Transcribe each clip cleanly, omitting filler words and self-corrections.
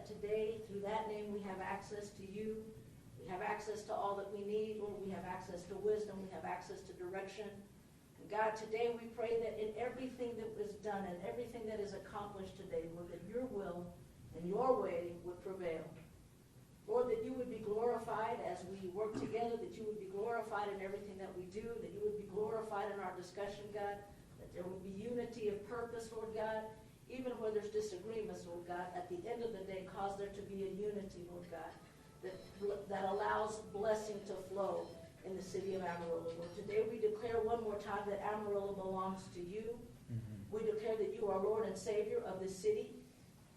that today, through that name, we have access to you. We have access to all that we need. Lord, we have access to wisdom. We have access to direction. And God, today we pray that in everything that was done and everything that is accomplished today, Lord, that your will and your way would prevail. Lord, that you would be glorified as we work together, that you would be glorified in everything that we do, that you would be glorified in our discussion, God, that there would be unity of purpose, Lord God, even where there's disagreements, Lord God. At the end of the day, cause there to be a unity, Lord God, that allows blessing to flow in the city of Amarillo. Lord, today we declare one more time that Amarillo belongs to you. We declare that you are Lord and Savior of this city.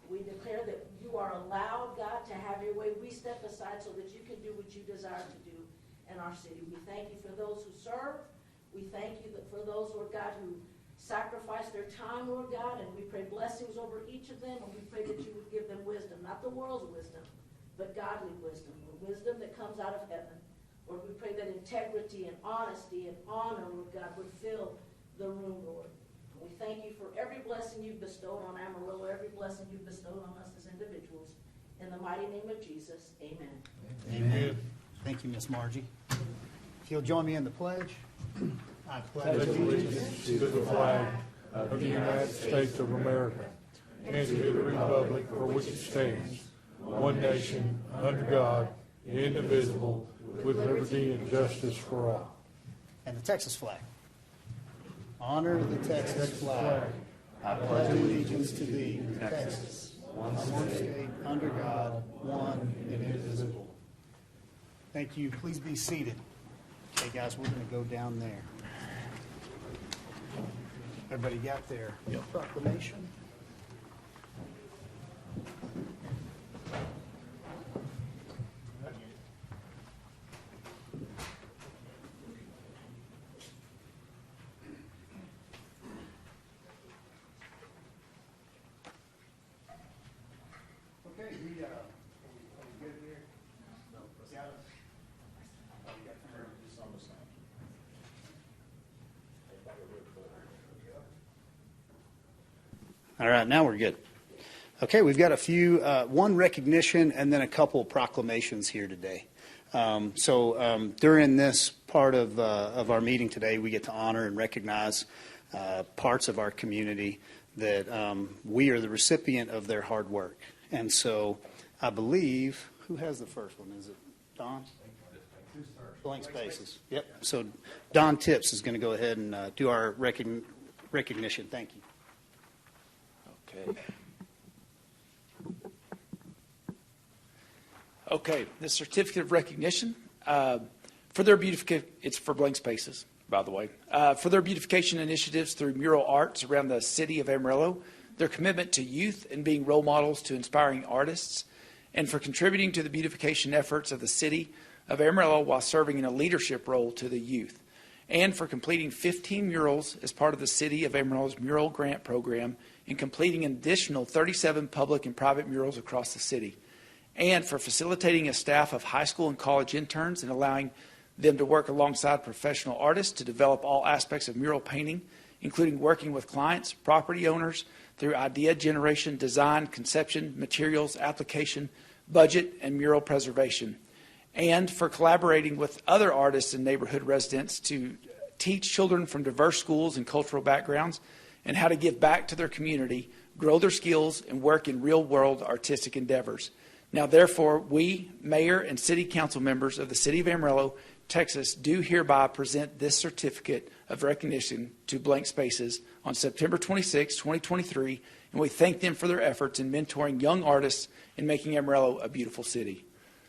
We declare that you are allowed, God, to have your way. We step aside so that you can do what you desire to do in our city. We thank you for those who serve. We thank you for those, Lord God, who sacrifice their time, Lord God, and we pray blessings over each of them, and we pray that you would give them wisdom, not the world's wisdom, but godly wisdom, the wisdom that comes out of heaven. Lord, we pray that integrity and honesty and honor, Lord God, would fill the room, Lord. And we thank you for every blessing you've bestowed on Amarillo, every blessing you've bestowed on us as individuals. In the mighty name of Jesus, amen. Amen. Thank you, Miss Margie. If you'll join me in the pledge. I pledge allegiance to the flag of the United States of America and to the republic for which it stands, one nation, under God, indivisible, with liberty and justice for all. And the Texas flag. Honor the Texas flag. I pledge allegiance to thee, Texas, one state, under God, one and indivisible. Thank you. Please be seated. Okay, guys, we're going to go down there. Everybody got their proclamation? Okay, we good here? No, got it. Oh, you got just on the side. All right, now we're good. Okay, we've got a few, one recognition and then a couple proclamations here today. During this part of our meeting today, we get to honor and recognize parts of our community that we are the recipient of their hard work. And so I believe, who has the first one? Is it Don? Blank Spaces. Yep. So Don Tips is going to go ahead and do our recognition. Thank you. Okay, this certificate of recognition for their beautification, it's for Blank Spaces, by the way, for their beautification initiatives through mural arts around the city of Amarillo, their commitment to youth and being role models to inspiring artists, and for contributing to the beautification efforts of the city of Amarillo while serving in a leadership role to the youth, and for completing 15 murals as part of the City of Amarillo's Mural Grant Program and completing an additional 37 public and private murals across the city, and for facilitating a staff of high school and college interns and allowing them to work alongside professional artists to develop all aspects of mural painting, including working with clients, property owners, through idea generation, design, conception, materials, application, budget, and mural preservation, and for collaborating with other artists and neighborhood residents to teach children from diverse schools and cultural backgrounds and how to give back to their community, grow their skills, and work in real-world artistic endeavors. Now, therefore, we, Mayor and City Council members of the City of Amarillo, Texas, do hereby present this certificate of recognition to Blank Spaces on September 26, 2023, and we thank them for their efforts in mentoring young artists and making Amarillo a beautiful city.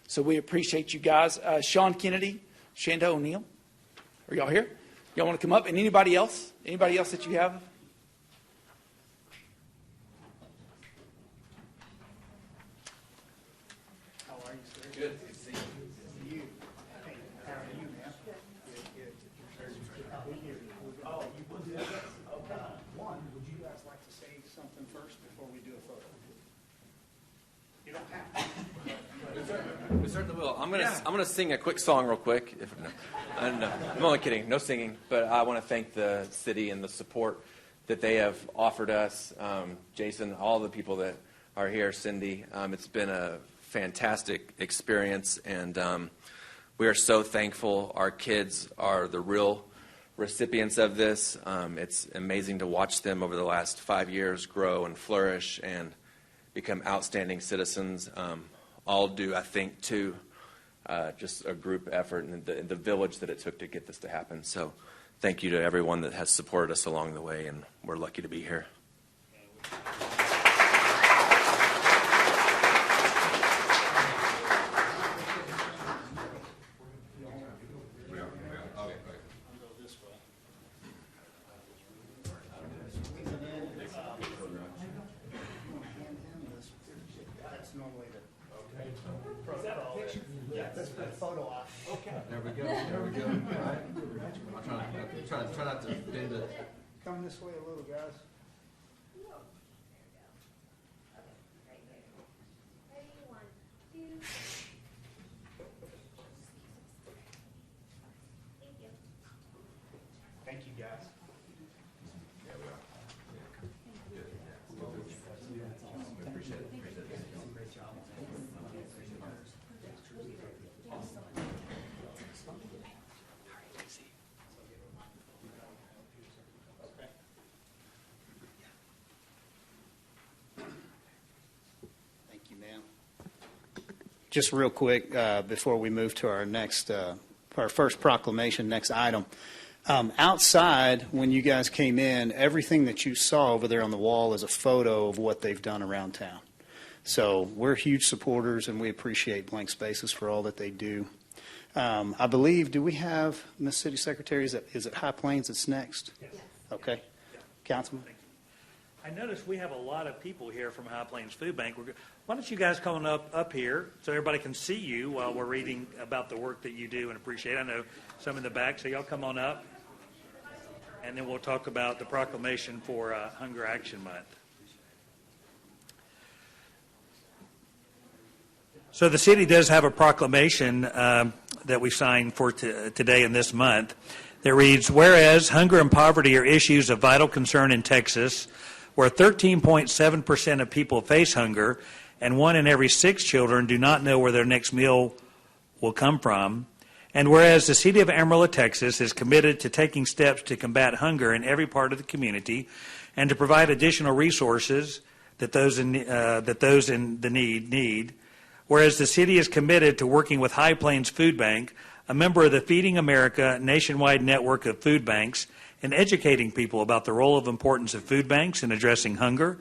So we appreciate you guys. Sean Kennedy, Shanda O'Neill, are y'all here? Y'all want to come up? And anybody else? Anybody else that you have? How are you, sir? Good. You. Hey, how are you, man? Good. Oh, you would do that? Okay. One, would you guys like to say something first before we do a photo? You don't have to. We certainly will. I'm gonna sing a quick song real quick. I'm only kidding. No singing. But I want to thank the city and the support that they have offered us. Jason, all the people that are here, Cindy. It's been a fantastic experience, and we are so thankful. Our kids are the real recipients of this. It's amazing to watch them over the last 5 years grow and flourish and become outstanding citizens, all due, I think, to just a group effort and the village that it took to get this to happen. So thank you to everyone that has supported us along the way, and we're lucky to be here. There we go. There we go. All right. I'll try not to bend it. Come this way a little, guys. Thank you, guys. Thank you, ma'am. Just real quick, before we move to our next, our first proclamation, next item. Outside, when you guys came in, everything that you saw over there on the wall is a photo of what they've done around town. So we're huge supporters, and we appreciate Blank Spaces for all that they do. I believe, do we have, Ms. City Secretary, is it High Plains that's next? Yes. Okay. Councilman? I noticed we have a lot of people here from High Plains Food Bank. Why don't you guys come on up here so everybody can see you while we're reading about the work that you do and appreciate. I know some in the back, so y'all come on up, and then we'll talk about the proclamation for Hunger Action Month. So the city does have a proclamation that we signed for today and this month that reads, whereas hunger and poverty are issues of vital concern in Texas, where 13.7% of people face hunger and 1 in every 6 children do not know where their next meal will come from, and whereas the city of Amarillo, Texas is committed to taking steps to combat hunger in every part of the community and to provide additional resources that those in the need, whereas the city is committed to working with High Plains Food Bank, a member of the Feeding America nationwide network of food banks, and educating people about the role of importance of food banks in addressing hunger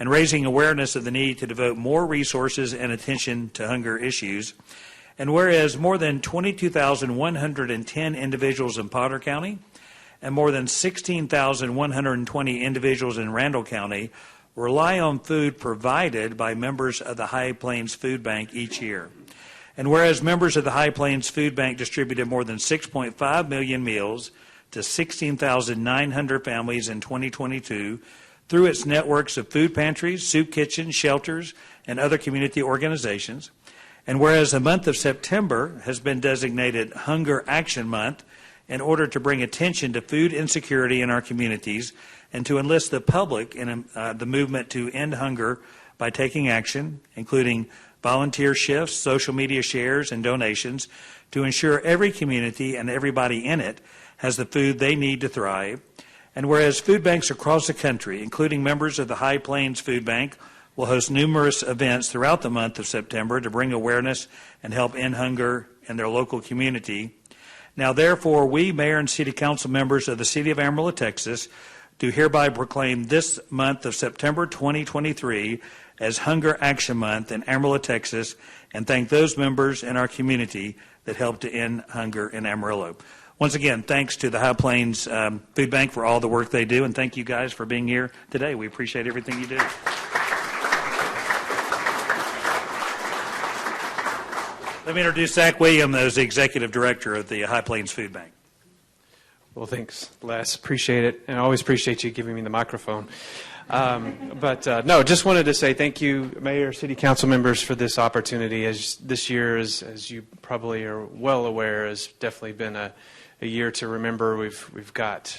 and raising awareness of the need to devote more resources and attention to hunger issues. And whereas more than 22,110 individuals in Potter County and more than 16,120 individuals in Randall County rely on food provided by members of the High Plains Food Bank each year. And whereas members of the High Plains Food Bank distributed more than 6.5 million meals to 16,900 families in 2022 through its networks of food pantries, soup kitchens, shelters, and other community organizations. And whereas the month of September has been designated Hunger Action Month in order to bring attention to food insecurity in our communities and to enlist the public in the movement to end hunger by taking action, including volunteer shifts, social media shares, and donations to ensure every community and everybody in it has the food they need to thrive. And whereas food banks across the country, including members of the High Plains Food Bank, will host numerous events throughout the month of September to bring awareness and help end hunger in their local community. Now, therefore, we, Mayor and City Council members of the City of Amarillo, Texas, do hereby proclaim this month of September 2023 as Hunger Action Month in Amarillo, Texas, and thank those members in our community that help to end hunger in Amarillo. Once again, thanks to the High Plains Food Bank for all the work they do, and thank you guys for being here today. We appreciate everything you do. Let me introduce Zach Williams, as the Executive Director of the High Plains Food Bank. Well, thanks, Les. Appreciate it, and I always appreciate you giving me the microphone. No, just wanted to say thank you, Mayor, City Council members, for this opportunity. As this year, as you probably are well aware, has definitely been a year to remember. We've got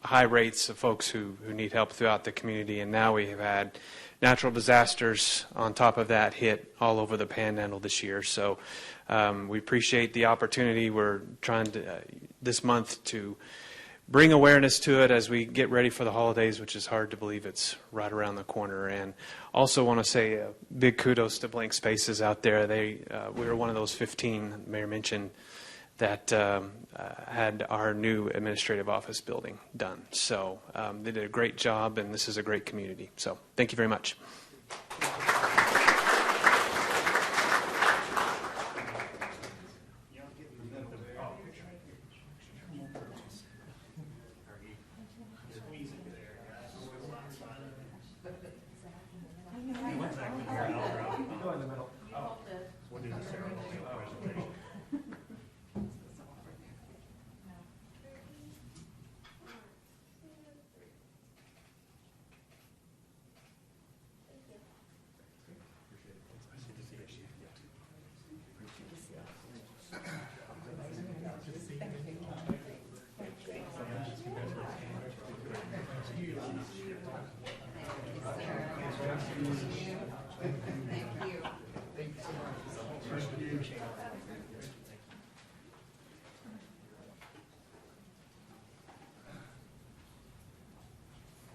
high rates of folks who need help throughout the community, and now we have had natural disasters on top of that hit all over the Panhandle this year. So we appreciate the opportunity. We're trying to this month to bring awareness to it as we get ready for the holidays, which is hard to believe it's right around the corner. And also want to say a big kudos to Blank Spaces out there. We were one of those 15 the Mayor mentioned that had our new administrative office building done. So they did a great job, and this is a great community. So thank you very much.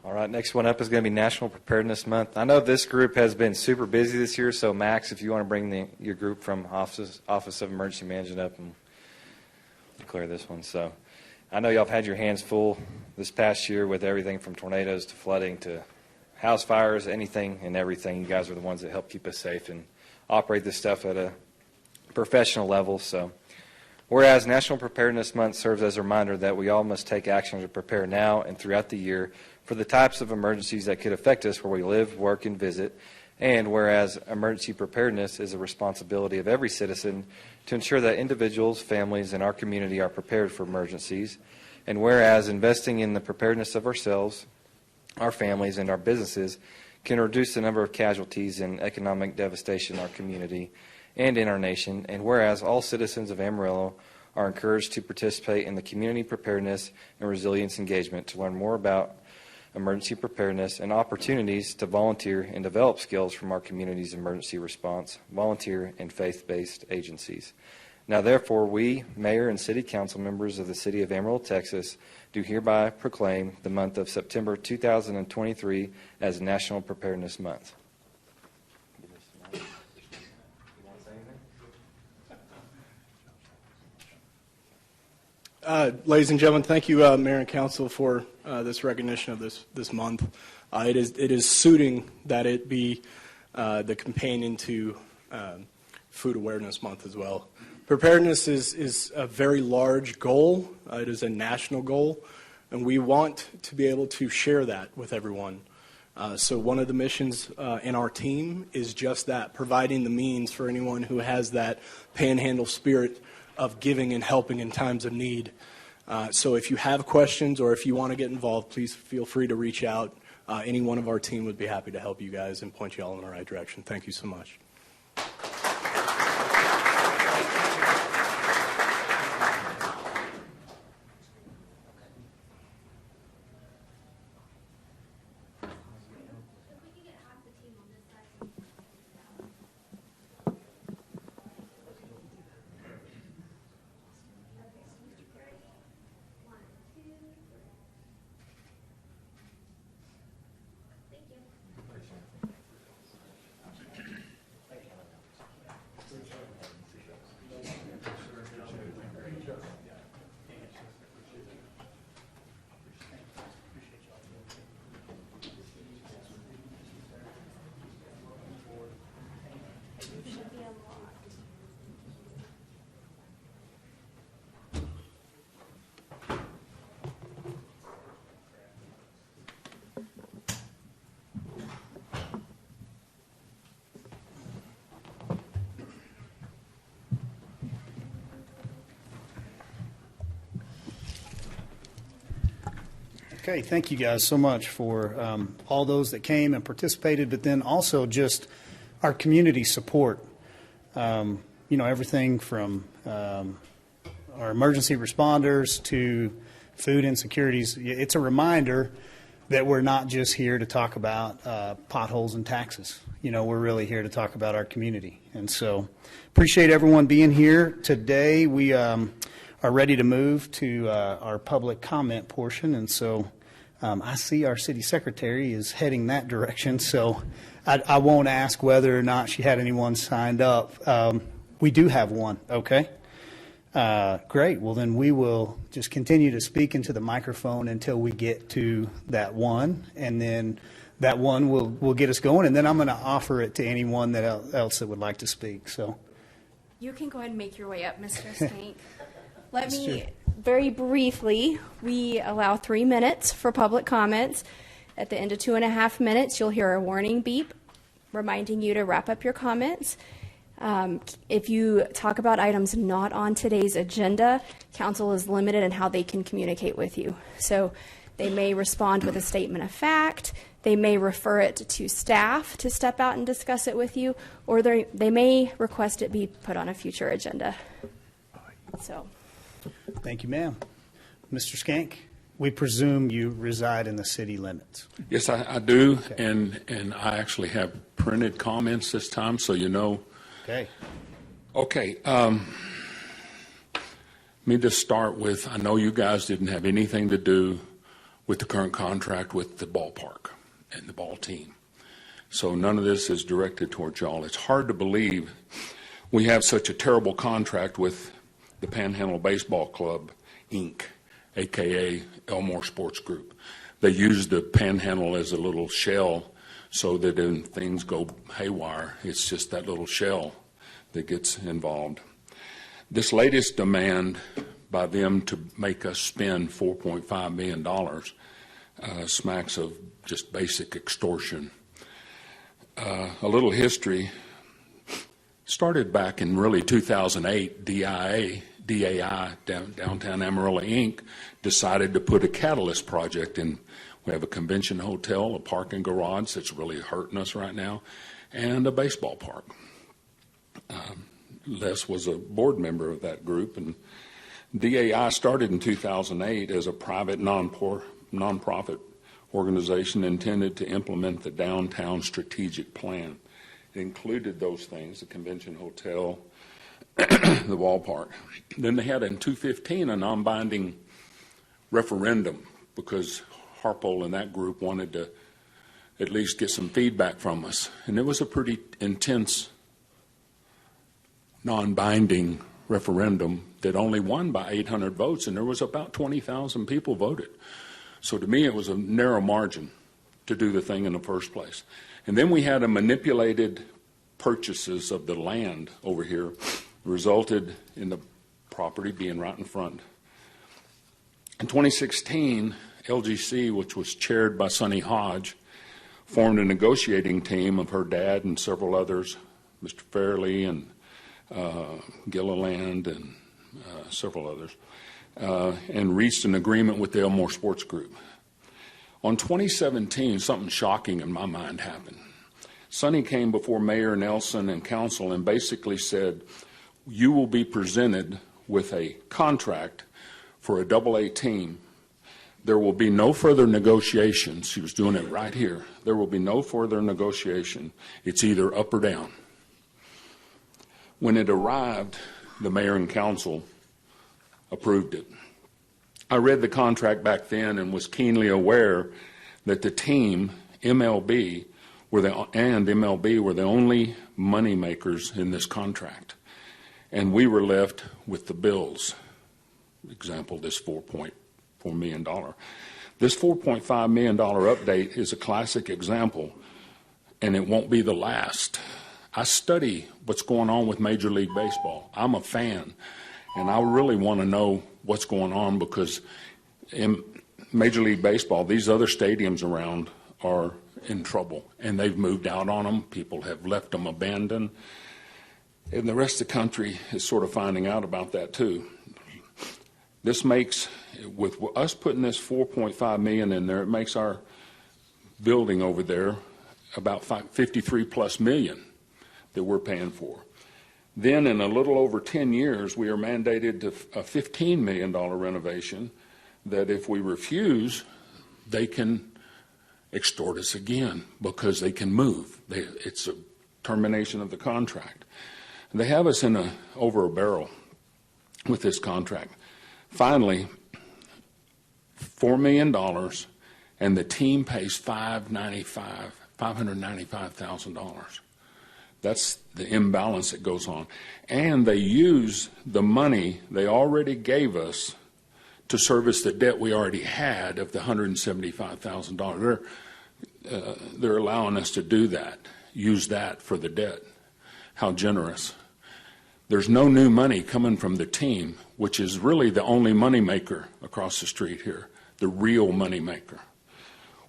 All right, next one up is going to be National Preparedness Month. I know this group has been super busy this year, so Max, if you want to bring your group from Office of Emergency Management up and declare this one. So I know y'all have had your hands full this past year with everything from tornadoes to flooding to house fires, anything and everything. You guys are the ones that help keep us safe and operate this stuff at a professional level. So whereas National Preparedness Month serves as a reminder that we all must take action to prepare now and throughout the year for the types of emergencies that could affect us where we live, work, and visit. And whereas emergency preparedness is a responsibility of every citizen to ensure that individuals, families, and our community are prepared for emergencies. And whereas investing in the preparedness of ourselves, our families, and our businesses can reduce the number of casualties and economic devastation in our community and in our nation. And whereas all citizens of Amarillo are encouraged to participate in the community preparedness and resilience engagement to learn more about emergency preparedness and opportunities to volunteer and develop skills from our community's emergency response, volunteer, and faith-based agencies. Now, therefore, we, Mayor and City Council members of the City of Amarillo, Texas, do hereby proclaim the month of September 2023 as National Preparedness Month. Ladies and gentlemen, thank you, Mayor and Council, for this recognition of this month. It is suiting that it be the companion to Food Awareness Month as well. Preparedness is a very large goal. It is a national goal, and we want to be able to share that with everyone. So one of the missions in our team is just that, providing the means for anyone who has that panhandle spirit of giving and helping in times of need. So if you have questions or if you want to get involved, please feel free to reach out. Any one of our team would be happy to help you guys and point you all in the right direction. Thank you so much. Okay, thank you guys so much for all those that came and participated, but then also just our community support. Everything from our emergency responders to food insecurities. It's a reminder that we're not just here to talk about potholes and taxes. You know, we're really here to talk about our community. And so appreciate everyone being here. Today we are ready to move to our public comment portion. And so I see our city secretary is heading that direction. So I won't ask whether or not she had anyone signed up. We do have one, okay? Great. Well, then we will just continue to speak into the microphone until we get to that one, and then that one will get us going, and then I'm going to offer it to anyone else that would like to speak. So you can go ahead and make your way up, Mr. Stank. Let me very briefly, we allow 3 minutes for public comments. At the end of 2.5 minutes, you'll hear a warning beep reminding you to wrap up your comments. If you talk about items not on today's agenda, council is limited in how they can communicate with you. So they may respond with a statement of fact, they may refer it to staff to step out and discuss it with you, or they may request it be put on a future agenda. So, thank you, ma'am. Mr. Skank, we presume you reside in the city limits. Yes, I do, Okay. and I actually have printed comments this time, so you know. Okay. Okay. Let me just start with, I know you guys didn't have anything to do with the current contract with the ballpark and the ball team. So none of this is directed towards y'all. It's hard to believe we have such a terrible contract with the Panhandle Baseball Club, Inc., a.k.a. Elmore Sports Group. They use the Panhandle as a little shell so that when things go haywire, it's just that little shell that gets involved. This latest demand by them to make us spend $4.5 million smacks of just basic extortion. A little history. Started back in really 2008, DAI, Downtown Amarillo, Inc., decided to put a catalyst project in. We have a convention hotel, a parking garage that's really hurting us right now, and a baseball park. Les was a board member of that group, and DAI started in 2008 as a private nonprofit organization intended to implement the downtown strategic plan. It included those things, the convention hotel, the ballpark. Then they had in 2015 a non-binding referendum because Harpole and that group wanted to at least get some feedback from us. And it was a pretty intense non-binding referendum that only won by 800 votes, and there was about 20,000 people voted. So to me, it was a narrow margin to do the thing in the first place. And then we had a manipulated purchases of the land over here, resulted in the property being right in front. In 2016, LGC, which was chaired by Sonny Hodge, formed a negotiating team of her dad and several others, Mr. Fairley and Gilliland and several others, and reached an agreement with the Elmore Sports Group. On 2017, something shocking in my mind happened. Sonny came before Mayor Nelson and council and basically said, you will be presented with a contract for a AA team. There will be no further negotiations. She was doing it right here. There will be no further negotiation. It's either up or down. When it arrived, the mayor and council approved it. I read the contract back then and was keenly aware that the team, MLB, and MLB were the only money makers in this contract. And we were left with the bills. Example, this $4.4 million. This $4.5 million update is a classic example, and it won't be the last. I study what's going on with Major League Baseball. I'm a fan, and I really want to know what's going on because in Major League Baseball, these other stadiums around are in trouble, and they've moved out on them. People have left them abandoned, and the rest of the country is sort of finding out about that too. This makes, with us putting this $4.5 million in there, it makes our building over there about 53 plus million that we're paying for. Then in a little over 10 years, we are mandated to a $15 million renovation that if we refuse, they can extort us again because they can move. It's a termination of the contract. They have us in over a barrel with this contract. Finally, $4 million, and the team pays $595,000. That's the imbalance that goes on. And they use the money they already gave us to service the debt we already had of the $175,000. They're allowing us to do that, use that for the debt. How generous. There's no new money coming from the team, which is really the only money maker across the street here, the real money maker.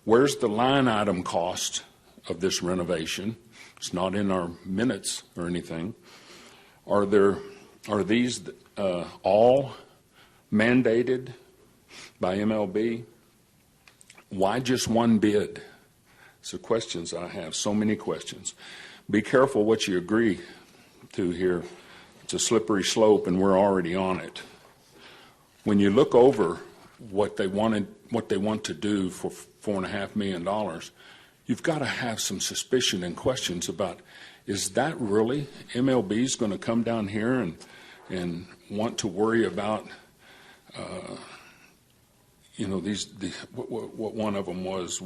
Where's the line item cost of this renovation? It's not in our minutes or anything. Are these all mandated by MLB? Why just one bid? So questions I have, so many questions. Be careful what you agree to here. It's a slippery slope, and we're already on it. When you look over what they want to do for $4.5 million, you've got to have some suspicion and questions about, is that really MLB's going to come down here and want to worry about, what one of them was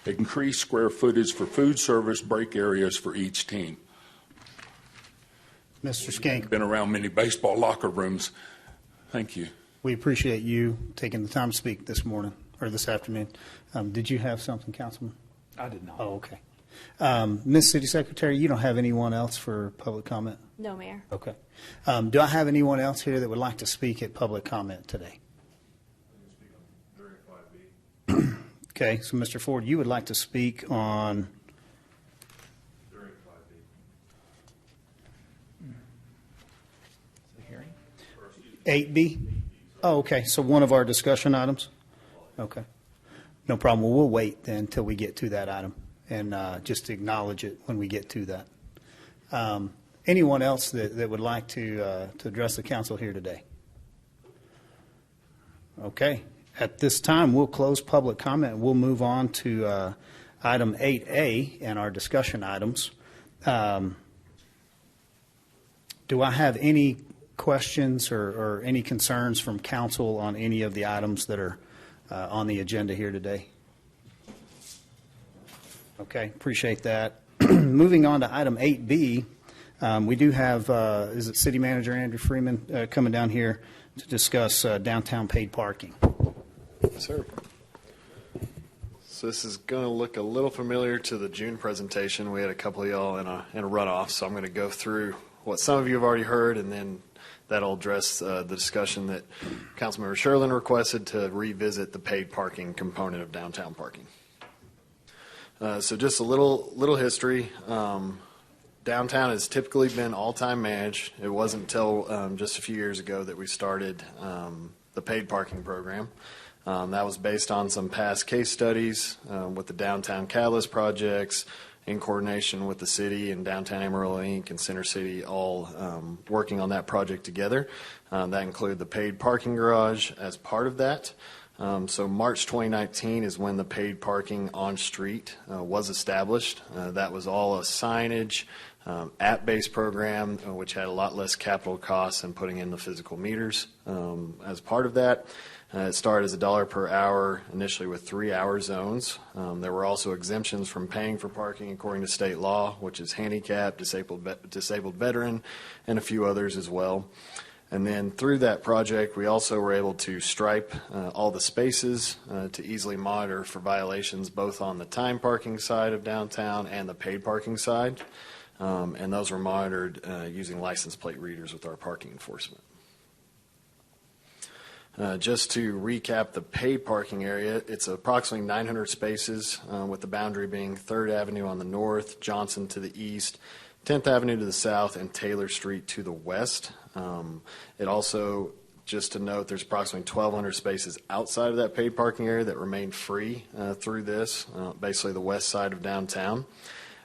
increased square footage for food service break areas for each team. Mr. Skank, Been around many baseball locker rooms. Thank you. we appreciate you taking the time to speak this morning, or this afternoon. Did you have something, Councilman? I did not. Oh, okay. Ms. City Secretary, you don't have anyone else for public comment? No, Mayor. Okay. Do I have anyone else here that would like to speak at public comment today? Okay, so Mr. Ford, you would like to speak on? The hearing? 8B? Oh, okay, so one of our discussion items? Okay. No problem. Well, we'll wait then until we get to that item and just acknowledge it when we get to that. Anyone else that would like to address the council here today? Okay. At this time, we'll close public comment. We'll move on to item 8A and our discussion items. Do I have any questions or any concerns from council on any of the items that are on the agenda here today? Okay, appreciate that. Moving on to item 8B, we do have, is it City Manager Andrew Freeman coming down here to discuss downtown paid parking? Yes, sir. So this is going to look a little familiar to the June presentation. We had a couple of y'all in a runoff, so I'm going to go through what some of you have already heard, and then that'll address the discussion that Councilmember Sherlin requested to revisit the paid parking component of downtown parking. So just a little history. Downtown has typically been all-time managed. It wasn't until just a few years ago that we started the paid parking program. That was based on some past case studies with the Downtown Catalyst projects in coordination with the city and Downtown Amarillo, Inc. and Center City all working on that project together. That included the paid parking garage as part of that. So March 2019 is when the paid parking on street was established. That was all a signage, app-based program, which had a lot less capital costs than putting in the physical meters. As part of that, it started as $1 per hour, initially with 3-hour zones. There were also exemptions from paying for parking according to state law, which is handicap, disabled veteran, and a few others as well. And then through that project, we also were able to stripe all the spaces to easily monitor for violations both on the time parking side of downtown and the paid parking side. And those were monitored using license plate readers with our parking enforcement. Just to recap the paid parking area, it's approximately 900 spaces with the boundary being 3rd Avenue on the north, Johnson to the east, 10th Avenue to the south, and Taylor Street to the west. It also, just to note, there's approximately 1,200 spaces outside of that paid parking area that remain free through this, basically the west side of downtown.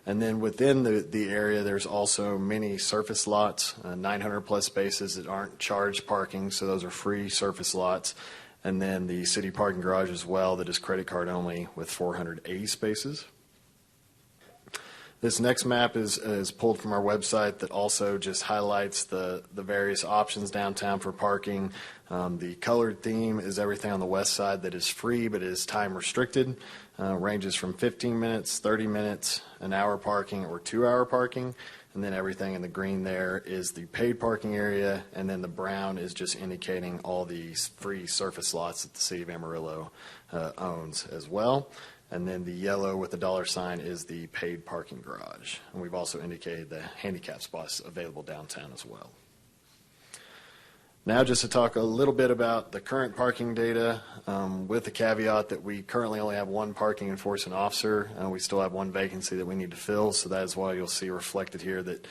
And then within the area, there's also many surface lots, 900 plus spaces that aren't charged parking, so those are free surface lots. and then the city parking garage as well that is credit card only with 480 spaces. This next map is pulled from our website that also just highlights the various options downtown for parking. The colored theme is everything on the west side that is free but is time restricted. Ranges from 15 minutes, 30 minutes, an hour parking, or 2-hour parking. And then everything in the green there is the paid parking area, and then the brown is just indicating all the free surface lots that the city of Amarillo owns as well. And then the yellow with the dollar sign is the paid parking garage. And we've also indicated the handicap spots available downtown as well. Now just to talk a little bit about the current parking data, with the caveat that we currently only have one parking enforcement officer. We still have one vacancy that we need to fill, so that is why you'll see reflected here that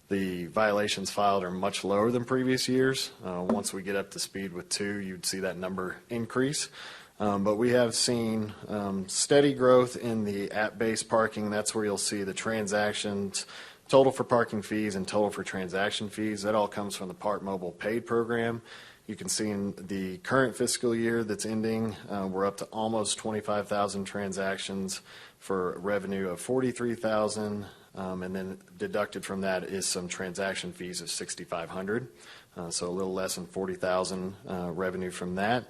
the violations filed are much lower than previous years. Once we get up to speed with 2, you'd see that number increase. But we have seen steady growth in the app-based parking. That's where you'll see the transactions, total for parking fees and total for transaction fees. That all comes from the Park Mobile paid program. You can see in the current fiscal year that's ending, we're up to almost 25,000 transactions for revenue of 43,000, and then deducted from that is some transaction fees of 6,500, so a little less than 40,000 revenue from that.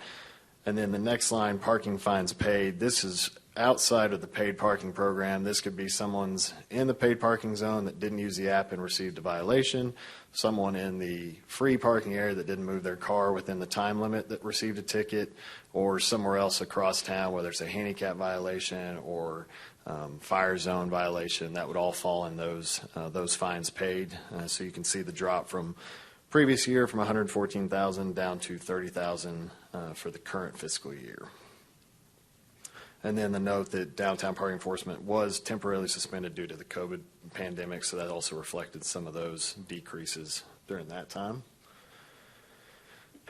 And then the next line, parking fines paid. This is outside of the paid parking program. This could be someone's in the paid parking zone that didn't use the app and received a violation, someone in the free parking area that didn't move their car within the time limit that received a ticket, or somewhere else across town, whether it's a handicap violation or fire zone violation. That would all fall in those fines paid. So you can see the drop from previous year from 114,000 down to 30,000 for the current fiscal year. And then the note that downtown parking enforcement was temporarily suspended due to the COVID pandemic, so that also reflected some of those decreases during that time.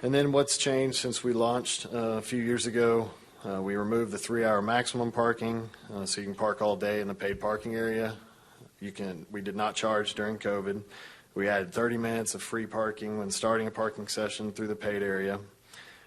And then what's changed since we launched a few years ago, we removed the 3-hour maximum parking, so you can park all day in the paid parking area. We did not charge during COVID. We added 30 minutes of free parking when starting a parking session through the paid area.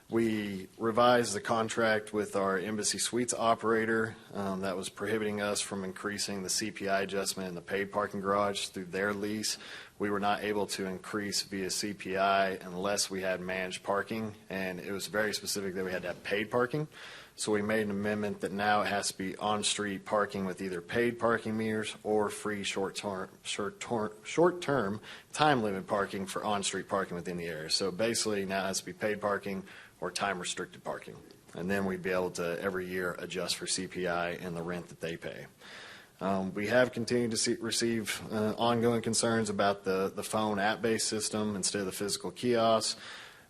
We revised the contract with our Embassy Suites operator that was prohibiting us from increasing the CPI adjustment in the paid parking garage through their lease. We were not able to increase via CPI unless we had managed parking, and it was very specific that we had to have paid parking. So we made an amendment that now it has to be on-street parking with either paid parking meters or free short-term time limit parking for on-street parking within the area. So basically now it has to be paid parking or time-restricted parking. And then we'd be able to every year adjust for CPI and the rent that they pay. We have continued to receive ongoing concerns about the phone app-based system instead of the physical kiosks.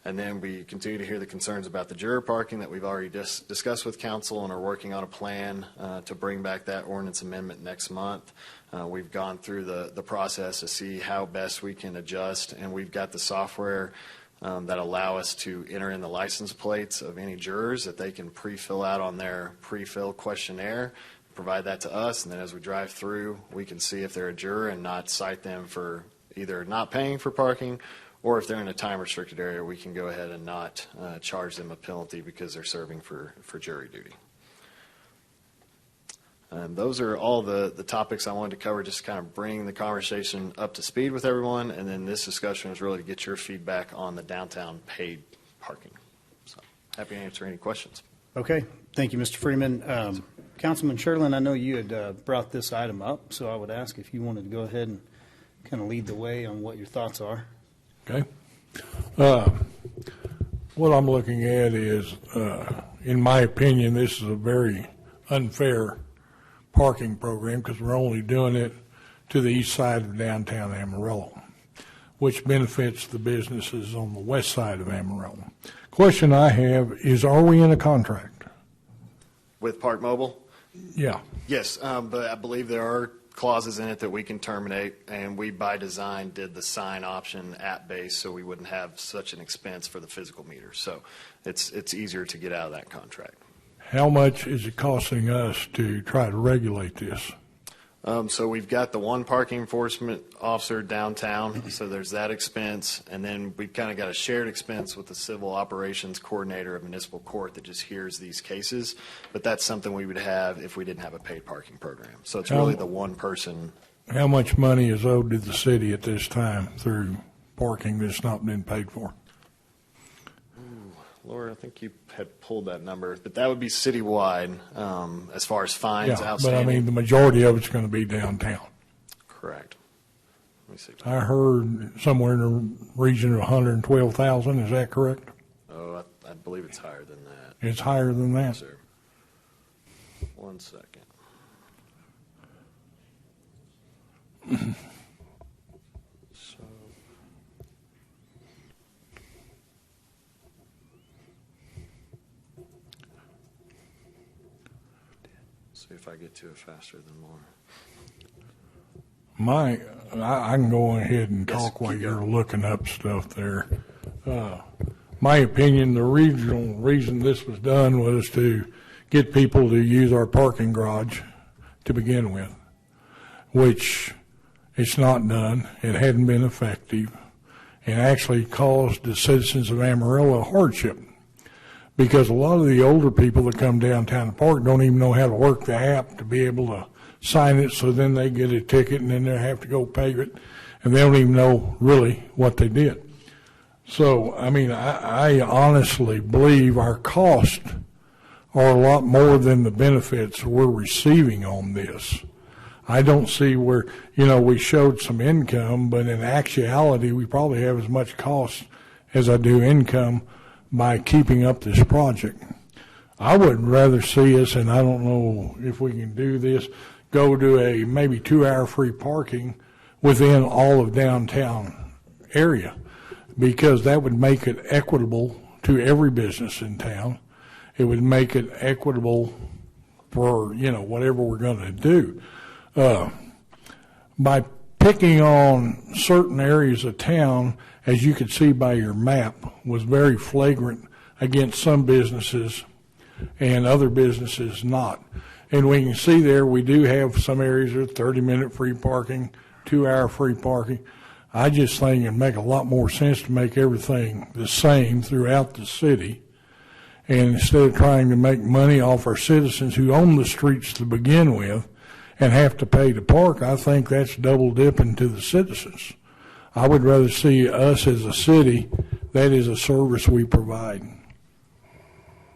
And then we continue to hear the concerns about the juror parking that we've already discussed with council and are working on a plan to bring back that ordinance amendment next month. We've gone through the process to see how best we can adjust, and we've got the software that allow us to enter in the license plates of any jurors that they can pre-fill out on their pre-filled questionnaire, provide that to us, and then as we drive through, we can see if they're a juror and not cite them for either not paying for parking, or if they're in a time-restricted area, we can go ahead and not charge them a penalty because they're serving for jury duty. And those are all the topics I wanted to cover, just to kind of bring the conversation up to speed with everyone. And then this discussion is really to get your feedback on the downtown paid parking. So happy to answer any questions. Okay. Thank you, Mr. Freeman. Councilman Sherlin, I know you had brought this item up, so I would ask if you wanted to go ahead and kind of lead the way on what your thoughts are. Okay. What I'm looking at is, in my opinion, this is a very unfair parking program because we're only doing it to the east side of downtown Amarillo, which benefits the businesses on the west side of Amarillo. Question I have is, are we in a contract? With Park Mobile? Yeah. Yes, but I believe there are clauses in it that we can terminate, and we by design did the sign option app-based so we wouldn't have such an expense for the physical meter. So it's easier to get out of that contract. How much is it costing us to try to regulate this? So we've got the one parking enforcement officer downtown, so there's that expense. And then we've kind of got a shared expense with the civil operations coordinator of municipal court that just hears these cases. But that's something we would have if we didn't have a paid parking program. So it's really the one person. How much money is owed to the city at this time through parking that's not been paid for? Laura, I think you had pulled that number, but that would be citywide as far as fines Yeah, outstanding. but I mean, the majority of it's going to be downtown. Correct. Let me see. I heard somewhere in the region of 112,000. Is that correct? Oh, I believe it's higher than that. It's higher than that. Yes, sir. 1 second. So, see if I get to it faster than more. I can go ahead and Yes, talk while keep you're going. looking up stuff there. My opinion, the regional reason this was done was to get people to use our parking garage to begin with, which it's not done. It hadn't been effective and actually caused the citizens of Amarillo hardship because a lot of the older people that come downtown to park don't even know how to work the app to be able to sign it, so then they get a ticket and then they have to go pay it, and they don't even know really what they did. So, I mean, I honestly believe our costs are a lot more than the benefits we're receiving on this. I don't see where, we showed some income, but in actuality, we probably have as much cost as I do income by keeping up this project. I would rather see us, and I don't know if we can do this, go to a maybe 2-hour free parking within all of downtown area, because that would make it equitable to every business in town. It would make it equitable for, whatever we're going to do. By picking on certain areas of town, as you could see by your map, was very flagrant against some businesses and other businesses not. And we can see there we do have some areas that are 30-minute free parking, 2-hour free parking. I just think it'd make a lot more sense to make everything the same throughout the city. And instead of trying to make money off our citizens who own the streets to begin with and have to pay to park, I think that's double dipping to the citizens. I would rather see us as a city, that is a service we provide.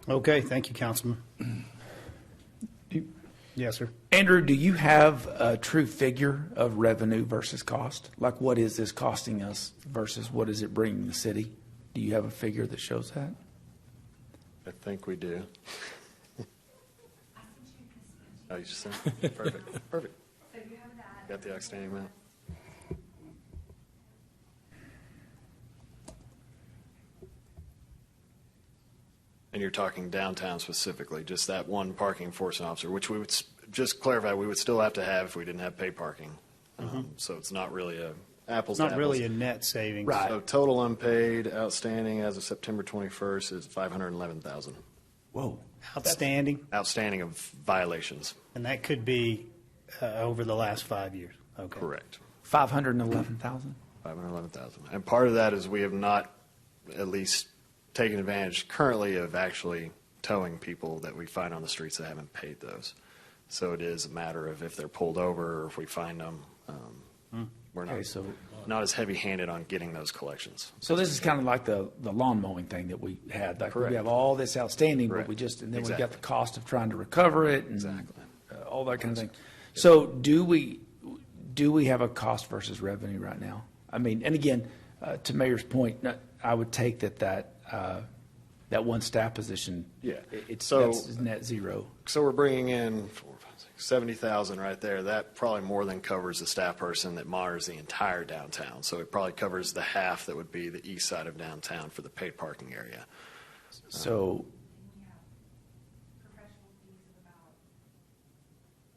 Okay, thank you, Councilman. Yes, sir. Andrew, do you have a true figure of revenue versus cost? Like, what is this costing us versus what is it bringing the city? Do you have a figure that shows that? I think we do. Oh, you just sent it? Perfect. Perfect. So you have that. Got the outstanding amount. And you're talking downtown specifically, just that one parking enforcement officer, which we would, just clarify, we would still have to have if we didn't have paid parking. So it's not really a apples to It's not apples. really a net savings. Right. So total unpaid outstanding as of September 21st is $511,000. Whoa. Outstanding, Outstanding of violations. and that could be over the last 5 years. Okay. Correct. 511,000? 511,000. And part of that is we have not at least taken advantage currently of actually towing people that we find on the streets that haven't paid those. So it is a matter of if they're pulled over or if we find them. We're not, Okay, so not as heavy-handed on getting those collections. So this is kind of like the lawn mowing thing that we had. Like Correct. we have all this outstanding, Correct. but we just, and then Exactly. we've got the cost of trying to recover it and Exactly. all that kind of thing. So do we have a cost versus revenue right now? I mean, and again, to Mayor's point, I would take that one staff position. Yeah. That's net zero. So we're bringing in 70,000 right there. That probably more than covers the staff person that monitors the entire downtown. So it probably covers the half that would be the east side of downtown for the paid parking area. So Professional fees of about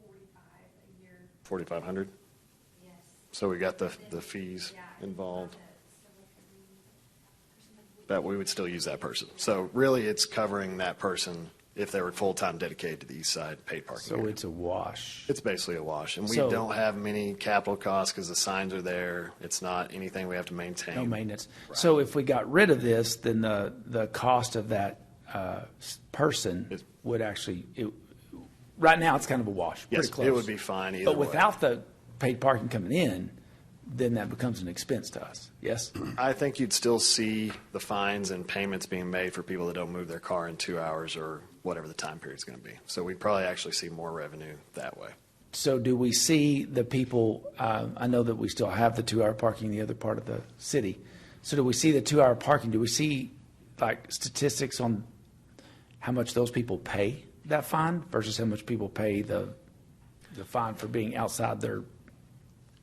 45 a year. 4,500. Yes. So we got the fees involved. That we would still use that person. So really, it's covering that person if they were full-time dedicated to the east side paid parking So area. it's a wash. It's basically a wash. And we So- don't have many capital costs because the signs are there. It's not anything we have to maintain. No maintenance. So if we got rid of this, then the cost of that person would actually, right now, it's kind of a wash, Yes, pretty close. it would be fine either But way. without the paid parking coming in, then that becomes an expense to us, yes? I think you'd still see the fines and payments being made for people that don't move their car in 2 hours or whatever the time period's going to be. So we'd probably actually see more revenue that way. So do we see the people, I know that we still have the 2-hour parking in the other part of the city. So do we see the 2-hour parking? Do we see like statistics on how much those people pay that fine versus how much people pay the fine for being outside their,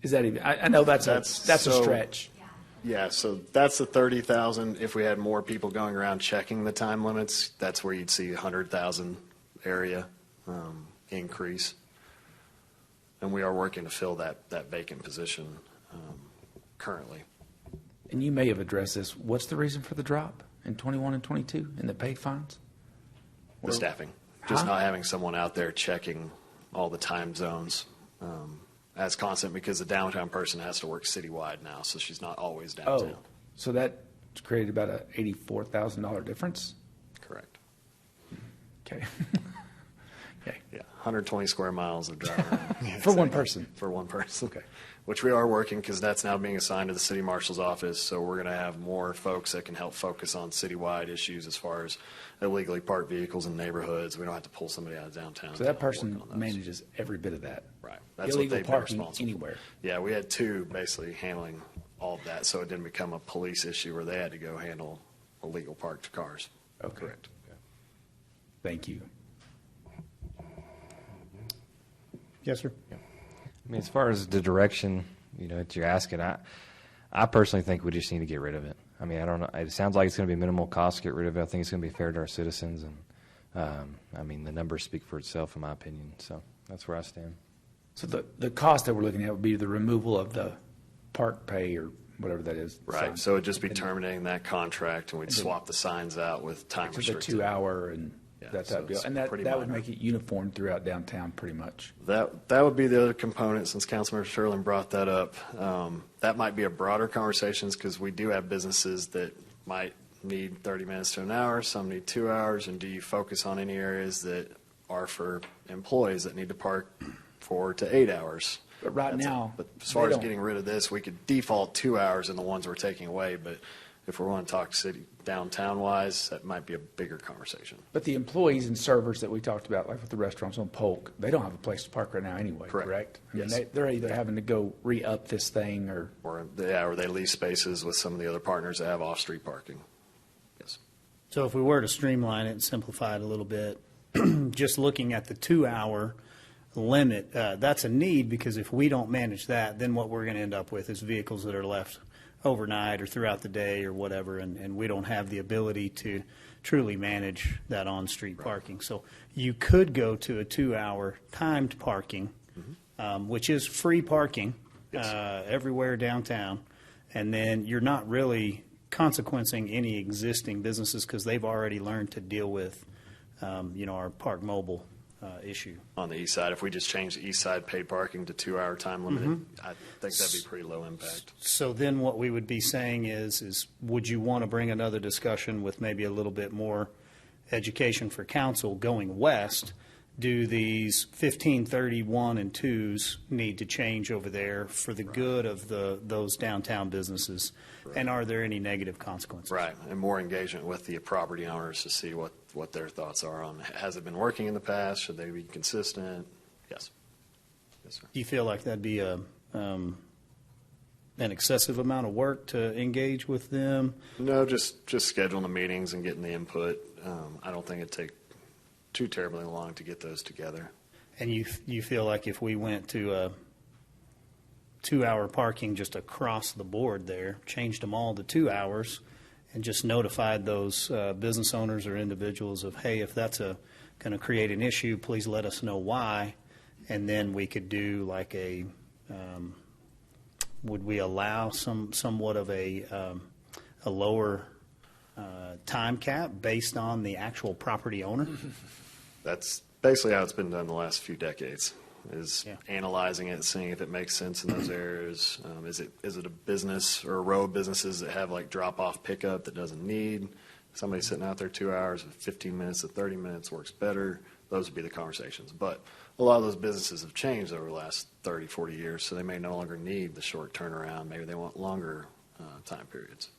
is that even, I know that's a so- stretch. Yeah, so that's the 30,000. If we had more people going around checking the time limits, that's where you'd see 100,000 area increase. And we are working to fill that vacant position currently. And you may have addressed this. What's the reason for the drop in 21 and 22 in the paid fines? The staffing, just Huh? not having someone out there checking all the time zones as constant because the downtown person has to work citywide now, so she's not always downtown. Oh, so that created about a $84,000 difference? Correct. Okay. Okay. Yeah, 120 square miles of drive. Yeah, For one exactly. person? For one person. Okay. Which we are working because that's now being assigned to the city marshal's office. So we're going to have more folks that can help focus on citywide issues as far as illegally parked vehicles in neighborhoods. We don't have to pull somebody out of downtown. So to that work person on those. manages every bit of that. Right. That's what Illegal they've been parking responsible for. anywhere. Yeah, we had two basically handling all of that, so it didn't become a police issue where they had to go handle illegal parked cars. Okay. Correct. Thank you. Yes, sir. I mean, as far as the direction, that you're asking, I personally think we just need to get rid of it. I mean, I don't know. It sounds like it's going to be minimal cost to get rid of it. I think it's going to be fair to our citizens, and I mean, the numbers speak for itself, in my opinion. So that's where I stand. So the cost that we're looking at would be the removal of the park pay or whatever that is. Right. So it'd just be terminating that contract, and we'd swap the signs out with time To the restricted. 2-hour and Yeah, that so type of deal. it's And that pretty would minor. make it uniform throughout downtown pretty much. That would be the other component, since Councilmember Sherlin brought that up. That might be a broader conversation because we do have businesses that might need 30 minutes to an hour, some need 2 hours, and do you focus on any areas that are for employees that need to park 4 to 8 hours? But right That's it. now, But as far they as don't. getting rid of this, we could default 2 hours in the ones we're taking away, but if we want to talk city downtown wise, that might be a bigger conversation. But the employees and servers that we talked about, like with the restaurants on Polk, they don't have a place to park right now anyway, Correct. I mean, Yes. they're either having to go re-up this thing or, Or they lease spaces with some of the other partners that have off-street parking. Yes. So if we were to streamline it and simplify it a little bit, just looking at the 2-hour limit, that's a need because if we don't manage that, then what we're going to end up with is vehicles that are left overnight or throughout the day or whatever, and we don't have the ability to truly manage that on-street parking. So you could go to a 2-hour timed parking, which is free parking everywhere downtown, and then you're not really consequencing any existing businesses because they've already learned to deal with, our Park Mobile issue. On the east side, if we just change the east side paid parking to 2-hour time limited, I think that'd be pretty low impact. So then what we would be saying is would you want to bring another discussion with maybe a little bit more education for council going west? Do these 1531 and 2s need to change over there for the good of those downtown businesses? And are there any negative consequences? Right, and more engagement with the property owners to see what their thoughts are on, has it been working in the past? Should they be consistent? Yes. Yes, sir. Do you feel like that'd be an excessive amount of work to engage with them? No, just scheduling the meetings and getting the input. I don't think it'd take too terribly long to get those together. And you feel like if we went to a 2-hour parking just across the board there, changed them all to 2 hours, and just notified those business owners or individuals of, hey, if that's going to create an issue, please let us know why, and then we could do like would we allow somewhat of a lower time cap based on the actual property owner? That's basically how it's been done the last few decades, is Yeah. analyzing it, seeing if it makes sense in those areas. Is it a business or a row of businesses that have like drop-off pickup that doesn't need somebody sitting out there 2 hours, 15 minutes to 30 minutes works better? Those would be the conversations. But a lot of those businesses have changed over the last 30, 40 years, so they may no longer need the short turnaround. Maybe they want longer time periods.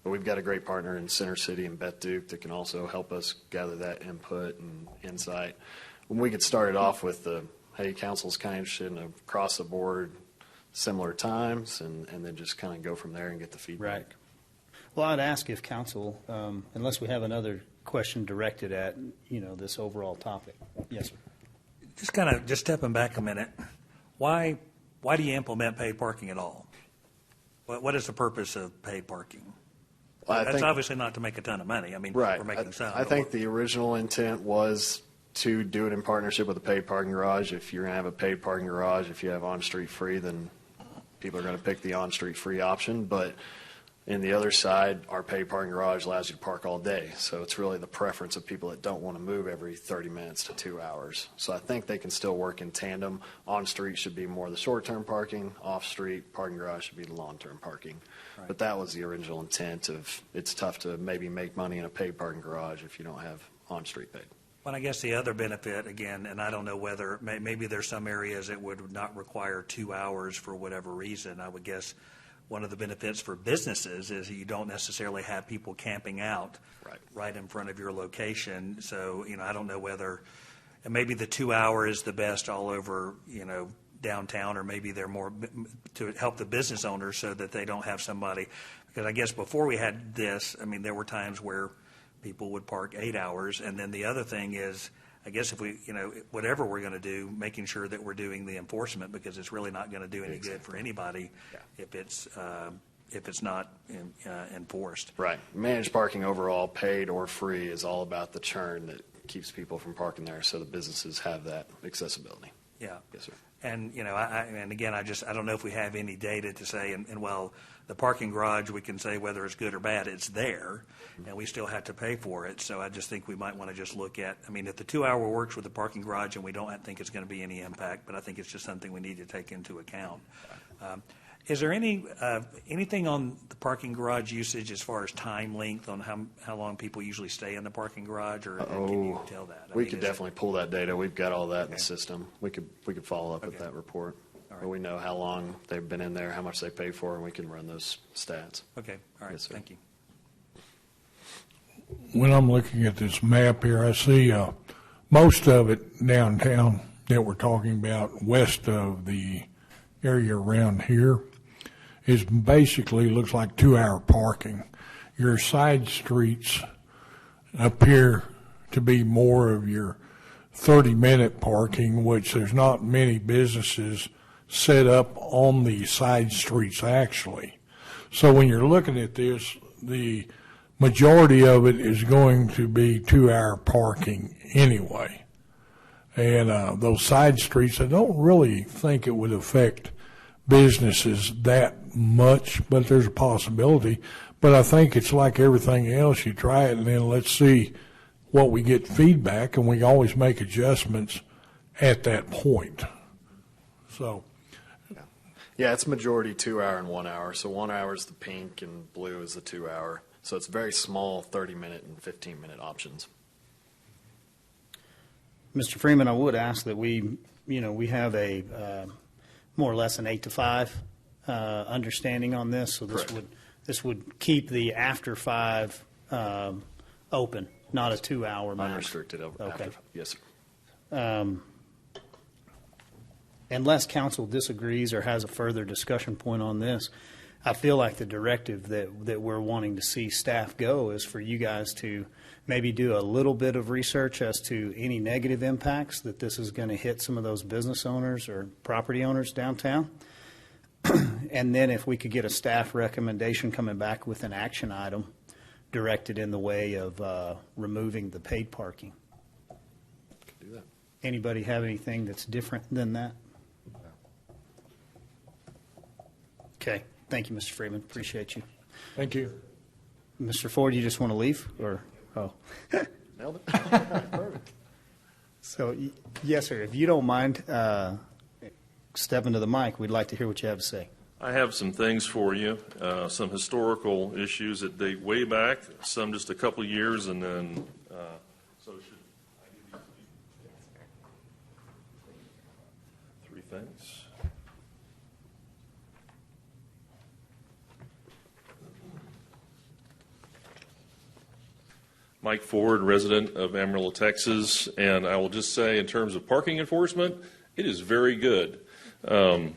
But we've got a great partner in Center City and Beth Duke that can also help us gather that input and insight. When we get started off with the, hey, council's kind of interested in across the board similar times, and then just kind of go from there and get the feedback. Right. Well, I'd ask if council, unless we have another question directed at, this overall topic. Yes, sir. Just stepping back a minute, why do you implement paid parking at all? What is the purpose of paid parking? Well, That's obviously not to make a ton of money. I mean, Right. we're making some. I think the original intent was to do it in partnership with a paid parking garage. If you're going to have a paid parking garage, if you have on-street free, then people are going to pick the on-street free option. But in the other side, our paid parking garage allows you to park all day. So it's really the preference of people that don't want to move every 30 minutes to 2 hours. So I think they can still work in tandem. On-street should be more the short-term parking. Off-street parking garage should be the long-term parking. But that was the original intent of, it's tough to maybe make money in a paid parking garage if you don't have on-street paid. Well, I guess the other benefit, again, and I don't know whether, maybe there's some areas that would not require 2 hours for whatever reason. I would guess one of the benefits for businesses is that you don't necessarily have people camping out right in front of your location. So, I don't know whether, and maybe the 2 hour is the best all over, downtown, or maybe they're more to help the business owners so that they don't have somebody. Because I guess before we had this, there were times where people would park 8 hours. And then the other thing is, I guess if we, whatever we're going to do, making sure that we're doing the enforcement, because it's really not going to do any good for anybody if it's not enforced. Right. Managed parking overall, paid or free, is all about the churn that keeps people from parking there, so the businesses have that accessibility. Yeah. Yes, sir. And, and again, I don't know if we have any data to say, and well, the parking garage, we can say whether it's good or bad, it's there, and we still have to pay for it. So I just think we might want to just look at, if the 2 hour works with the parking garage, and we don't think it's going to be any impact, but I think it's just something we need to take into account. Is there anything on the parking garage usage as far as time length on how long people usually stay in the parking garage, or can you tell that? We could definitely pull that data. We've got all that in the system. We could follow up with that report. All right. But we know how long they've been in there, how much they pay for, and we can run those stats. Okay, all right, Yes, sir. thank you. When I'm looking at this map here, I see most of it downtown that we're talking about west of the area around here is basically looks like 2 hour parking. Your side streets appear to be more of your 30-minute parking, which there's not many businesses set up on the side streets actually. So when you're looking at this, the majority of it is going to be 2 hour parking anyway. And those side streets, I don't really think it would affect businesses that much, but there's a possibility. But I think it's like everything else. You try it, and then let's see what we get feedback, and we always make adjustments at that point. So. Yeah, it's majority 2 hour and 1 hour. So 1 hour is the pink and blue is the 2 hour. So it's very small 30-minute and 15-minute options. Mr. Freeman, I would ask that we have a more or less an 8 to 5 understanding on this. So this would keep the after 5 open, not a 2 hour max. Unrestricted over Okay. after. Yes, sir. Unless council disagrees or has a further discussion point on this, I feel like the directive that we're wanting to see staff go is for you guys to maybe do a little bit of research as to any negative impacts that this is going to hit some of those business owners or property owners downtown. And then if we could get a staff recommendation coming back with an action item directed in the way of removing the paid parking. Could do that. Anybody have anything that's different than that? Okay. Thank you, Mr. Freeman. Appreciate you. Thank you. Mr. Ford, you just want to leave, or, oh. Nailed it. Perfect. So, yes, sir, if you don't mind stepping to the mic, we'd like to hear what you have to say. I have some things for you, some historical issues that date way back, some just a couple of years, and then, so should I give you three things? Mike Ford, resident of Amarillo, Texas, and I will just say in terms of parking enforcement, it is very good. A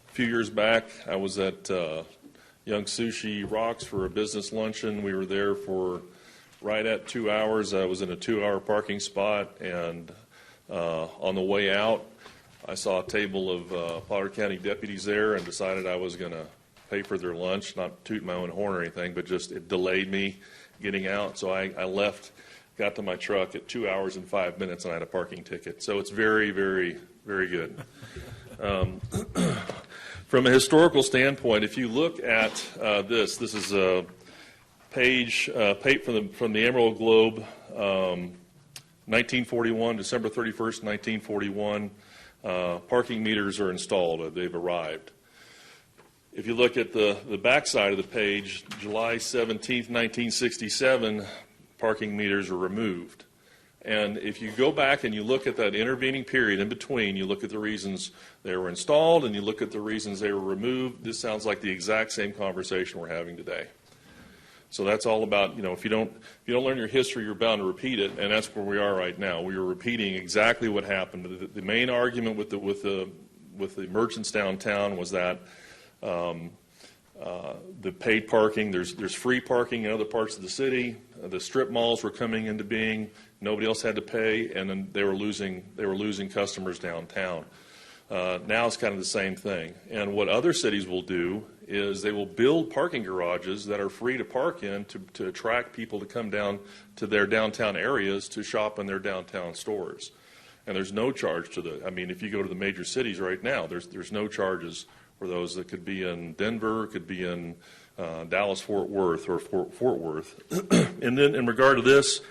few years back, I was at Young Sushi Rocks for a business luncheon. We were there for right at 2 hours. I was in a 2-hour parking spot, and on the way out, I saw a table of Potter County deputies there and decided I was going to pay for their lunch, not toot my own horn or anything, but just it delayed me getting out. So I left, got to my truck at 2 hours and 5 minutes, and I had a parking ticket. So it's very, very, very good. From a historical standpoint, if you look at this is a page from the Amarillo Globe, 1941, December 31st, 1941. Parking meters are installed. They've arrived. If you look at the backside of the page, July 17th, 1967, parking meters are removed. And if you go back and you look at that intervening period in between, you look at the reasons they were installed and you look at the reasons they were removed, this sounds like the exact same conversation we're having today. So that's all about, if you don't learn your history, you're bound to repeat it, and that's where we are right now. We are repeating exactly what happened. The main argument with the merchants downtown was that the paid parking, there's free parking in other parts of the city. The strip malls were coming into being. Nobody else had to pay, and then they were losing customers downtown. Now it's kind of the same thing. And what other cities will do is they will build parking garages that are free to park in to attract people to come down to their downtown areas to shop in their downtown stores. And there's no charge if you go to the major cities right now, there's no charges for those. That could be in Denver, could be in Dallas-Fort Worth or Fort Worth. And then in regard to this,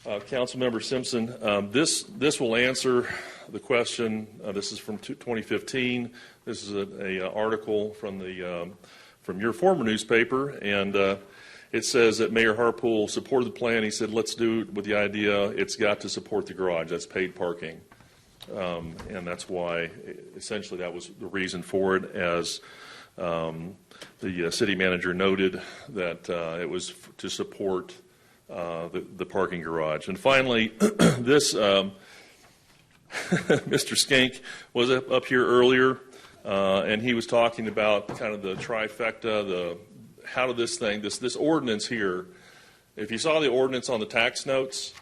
Councilmember Simpson, this will answer the question. This is from 2015. This is an article from your former newspaper, and it says that Mayor Harpool supported the plan. He said, let's do it with the idea it's got to support the garage. That's paid parking. And that's why, essentially, that was the reason for it, as the city manager noted, that it was to support the parking garage. And finally, this Mr. Skank was up here earlier, and he was talking about kind of the trifecta, how did this ordinance here, if you saw the ordinance on the tax notes,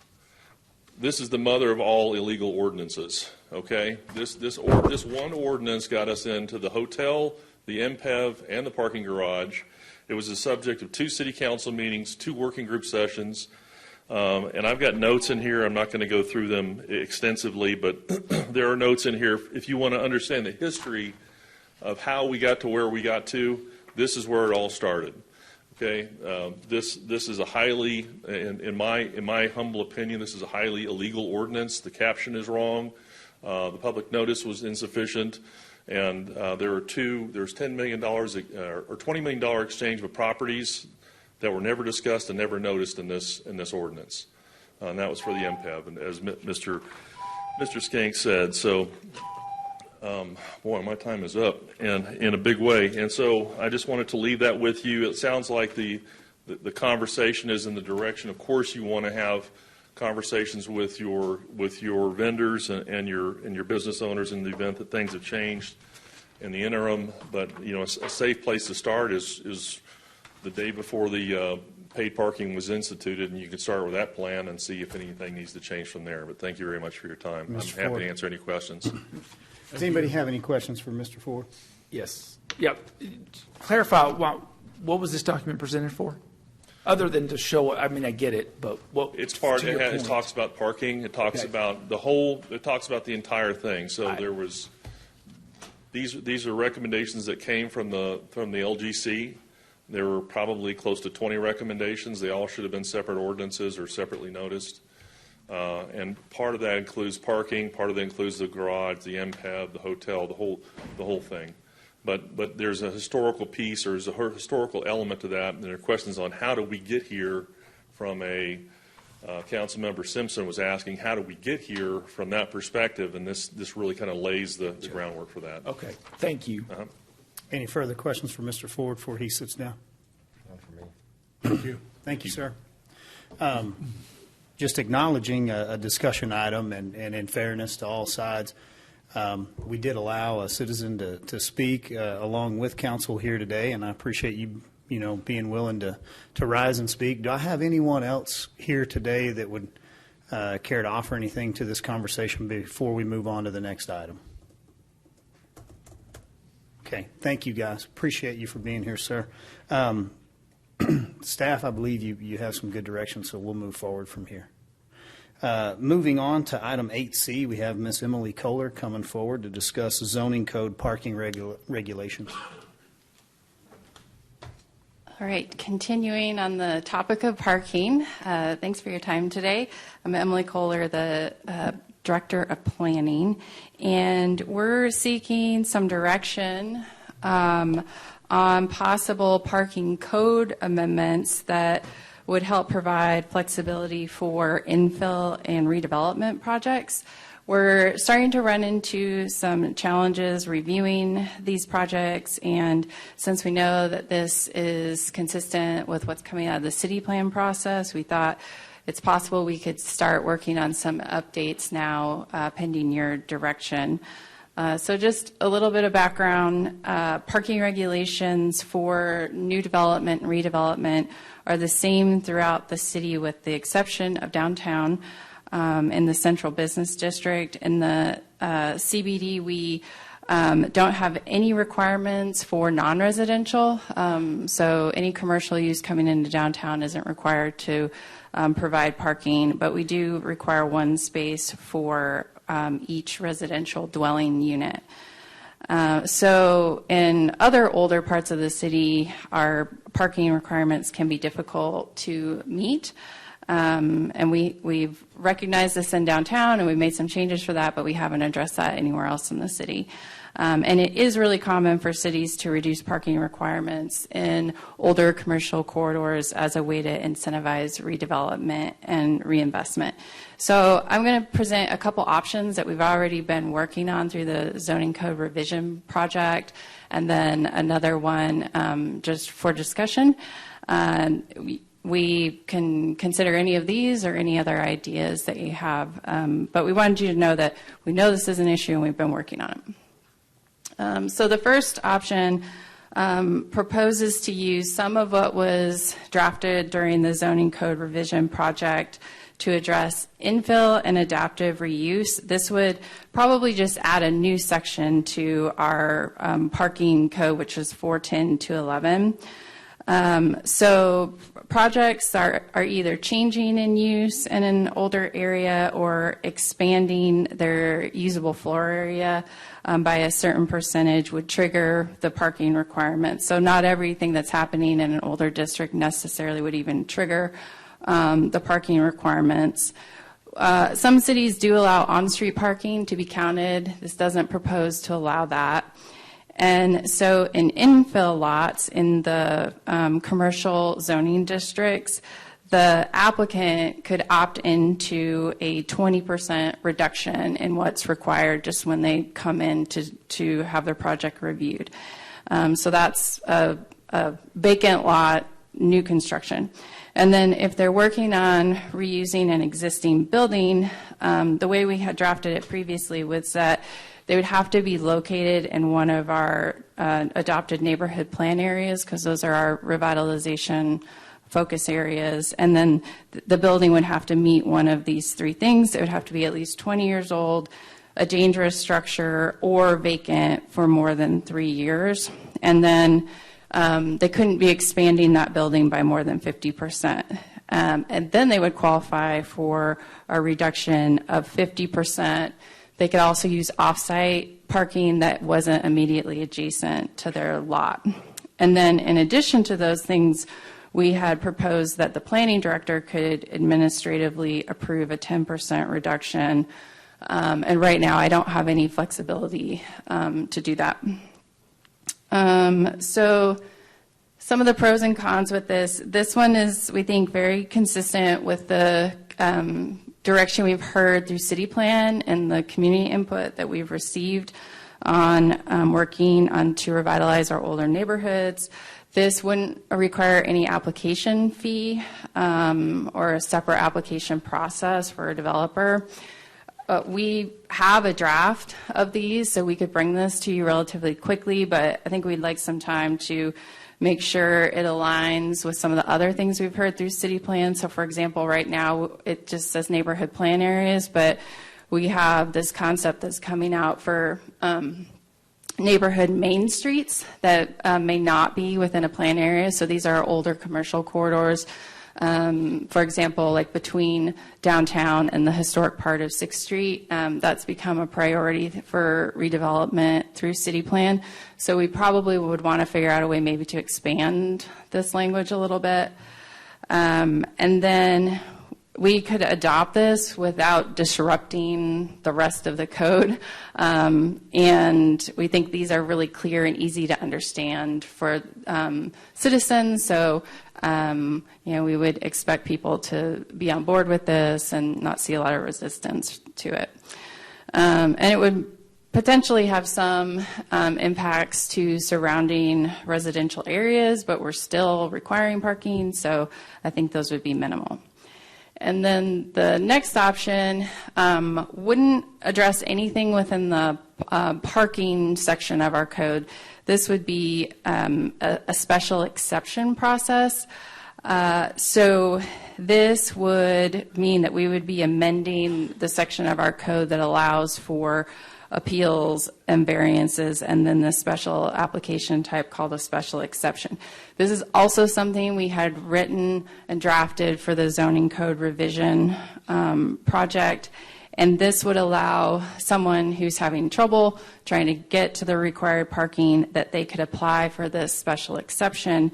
this is the mother of all illegal ordinances, okay? This one ordinance got us into the hotel, the MPEV, and the parking garage. It was the subject of 2 city council meetings, 2 working group sessions, and I've got notes in here. I'm not going to go through them extensively, but there are notes in here. If you want to understand the history of how we got to where we got to, this is where it all started. Okay, this is a highly, in my humble opinion, this is a highly illegal ordinance. The caption is wrong. The public notice was insufficient, and there's $10 million or $20 million exchange of properties that were never discussed and never noticed in this ordinance, and that was for the MPEV. And as Mr. Skank said, so. Boy, my time is up, and in a big way. And so I just wanted to leave that with you. It sounds like the conversation is in the direction. Of course, you want to have conversations with your vendors and your business owners in the event that things have changed in the interim. But a safe place to start is the day before the paid parking was instituted, and you can start with that plan and see if anything needs to change from there. But thank you very much for your time. Mr. I'm happy Ford. to answer any questions. Does anybody have any questions for Mr. Ford? Yes. Yep. Clarify, what was this document presented for? Other than to show, I get it, but what? It talks about parking. It talks about it talks about the entire thing. So there was, these are recommendations that came from the LGC. There were probably close to 20 recommendations. They all should have been separate ordinances or separately noticed. And part of that includes parking, part of that includes the garage, the MPEB, the hotel, the whole thing. But there's a historical piece, or there's a historical element to that, and there are questions on how do we get here from a Councilmember Simpson was asking, how do we get here from that perspective, and this really kind of lays the groundwork for that. Okay, thank you. Any further questions for Mr. Ford before he sits down? Not for me. Thank you. Thank you, sir. Just acknowledging a discussion item, and in fairness to all sides, we did allow a citizen to speak along with council here today, and I appreciate you being willing to rise and speak. Do I have anyone else here today that would care to offer anything to this conversation before we move on to the next item? Okay, thank you, guys. Appreciate you for being here, sir. Staff, I believe you have some good direction, so we'll move forward from here. Moving on to item 8C, we have Ms. Emily Kohler coming forward to discuss zoning code parking regulations. All right, continuing on the topic of parking, thanks for your time today. I'm Emily Kohler, the Director of Planning, and we're seeking some direction on possible parking code amendments that would help provide flexibility for infill and redevelopment projects. We're starting to run into some challenges reviewing these projects, and since we know that this is consistent with what's coming out of the city plan process, we thought it's possible we could start working on some updates now pending your direction. So just a little bit of background. Parking regulations for new development and redevelopment are the same throughout the city with the exception of downtown. In the central business district. In the CBD, we don't have any requirements for non-residential. So any commercial use coming into downtown isn't required to provide parking, but we do require one space for each residential dwelling unit. So in other older parts of the city, our parking requirements can be difficult to meet. And we've recognized this in downtown, and we've made some changes for that, but we haven't addressed that anywhere else in the city. And it is really common for cities to reduce parking requirements in older commercial corridors as a way to incentivize redevelopment and reinvestment. So I'm going to present a couple options that we've already been working on through the zoning code revision project, and then another one just for discussion. We can consider any of these or any other ideas that you have, but we wanted you to know that we know this is an issue and we've been working on it. So the first option proposes to use some of what was drafted during the zoning code revision project to address infill and adaptive reuse. This would probably just add a new section to our parking code, which is 410-211. So projects are either changing in use in an older area or expanding their usable floor area by a certain percentage would trigger the parking requirements. So not everything that's happening in an older district necessarily would even trigger the parking requirements. Some cities do allow on-street parking to be counted. This doesn't propose to allow that. And so in infill lots in the commercial zoning districts, the applicant could opt into a 20% reduction in what's required just when they come in to have their project reviewed. So that's a vacant lot, new construction. And then if they're working on reusing an existing building, the way we had drafted it previously was that they would have to be located in one of our adopted neighborhood plan areas, because those are our revitalization focus areas. And then the building would have to meet one of these three things. It would have to be at least 20 years old, a dangerous structure, or vacant for more than 3 years. And then they couldn't be expanding that building by more than 50%. And then they would qualify for a reduction of 50%. They could also use off-site parking that wasn't immediately adjacent to their lot. And then in addition to those things, we had proposed that the planning director could administratively approve a 10% reduction. And right now, I don't have any flexibility to do that. So some of the pros and cons with this one is, we think, very consistent with the direction we've heard through city plan and the community input that we've received on working on to revitalize our older neighborhoods. This wouldn't require any application fee or a separate application process for a developer. We have a draft of these, so we could bring this to you relatively quickly, but I think we'd like some time to make sure it aligns with some of the other things we've heard through city plan. So for example, right now it just says neighborhood plan areas, but we have this concept that's coming out for neighborhood main streets that may not be within a plan area. So these are older commercial corridors. For example, like between downtown and the historic part of 6th Street, that's become a priority for redevelopment through city plan. So we probably would want to figure out a way maybe to expand this language a little bit. And then we could adopt this without disrupting the rest of the code. And we think these are really clear and easy to understand for citizens. So, we would expect people to be on board with this and not see a lot of resistance to it. And it would potentially have some impacts to surrounding residential areas, but we're still requiring parking. So I think those would be minimal. And then the next option wouldn't address anything within the parking section of our code. This would be a special exception process. So this would mean that we would be amending the section of our code that allows for appeals and variances, and then the special application type called a special exception. This is also something we had written and drafted for the zoning code revision project, and this would allow someone who's having trouble trying to get to the required parking that they could apply for this special exception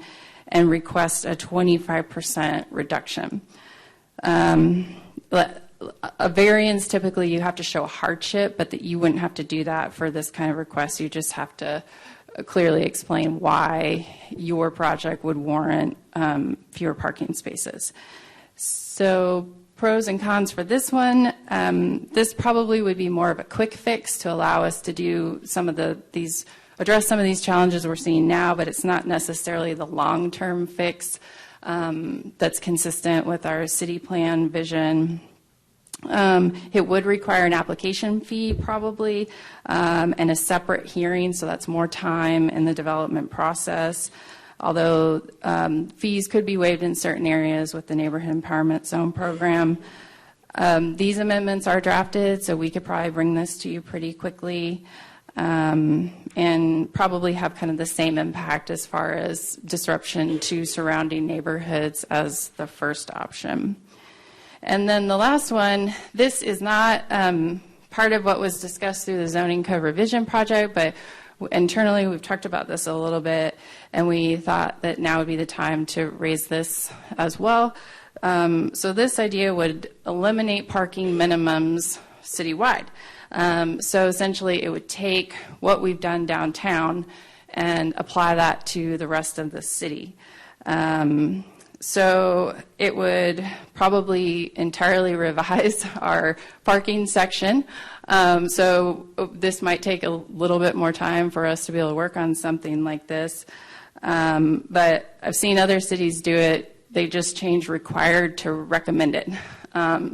and request a 25% reduction. A variance, typically you have to show a hardship, but that you wouldn't have to do that for this kind of request. You just have to clearly explain why your project would warrant fewer parking spaces. So pros and cons for this one, this probably would be more of a quick fix to allow us to do some of address some of these challenges we're seeing now, but it's not necessarily the long-term fix that's consistent with our city plan vision. It would require an application fee probably and a separate hearing, so that's more time in the development process. Although fees could be waived in certain areas with the Neighborhood Empowerment Zone program. These amendments are drafted, so we could probably bring this to you pretty quickly and probably have kind of the same impact as far as disruption to surrounding neighborhoods as the first option. And then the last one, this is not part of what was discussed through the zoning code revision project, but internally we've talked about this a little bit, and we thought that now would be the time to raise this as well. So this idea would eliminate parking minimums citywide. So essentially it would take what we've done downtown and apply that to the rest of the city. So it would probably entirely revise our parking section. So this might take a little bit more time for us to be able to work on something like this. But I've seen other cities do it. They just change required to recommended.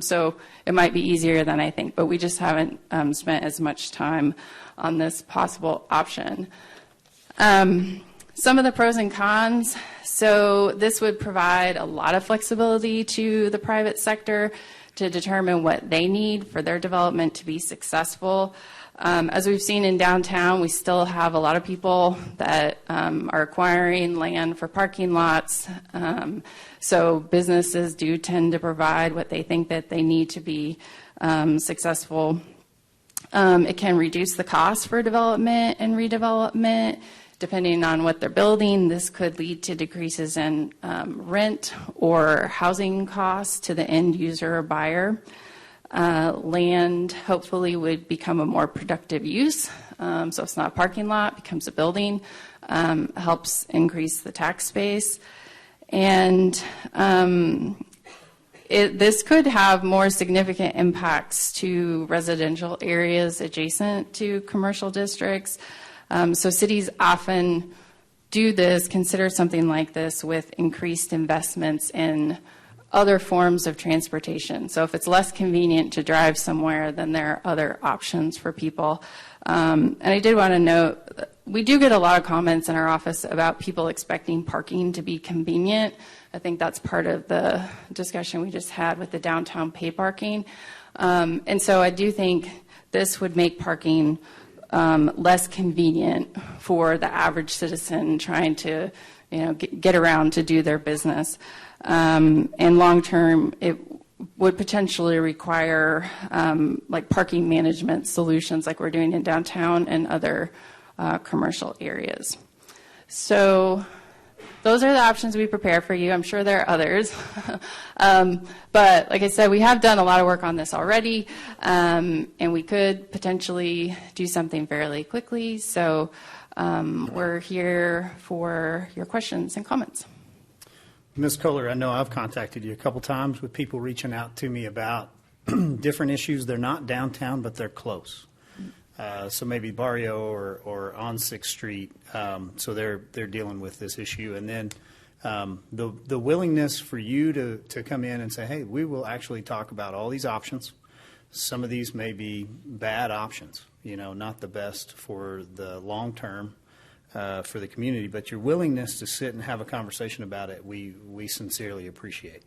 So it might be easier than I think, but we just haven't spent as much time on this possible option. Some of the pros and cons. So this would provide a lot of flexibility to the private sector to determine what they need for their development to be successful. As we've seen in downtown, we still have a lot of people that are acquiring land for parking lots. So businesses do tend to provide what they think that they need to be successful. It can reduce the cost for development and redevelopment, depending on what they're building, this could lead to decreases in rent or housing costs to the end user or buyer. Land hopefully would become a more productive use. So it's not a parking lot, becomes a building, helps increase the tax base. And this could have more significant impacts to residential areas adjacent to commercial districts. So cities often do this, consider something like this with increased investments in other forms of transportation. So if it's less convenient to drive somewhere, then there are other options for people. And I did want to note, we do get a lot of comments in our office about people expecting parking to be convenient. I think that's part of the discussion we just had with the downtown pay parking. And so I do think this would make parking less convenient for the average citizen trying to, get around to do their business. And long term, it would potentially require like parking management solutions like we're doing in downtown and other commercial areas. So those are the options we prepare for you. I'm sure there are others. But like I said, we have done a lot of work on this already, and we could potentially do something fairly quickly. So we're here for your questions and comments. Ms. Kohler, I know I've contacted you a couple times with people reaching out to me about different issues. They're not downtown, but they're close. So maybe Barrio or on 6th Street. So they're dealing with this issue. And then the willingness for you to come in and say, hey, we will actually talk about all these options. Some of these may be bad options, not the best for the long term for the community, but your willingness to sit and have a conversation about it, we sincerely appreciate.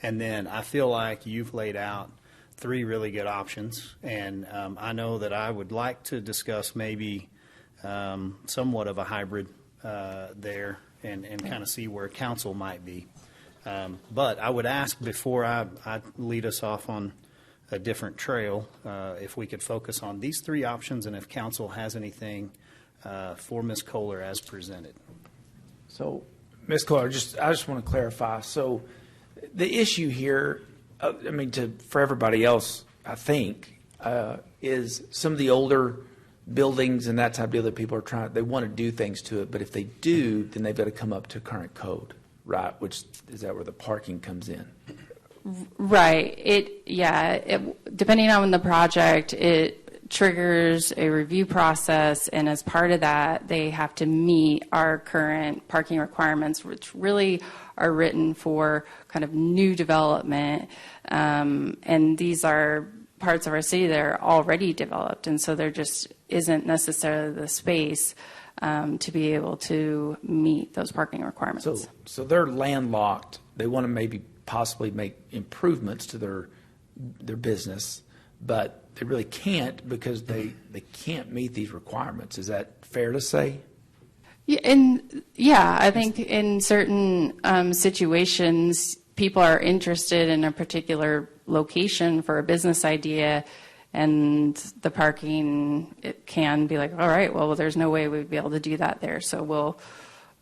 And then I feel like you've laid out 3 really good options, and I know that I would like to discuss maybe somewhat of a hybrid there and kind of see where council might be. But I would ask before I lead us off on a different trail, if we could focus on these 3 options and if council has anything for Ms. Kohler as presented. So, Ms. Kohler, I just want to clarify. So the issue here, for everybody else, I think, is some of the older buildings and that type of deal that people are they want to do things to it, but if they do, then they've got to come up to current code, right? Which is that where the parking comes in? Right. Depending on the project, it triggers a review process, and as part of that, they have to meet our current parking requirements, which really are written for kind of new development. And these are parts of our city that are already developed, and so there just isn't necessarily the space to be able to meet those parking requirements. So they're landlocked. They want to maybe possibly make improvements to their business, but they really can't because they can't meet these requirements. Is that fair to say? Yeah, I think in certain situations, people are interested in a particular location for a business idea, and the parking, it can be like, all right, well, there's no way we'd be able to do that there, so we'll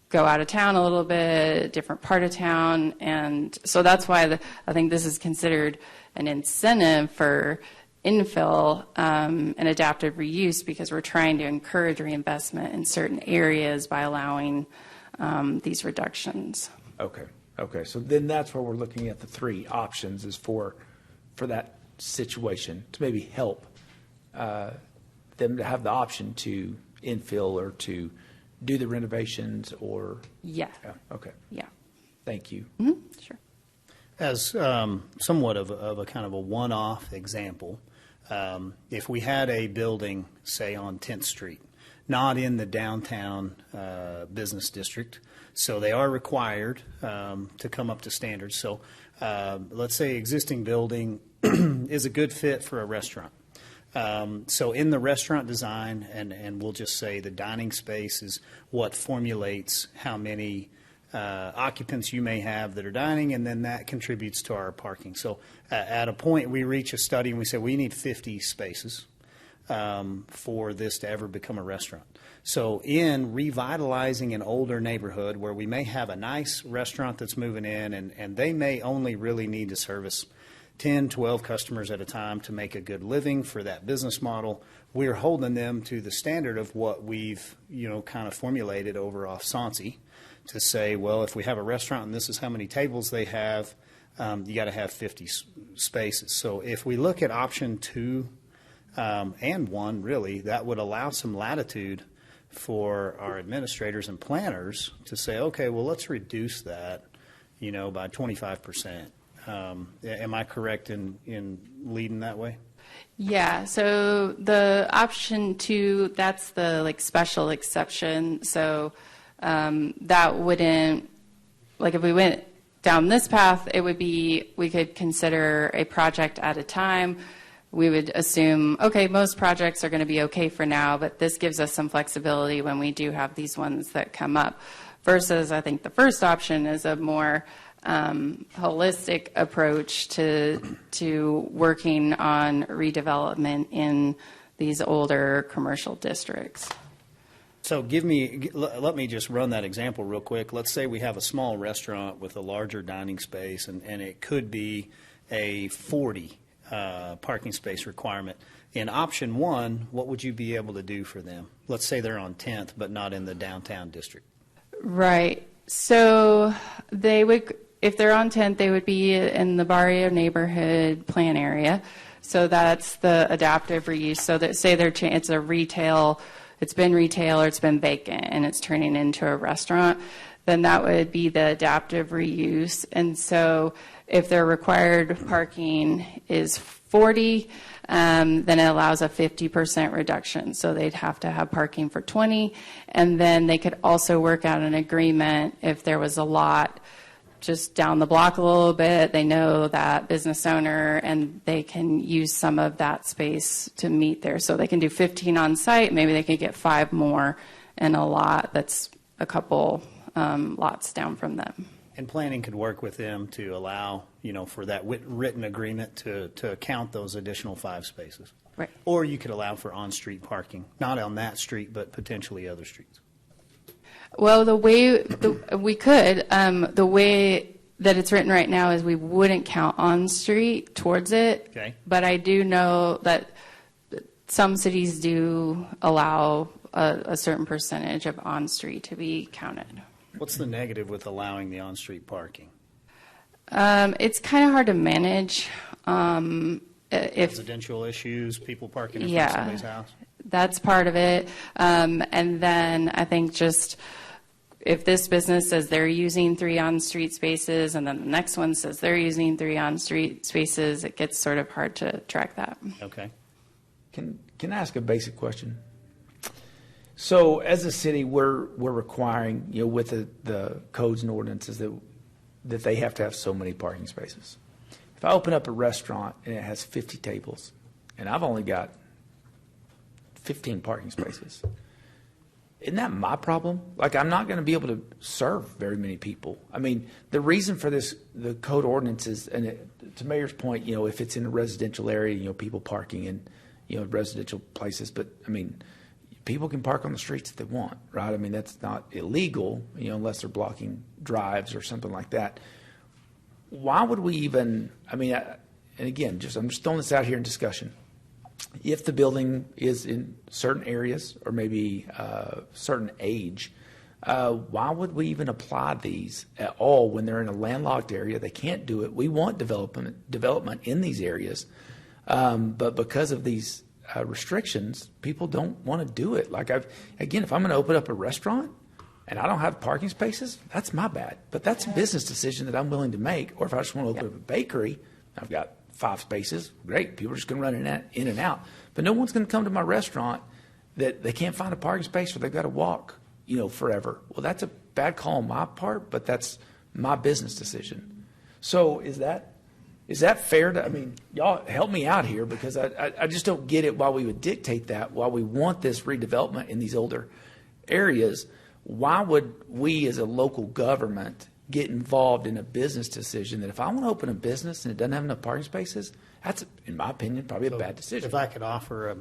go out of town a little bit, different part of town, and so that's why I think this is considered an incentive for infill and adaptive reuse, because we're trying to encourage reinvestment in certain areas by allowing these reductions. Okay. So then that's where we're looking at the 3 options is for that situation to maybe help them to have the option to infill or to do the renovations or. Yeah. Okay. Yeah. Thank you. Mm-hmm. Sure. As somewhat of a kind of a one-off example, if we had a building, say on 10th Street, not in the downtown business district, so they are required to come up to standards. So let's say existing building is a good fit for a restaurant. So in the restaurant design, and we'll just say the dining space is what formulates how many occupants you may have that are dining, and then that contributes to our parking. So at a point, we reach a study and we say we need 50 spaces. for this to ever become a restaurant. So in revitalizing an older neighborhood where we may have a nice restaurant that's moving in and they may only really need to service 10, 12 customers at a time to make a good living for that business model, we're holding them to the standard of what we've, kind of formulated over off Soncy to say, well, if we have a restaurant and this is how many tables they have, you got to have 50 spaces. So if we look at option 2 and 1, really, that would allow some latitude for our administrators and planners to say, okay, well, let's reduce that, by 25%. Am I correct in leading that way? Yeah, so the option 2, that's the special exception. So that wouldn't, if we went down this path, it would be, we could consider a project at a time. We would assume, okay, most projects are going to be okay for now, but this gives us some flexibility when we do have these ones that come up. Versus, I think the first option is a more holistic approach to working on redevelopment in these older commercial districts. So let me just run that example real quick. Let's say we have a small restaurant with a larger dining space, and it could be a 40 parking space requirement. In option 1, what would you be able to do for them? Let's say they're on 10th, but not in the downtown district. Right. So they would, if they're on 10th, they would be in the Barrio neighborhood plan area. So that's the adaptive reuse. So that say it's a retail, it's been retail or it's been vacant and it's turning into a restaurant, then that would be the adaptive reuse. And so if their required parking is 40, then it allows a 50% reduction. So they'd have to have parking for 20. And then they could also work out an agreement if there was a lot just down the block a little bit. They know that business owner and they can use some of that space to meet there. So they can do 15 on site. Maybe they could get 5 more in a lot that's a couple lots down from them. And planning could work with them to allow, for that written agreement to count those additional 5 spaces. Right. Or you could allow for on-street parking, not on that street, but potentially other streets. Well, we could. The way that it's written right now is we wouldn't count on-street towards it. Okay. But I do know that some cities do allow a certain percentage of on-street to be counted. What's the negative with allowing the on-street parking? It's kind of hard to manage. Residential issues, people parking in front of somebody's house? That's part of it. And then I think just if this business says they're using 3 on-street spaces and then the next one says they're using 3 on-street spaces, it gets sort of hard to track that. Okay. Can I ask a basic question? So as a city, we're requiring, with the codes and ordinances that they have to have so many parking spaces. If I open up a restaurant and it has 50 tables and I've only got 15 parking spaces, isn't that my problem? I'm not going to be able to serve very many people. I mean, the reason for this, the code ordinances, and to Mayor's point, if it's in a residential area, people parking in, residential places, but I mean, people can park on the streets if they want, right? I mean, that's not illegal, unless they're blocking drives or something like that. Why would we even, and again, I'm just throwing this out here in discussion. If the building is in certain areas or maybe certain age, why would we even apply these at all when they're in a landlocked area? They can't do it. We want development in these areas, but because of these restrictions, people don't want to do it. Again, if I'm going to open up a restaurant and I don't have parking spaces, that's my bad. But that's a business decision that I'm willing to make. Or if I just want to open up a bakery, I've got 5 spaces, great. People are just going to run in and out. But no one's going to come to my restaurant that they can't find a parking space or they've got to walk, forever. Well, that's a bad call on my part, but that's my business decision. So is that fair to, y'all help me out here because I just don't get it why we would dictate that, why we want this redevelopment in these older areas. Why would we as a local government get involved in a business decision that if I want to open a business and it doesn't have enough parking spaces, that's, in my opinion, probably a bad decision. If I could offer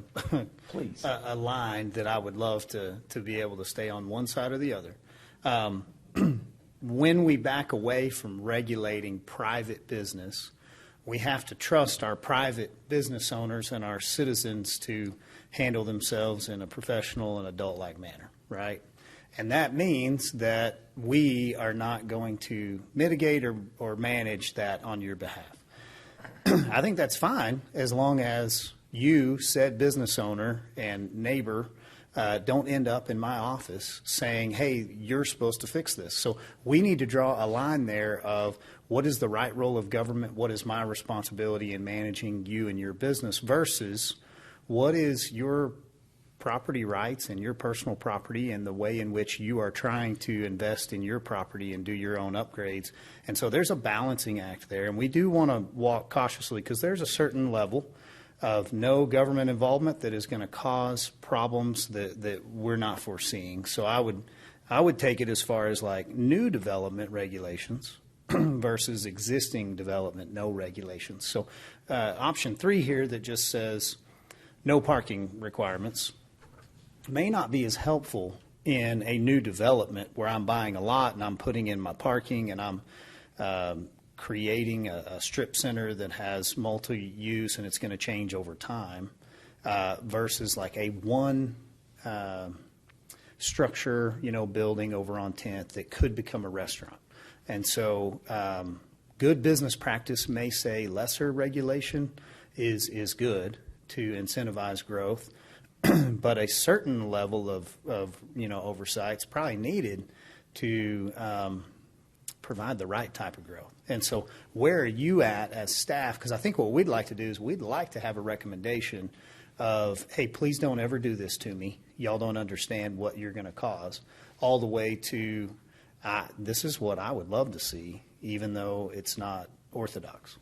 Please. a line that I would love to be able to stay on one side or the other. When we back away from regulating private business, we have to trust our private business owners and our citizens to handle themselves in a professional and adult-like manner, right? And that means that we are not going to mitigate or manage that on your behalf. I think that's fine as long as you, said business owner and neighbor, don't end up in my office saying, hey, you're supposed to fix this. So we need to draw a line there of what is the right role of government, what is my responsibility in managing you and your business versus what is your property rights and your personal property and the way in which you are trying to invest in your property and do your own upgrades. And so there's a balancing act there, and we do want to walk cautiously because there's a certain level of no government involvement that is going to cause problems that we're not foreseeing. So I would take it as far as like new development regulations versus existing development, no regulations. So option 3 here that just says no parking requirements may not be as helpful in a new development where I'm buying a lot and I'm putting in my parking and I'm creating a strip center that has multi-use and it's going to change over time versus like a one structure, building over on 10th that could become a restaurant. And so good business practice may say lesser regulation is good to incentivize growth, but a certain level of oversight is probably needed to provide the right type of growth. And so where are you at as staff? Because I think what we'd like to do is we'd like to have a recommendation of, hey, please don't ever do this to me. Y'all don't understand what you're going to cause, all the way to this is what I would love to see, even though it's not orthodox.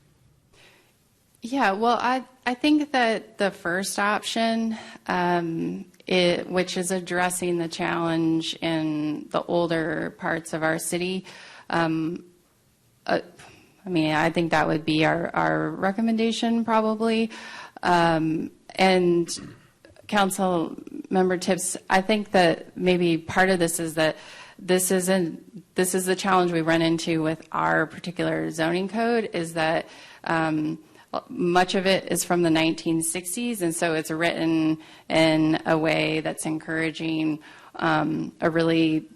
Yeah, well, I think that the first option, which is addressing the challenge in the older parts of our city, I think that would be our recommendation probably. And Council Member Tips, I think that maybe part of this is that this is the challenge we run into with our particular zoning code is that much of it is from the 1960s, and so it's written in a way that's encouraging a really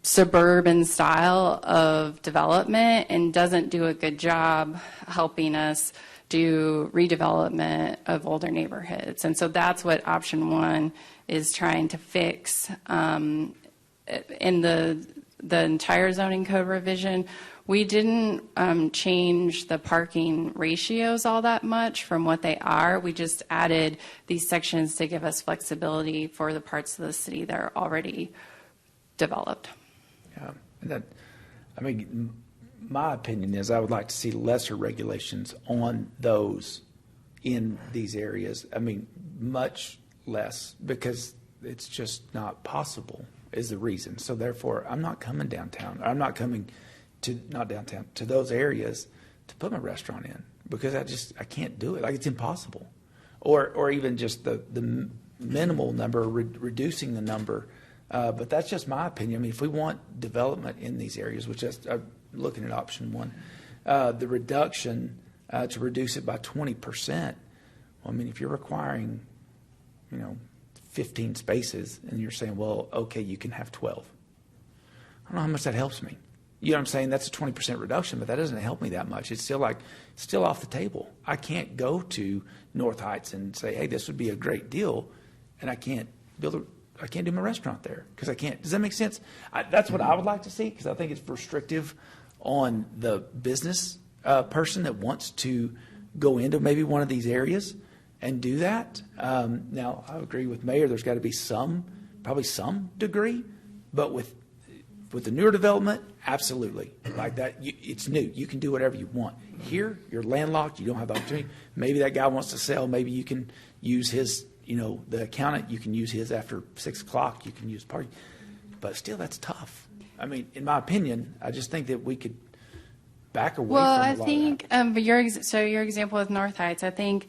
suburban style of development and doesn't do a good job helping us do redevelopment of older neighborhoods. And so that's what option 1 is trying to fix. In the entire zoning code revision, we didn't change the parking ratios all that much from what they are. We just added these sections to give us flexibility for the parts of the city that are already developed. Yeah, my opinion is I would like to see lesser regulations on those in these areas. Much less, because it's just not possible is the reason. So therefore, I'm not coming downtown. I'm not coming to, not downtown, to those areas to put my restaurant in because I can't do it. Like, it's impossible. Or even just the minimal number, reducing the number. But that's just my opinion. If we want development in these areas, which I'm looking at option 1, the reduction to reduce it by 20%. Well, if you're requiring, 15 spaces and you're saying, well, okay, you can have 12. I don't know how much that helps me. You know what I'm saying? That's a 20% reduction, but that doesn't help me that much. It's still off the table. I can't go to North Heights and say, hey, this would be a great deal, and I can't do my restaurant there because I can't. Does that make sense? That's what I would like to see because I think it's restrictive on the business person that wants to go into maybe one of these areas and do that. Now, I agree with Mayor. There's got to be probably some degree, but with the newer development, absolutely. Like that, it's new. You can do whatever you want. Here, you're landlocked. You don't have the opportunity. Maybe that guy wants to sell. Maybe you can use his, the accountant, you can use his after 6 o'clock. You can use party. But still, that's tough. I mean, in my opinion, I just think that we could back away Well, from a I lot of think, but your example with North Heights, I think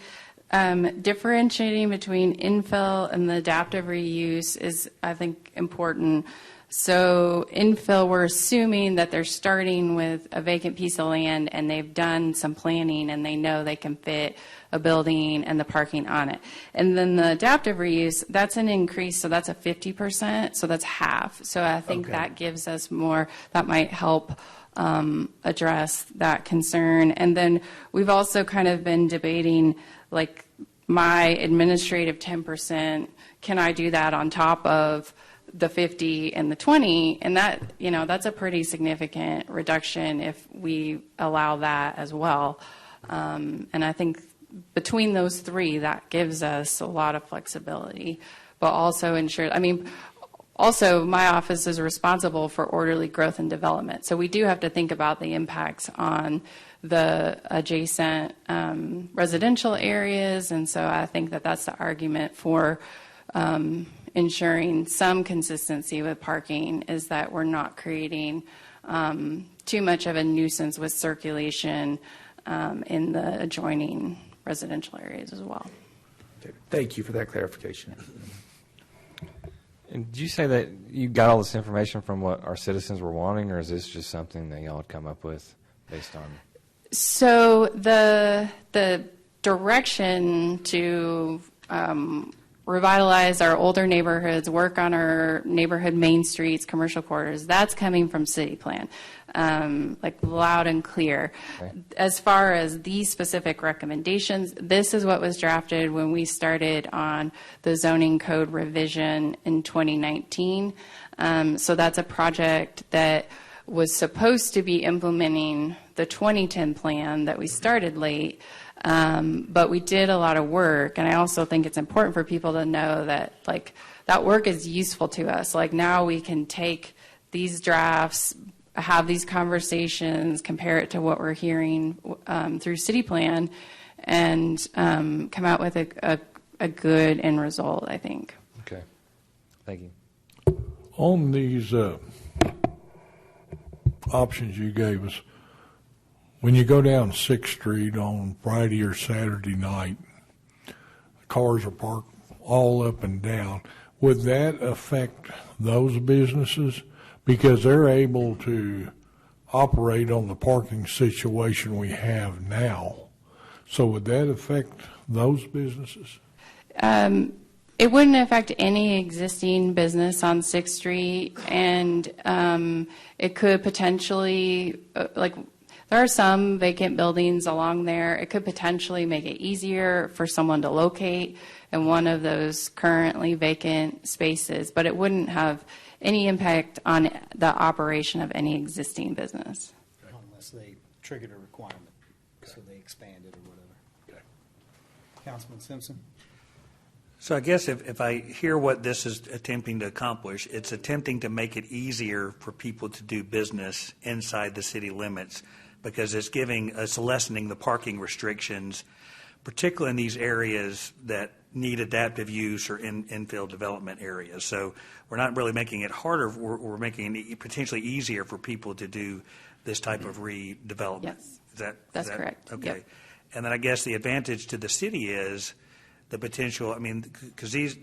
differentiating between infill and the adaptive reuse is, I think, important. So infill, we're assuming that they're starting with a vacant piece of land and they've done some planning and they know they can fit a building and the parking on it. And then the adaptive reuse, that's an increase, so that's a 50%, so that's half. So I think that gives us more, that might help address that concern. And then we've also kind of been debating, like, my administrative 10%, can I do that on top of the 50 and the 20? And that, you know, that's a pretty significant reduction if we allow that as well. And I think between those three, that gives us a lot of flexibility, but also ensure, I mean, also my office is responsible for orderly growth and development. So we do have to think about the impacts on the adjacent residential areas. And so I think that that's the argument for ensuring some consistency with parking, is that we're not creating too much of a nuisance with circulation in the adjoining residential areas as well. Thank you for that clarification. And did you say that you got all this information from what our citizens were wanting, or is this just something that y'all had come up with based on? So the direction to revitalize our older neighborhoods, work on our neighborhood main streets, commercial corridors, that's coming from city plan, like loud and clear. Okay. As far as these specific recommendations, this is what was drafted when we started on the zoning code revision in 2019. So that's a project that was supposed to be implementing the 2010 plan that we started late. But we did a lot of work, and I also think it's important for people to know that, like, that work is useful to us. Like, now we can take these drafts, have these conversations, compare it to what we're hearing through city plan, and come out with a good end result, I think. Okay. Thank you. On these options you gave us, when you go down 6th Street on Friday or Saturday night, cars are parked all up and down. Would that affect those businesses? Because they're able to operate on the parking situation we have now. So would that affect those businesses? It wouldn't affect any existing business on 6th Street, and it could potentially, there are some vacant buildings along there. It could potentially make it easier for someone to locate in one of those currently vacant spaces, but it wouldn't have any impact on the operation of any existing business. Unless they triggered a requirement, so they expanded or whatever. Okay. Councilman Simpson? So I guess if I hear what this is attempting to accomplish, it's attempting to make it easier for people to do business inside the city limits, because it's lessening the parking restrictions, particularly in these areas that need adaptive use or infill development areas. So we're not really making it harder, we're making it potentially easier for people to do this type of redevelopment. Yes. That's correct. Okay. Yep. And then I guess the advantage to the city is the potential, I mean, because these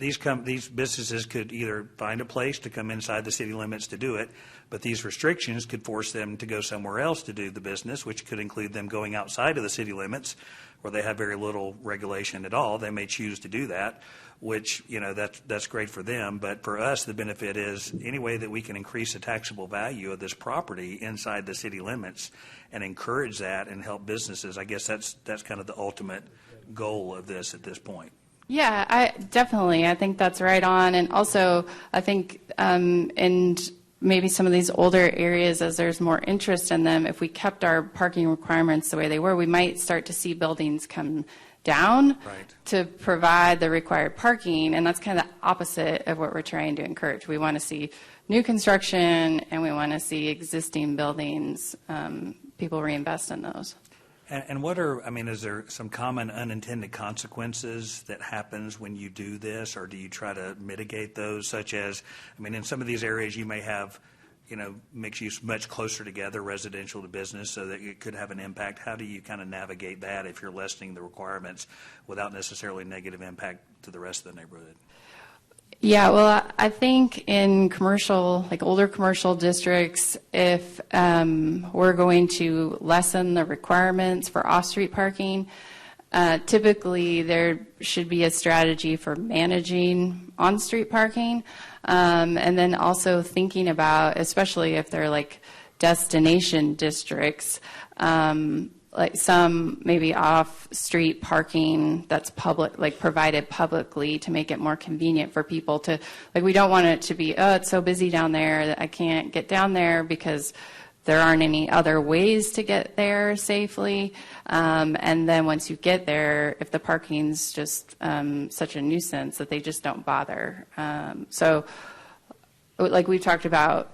businesses could either find a place to come inside the city limits to do it, but these restrictions could force them to go somewhere else to do the business, which could include them going outside of the city limits where they have very little regulation at all. They may choose to do that, which, you know, that's great for them. But for us, the benefit is any way that we can increase the taxable value of this property inside the city limits and encourage that and help businesses. I guess that's kind of the ultimate goal of this at this point. Yeah, I think that's right on. And also, I think in maybe some of these older areas, as there's more interest in them, if we kept our parking requirements the way they were, we might start to see buildings come down to provide the required parking. And that's kind of the opposite of what we're trying to encourage. We want to see new construction, and we want to see existing buildings, people reinvest in those. And is there some common unintended consequences that happens when you do this, or do you try to mitigate those, such as, in some of these areas you may have mixed use much closer together, residential to business, so that it could have an impact. How do you kind of navigate that if you're lessening the requirements without necessarily negative impact to the rest of the neighborhood? Yeah, well, I think in commercial, like older commercial districts, if we're going to lessen the requirements for off-street parking, typically there should be a strategy for managing on-street parking, and then also thinking about, especially if they're like destination districts, like some maybe off-street parking that's public, like provided publicly to make it more convenient for people to, like, we don't want it to be, oh, it's so busy down there that I can't get down there because there aren't any other ways to get there safely. And then once you get there, if the parking's just such a nuisance that they just don't bother. So like we've talked about,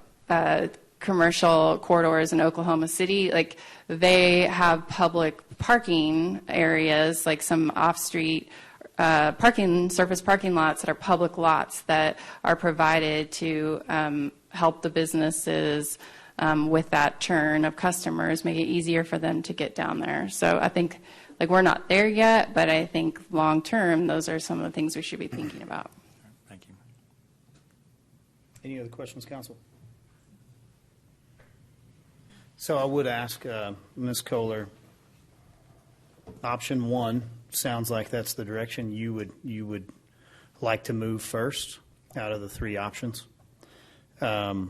commercial corridors in Oklahoma City, like they have public parking areas, like some off-street surface parking lots that are public lots that are provided to help the businesses with that turn of customers, make it easier for them to get down there. So I think, like, we're not there yet, but I think long term, those are some of the things we should be thinking about. Thank you. Any other questions, council? So I would ask Ms. Kohler, option one sounds like that's the direction you would like to move first out of the three options. I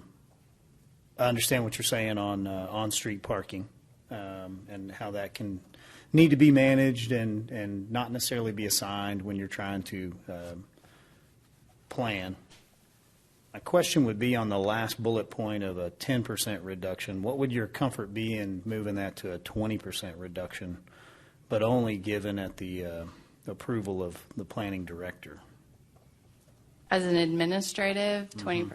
understand what you're saying on on-street parking and how that can need to be managed and not necessarily be assigned when you're trying to plan. My question would be on the last bullet point of a 10% reduction. What would your comfort be in moving that to a 20% reduction, but only given at the approval of the planning director? As an administrative, 20%.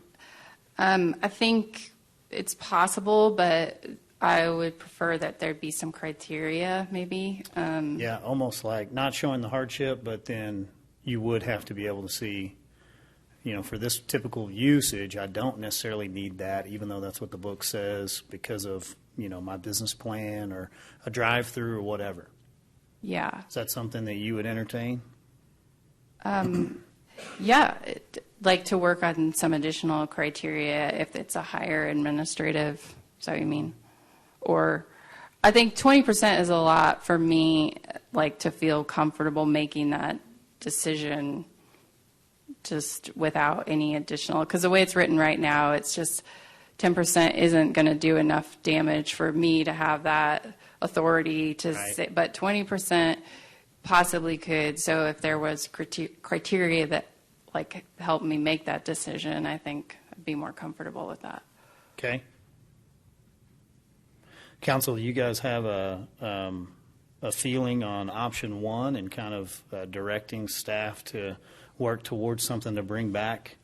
I think it's possible, but I would prefer that there'd be some criteria, maybe. Yeah, almost like not showing the hardship, but then you would have to be able to see, for this typical usage, I don't necessarily need that, even though that's what the book says, because of, my business plan or a drive-through or whatever. Yeah. Is that something that you would entertain? Yeah, like to work on some additional criteria if it's a higher administrative, is that what you mean? Or I think 20% is a lot for me, like to feel comfortable making that decision just without any additional, because the way it's written right now, it's just 10% isn't going to do enough damage for me to have that authority to say, but 20% possibly could. So if there was criteria that like helped me make that decision, I think I'd be more comfortable with that. Okay. Council, you guys have a feeling on option one and kind of directing staff to work towards something to bring back?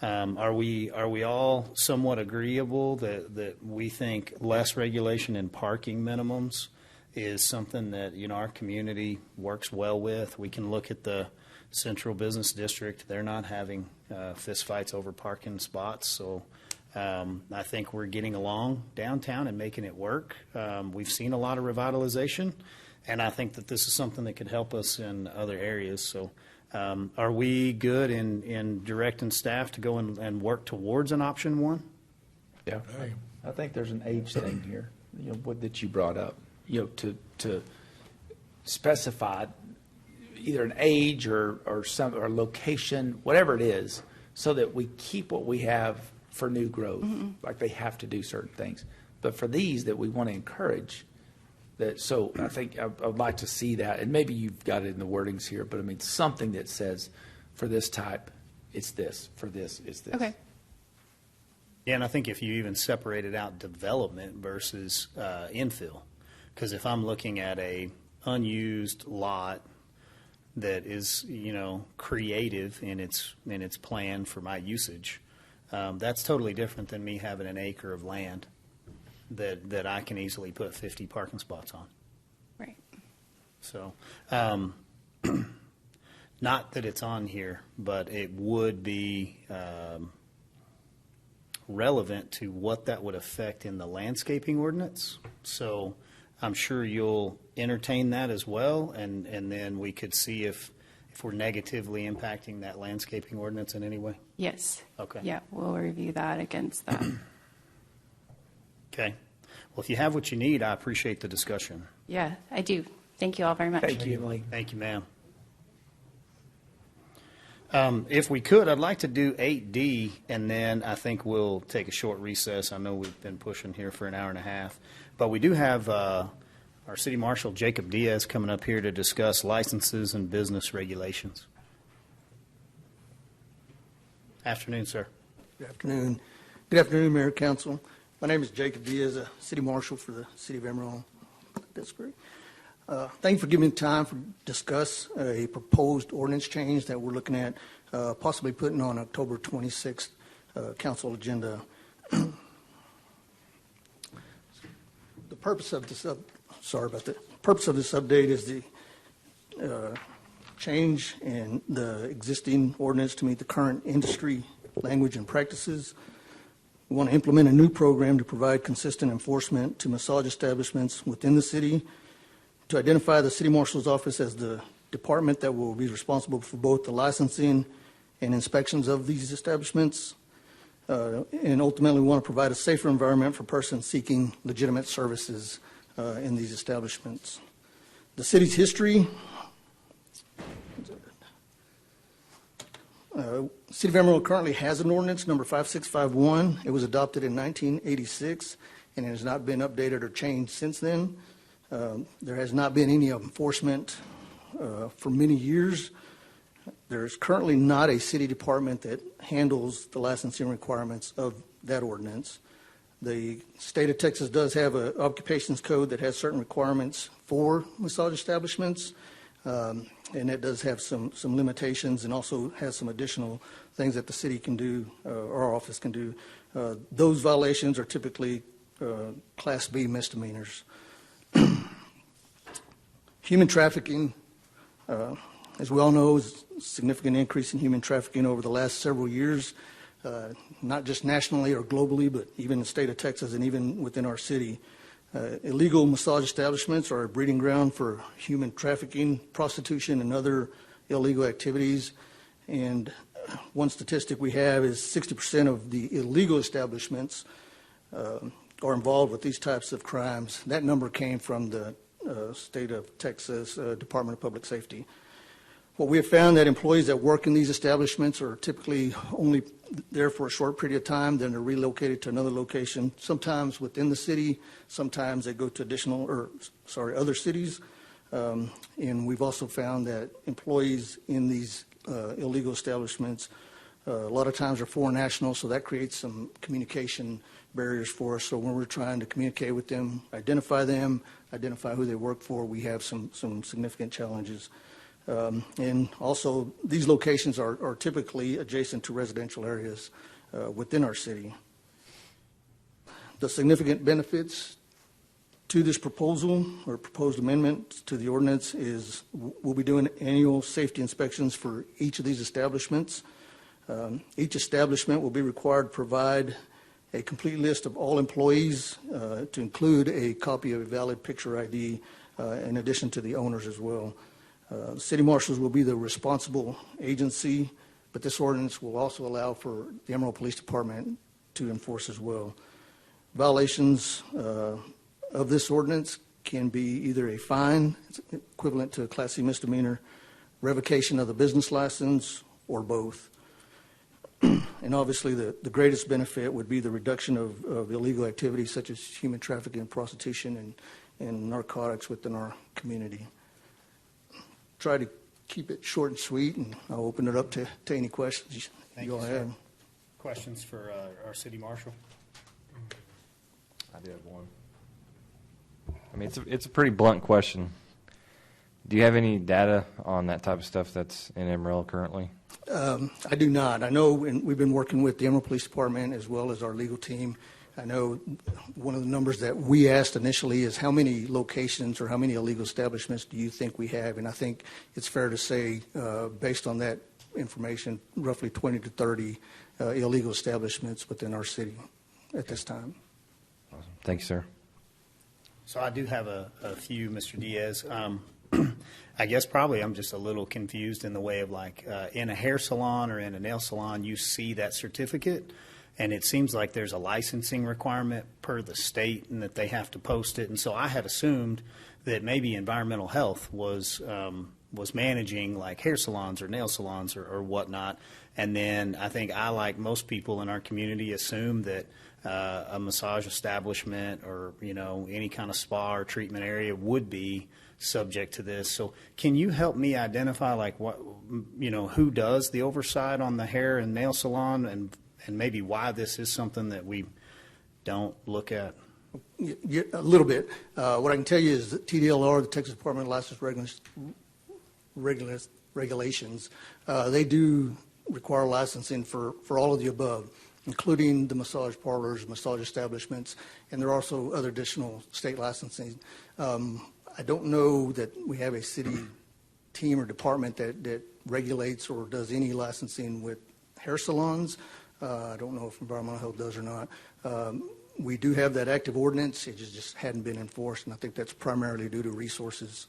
Are we all somewhat agreeable that we think less regulation and parking minimums is something that our community works well with? We can look at the Central Business District; they're not having fistfights over parking spots, so I think we're getting along downtown and making it work. We've seen a lot of revitalization, and I think that this is something that could help us in other areas. So. Are we good in directing staff to go and work towards an option one? Yeah, I think there's an age thing here, what that you brought up, to specify either an age or location, whatever it is, so that we keep what we have for new growth. Mm-hmm. Like they have to do certain things, but for these that we want to encourage. So I think I'd like to see that, and maybe you've got it in the wordings here, but I mean something that says for this type, it's this, for this, it's this. Okay. Yeah, and I think if you even separated out development versus infill, because if I'm looking at a unused lot that is, creative in its plan for my usage, that's totally different than me having an acre of land that I can easily put 50 parking spots on. Right. So, not that it's on here, but it would be relevant to what that would affect in the landscaping ordinance. So I'm sure you'll entertain that as well, and then we could see if we're negatively impacting that landscaping ordinance in any way. Yes. Okay. Yeah, we'll review that against that. Okay. Well, if you have what you need, I appreciate the discussion. Yeah, I do. Thank you all very much. Thank you, Emily. Thank you, ma'am. If we could, I'd like to do 8D, and then I think we'll take a short recess. I know we've been pushing here for an hour and a half, but we do have our City Marshal, Jacob Diaz, coming up here to discuss licenses and business regulations. Afternoon, sir. Good afternoon. Good afternoon, Mayor, Council. My name is Jacob Diaz, a City Marshal for the City of Amarillo. That's great. Thank you for giving me time to discuss a proposed ordinance change that we're looking at possibly putting on October 26th council agenda. The purpose of this purpose of this update is the change in the existing ordinance to meet the current industry language and practices. We want to implement a new program to provide consistent enforcement to massage establishments within the city, to identify the City Marshal's Office as the department that will be responsible for both the licensing and inspections of these establishments, and ultimately we want to provide a safer environment for persons seeking legitimate services in these establishments. The city's history. City of Amarillo currently has an ordinance, number 5651. It was adopted in 1986, and it has not been updated or changed since then. There has not been any enforcement for many years. There is currently not a city department that handles the licensing requirements of that ordinance. The state of Texas does have an occupations code that has certain requirements for massage establishments, and it does have some limitations and also has some additional things that the city can do, or our office can do. Those violations are typically Class B misdemeanors. Human trafficking, as we all know, is a significant increase in human trafficking over the last several years, not just nationally or globally, but even in the state of Texas and even within our city. Illegal massage establishments are a breeding ground for human trafficking, prostitution, and other illegal activities. And one statistic we have is 60% of the illegal establishments are involved with these types of crimes. That number came from the state of Texas Department of Public Safety. What we have found that employees that work in these establishments are typically only there for a short period of time, then they're relocated to another location, sometimes within the city, sometimes they go to other cities. And we've also found that employees in these illegal establishments a lot of times are foreign nationals, so that creates some communication barriers for us. So when we're trying to communicate with them, identify who they work for, we have some significant challenges. And also, these locations are typically adjacent to residential areas within our city. The significant benefits to this proposal or proposed amendment to the ordinance is we'll be doing annual safety inspections for each of these establishments. Each establishment will be required to provide a complete list of all employees to include a copy of a valid picture ID in addition to the owners as well. The city marshals will be the responsible agency, but this ordinance will also allow for the Amarillo Police Department to enforce as well. Violations of this ordinance can be either a fine, equivalent to a Class C misdemeanor, revocation of the business license, or both. And obviously the greatest benefit would be the reduction of illegal activities such as human trafficking, prostitution, and narcotics within our community. Try to keep it short and sweet, and I'll open it up to any questions you all have. Questions for our city marshal? I do have one. I mean, it's a pretty blunt question. Do you have any data on that type of stuff that's in Amarillo currently? I do not. I know we've been working with the Amarillo Police Department as well as our legal team. I know one of the numbers that we asked initially is how many locations or how many illegal establishments do you think we have? And I think it's fair to say, based on that information, roughly 20 to 30 illegal establishments within our city at this time. Thank you, sir. So I do have a few, Mr. Diaz. I guess probably I'm just a little confused in the way of like in a hair salon or in a nail salon, you see that certificate, and it seems like there's a licensing requirement per the state and that they have to post it. And so I had assumed that maybe environmental health was managing like hair salons or nail salons or whatnot. And then I think I, like most people in our community, assume that a massage establishment or, any kind of spa or treatment area would be subject to this. So can you help me identify like what, who does the oversight on the hair and nail salon and maybe why this is something that we don't look at? Yeah, a little bit. What I can tell you is that TDLR, the Texas Department of License Regulations, they do require licensing for all of the above, including the massage parlors, massage establishments, and there are also other additional state licensing. I don't know that we have a city team or department that regulates or does any licensing with hair salons. I don't know if environmental health does or not. We do have that active ordinance. It just hadn't been enforced, and I think that's primarily due to resources.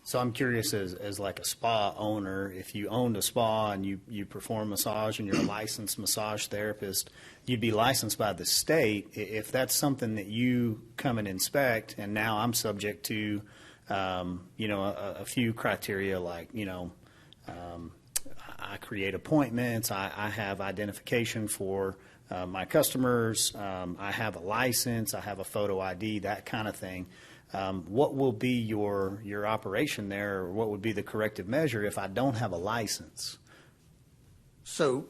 So I'm curious, as like a spa owner, if you owned a spa and you perform massage and you're a licensed massage therapist, you'd be licensed by the state. If that's something that you come and inspect, and now I'm subject to, a few criteria like, I create appointments, I have identification for my customers, I have a license, I have a photo ID, that kind of thing. What will be your operation there, or what would be the corrective measure if I don't have a license? So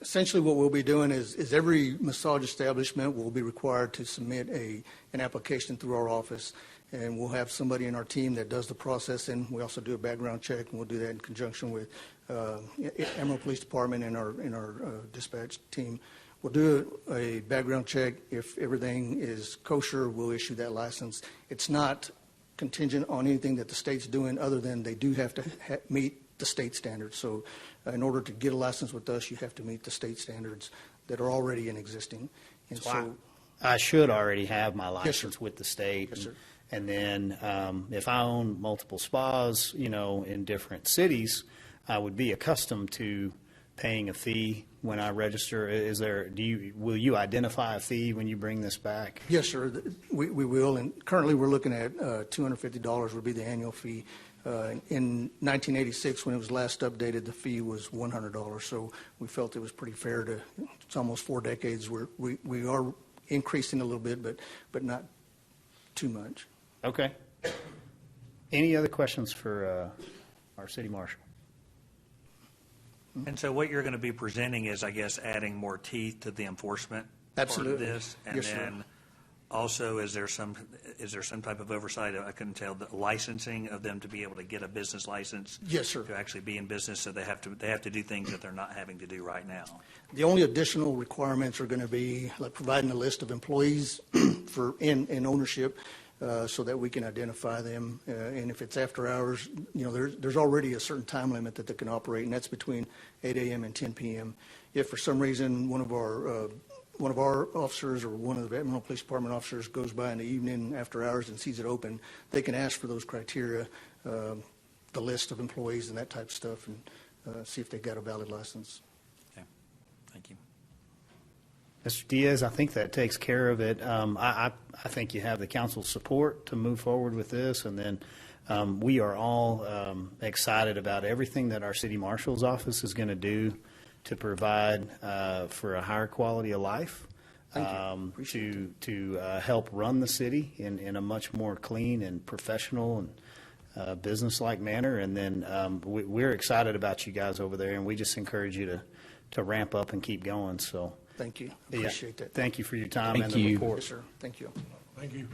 essentially what we'll be doing is every massage establishment will be required to submit an application through our office, and we'll have somebody in our team that does the processing. We also do a background check, and we'll do that in conjunction with Amarillo Police Department and our dispatch team. We'll do a background check. If everything is kosher, we'll issue that license. It's not contingent on anything that the state's doing other than they do have to meet the state standards. So in order to get a license with us, you have to meet the state standards that are already in existing. And so I should already have my license Yes, sir. with the state. Yes, sir. And then if I own multiple spas, in different cities, I would be accustomed to paying a fee when I register. Will you identify a fee when you bring this back? Yes, sir, we will, and currently we're looking at $250 would be the annual fee. In 1986, when it was last updated, the fee was $100, so we felt it was pretty fair it's almost 4 decades where we are increasing a little bit, but not too much. Okay. Any other questions for our city marshal? And so what you're going to be presenting is, I guess, adding more teeth to the enforcement Absolutely. part of this? And Yes, sir. then also, is there some type of oversight, I couldn't tell, the licensing of them to be able to get a business license? Yes, sir. To actually be in business, so they have to do things that they're not having to do right now? The only additional requirements are going to be like providing a list of employees in ownership, so that we can identify them. And if it's after hours, there's already a certain time limit that they can operate, and that's between 8 a.m. and 10 p.m. If for some reason one of our officers or one of the Amarillo Police Department officers goes by in the evening after hours and sees it open, they can ask for those criteria, the list of employees and that type of stuff, and see if they've got a valid license. Okay, thank you. Mr. Diaz, I think that takes care of it. I think you have the council's support to move forward with this, and then we are all excited about everything that our city marshal's office is going to do to provide for a higher quality of life, to help run the city in a much more clean and professional and business-like manner. And then we're excited about you guys over there, and we just encourage you to ramp up and keep going. So. Thank you. Appreciate that. Thank you for your time Thank and the you. report. Yes, sir. Thank you. Thank you.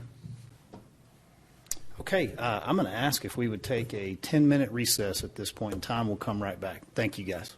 Okay, I'm going to ask if we would take a 10-minute recess at this point in time. We'll come right back. Thank you, guys.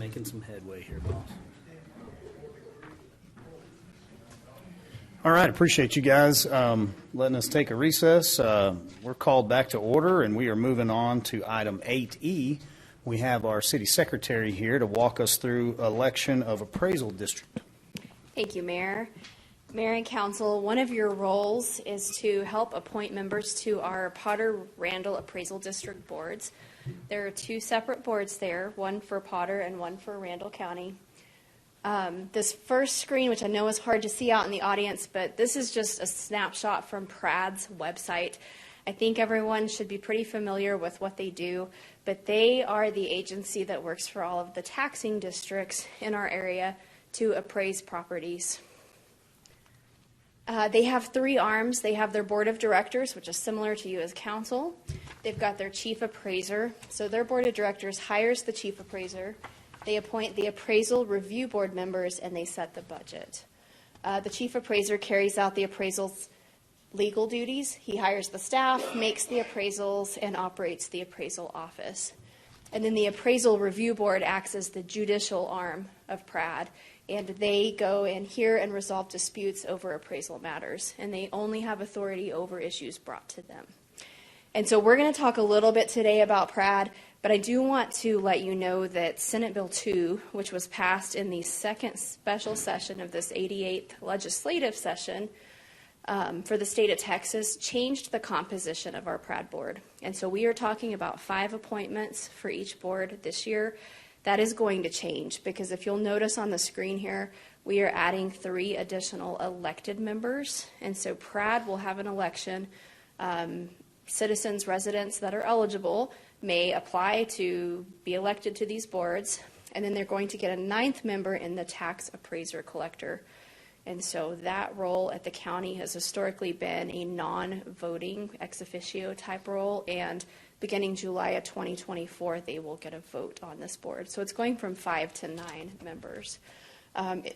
Making some headway here, boss. All right, appreciate you guys letting us take a recess. We're called back to order, and we are moving on to item 8E. We have our city secretary here to walk us through election of appraisal district. Thank you, Mayor. Mayor and Council, one of your roles is to help appoint members to our Potter-Randall Appraisal District boards. There are two separate boards there, one for Potter and one for Randall County. This first screen, which I know is hard to see out in the audience, but this is just a snapshot from PRAD's website. I think everyone should be pretty familiar with what they do, but they are the agency that works for all of the taxing districts in our area to appraise properties. They have three arms. They have their board of directors, which is similar to you as council. They've got their chief appraiser. So their board of directors hires the chief appraiser. They appoint the appraisal review board members, and they set the budget. The chief appraiser carries out the appraisal's legal duties. He hires the staff, makes the appraisals, and operates the appraisal office. And then the appraisal review board acts as the judicial arm of PRAD, and they go and hear and resolve disputes over appraisal matters, and they only have authority over issues brought to them. And so we're going to talk a little bit today about PRAD, but I do want to let you know that Senate Bill 2, which was passed in the second special session of this 88th legislative session for the state of Texas, changed the composition of our PRAD board. And so we are talking about 5 appointments for each board this year. That is going to change because if you'll notice on the screen here, we are adding 3 additional elected members. And so PRAD will have an election. Citizens, residents that are eligible may apply to be elected to these boards. And then they're going to get a 9th member in the tax appraiser collector. And so that role at the county has historically been a non-voting ex officio type role, and beginning July of 2024, they will get a vote on this board. So it's going from 5 to 9 members.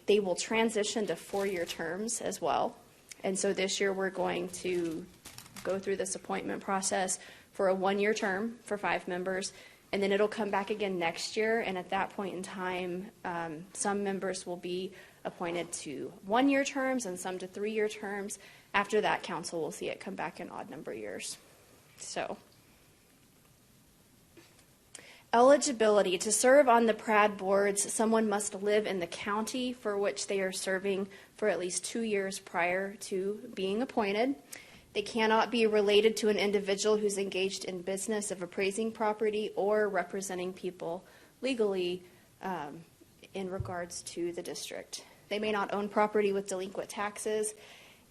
They will transition to 4-year terms as well. And so this year we're going to go through this appointment process for a 1-year term for 5 members, and then it'll come back again next year, and at that point in time, some members will be appointed to 1-year terms and some to 3-year terms. After that, council will see it come back in odd number years. So, eligibility to serve on the PRAD boards, someone must live in the county for which they are serving for at least 2 years prior to being appointed. They cannot be related to an individual who's engaged in business of appraising property or representing people legally in regards to the district. They may not own property with delinquent taxes,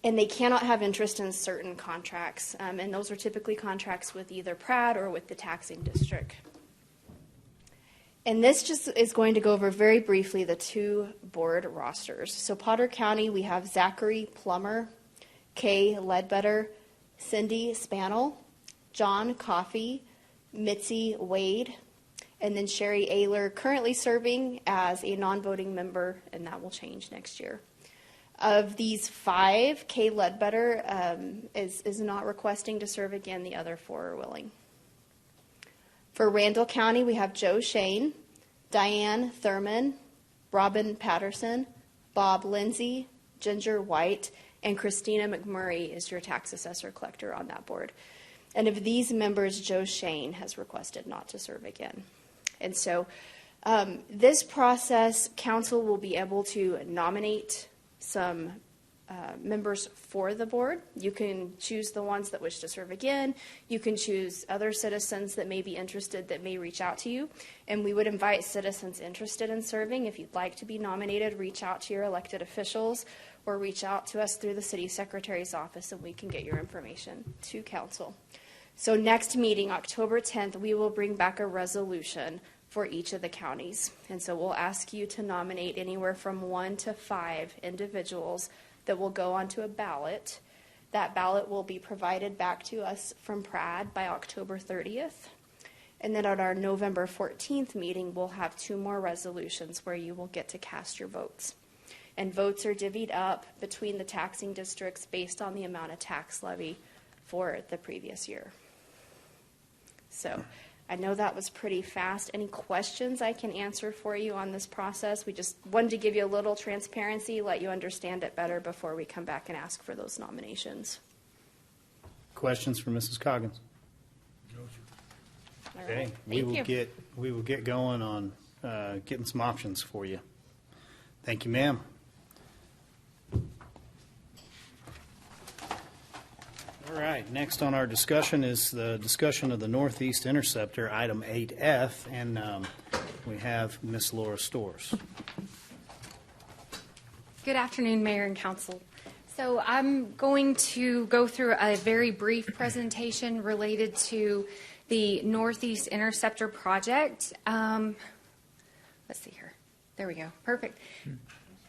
and they cannot have interest in certain contracts, and those are typically contracts with either PRAD or with the taxing district. And this just is going to go over very briefly the 2 board rosters. So Potter County, we have Zachary Plummer, Kay Ledbetter, Cindy Spannel, John Coffey, Mitzi Wade, and then Sherry Ayler, currently serving as a non-voting member, and that will change next year. Of these 5, Kay Ledbetter is not requesting to serve again. The other 4 are willing. For Randall County, we have Joe Shane, Diane Thurman, Robin Patterson, Bob Lindsay, Ginger White, and Christina McMurray is your tax assessor collector on that board. And of these members, Joe Shane has requested not to serve again. And so this process, council will be able to nominate some members for the board. You can choose the ones that wish to serve again. You can choose other citizens that may be interested that may reach out to you. And we would invite citizens interested in serving. If you'd like to be nominated, reach out to your elected officials or reach out to us through the city secretary's office and we can get your information to council. So next meeting, October 10th, we will bring back a resolution for each of the counties. And so we'll ask you to nominate anywhere from 1 to 5 individuals that will go onto a ballot. That ballot will be provided back to us from PRAD by October 30th. And then at our November 14th meeting, we'll have 2 more resolutions where you will get to cast your votes. And votes are divvied up between the taxing districts based on the amount of tax levy for the previous year. So I know that was pretty fast. Any questions I can answer for you on this process? We just wanted to give you a little transparency, let you understand it better before we come back and ask for those nominations. Questions for Mrs. Coggins? All Okay, right. Thank you. we will get going on getting some options for you. Thank you, ma'am. All right, next on our discussion is the discussion of the Northeast Interceptor, item 8F, and we have Miss Laura Storrs. Good afternoon, Mayor and Council. So I'm going to go through a very brief presentation related to the Northeast Interceptor project. Let's see here. There we go. Perfect.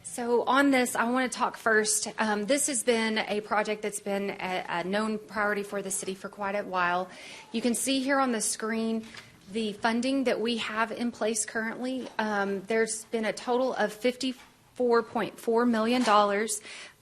So on this, I want to talk first. This has been a project that's been a known priority for the city for quite a while. You can see here on the screen the funding that we have in place currently. There's been a total of $54.4 million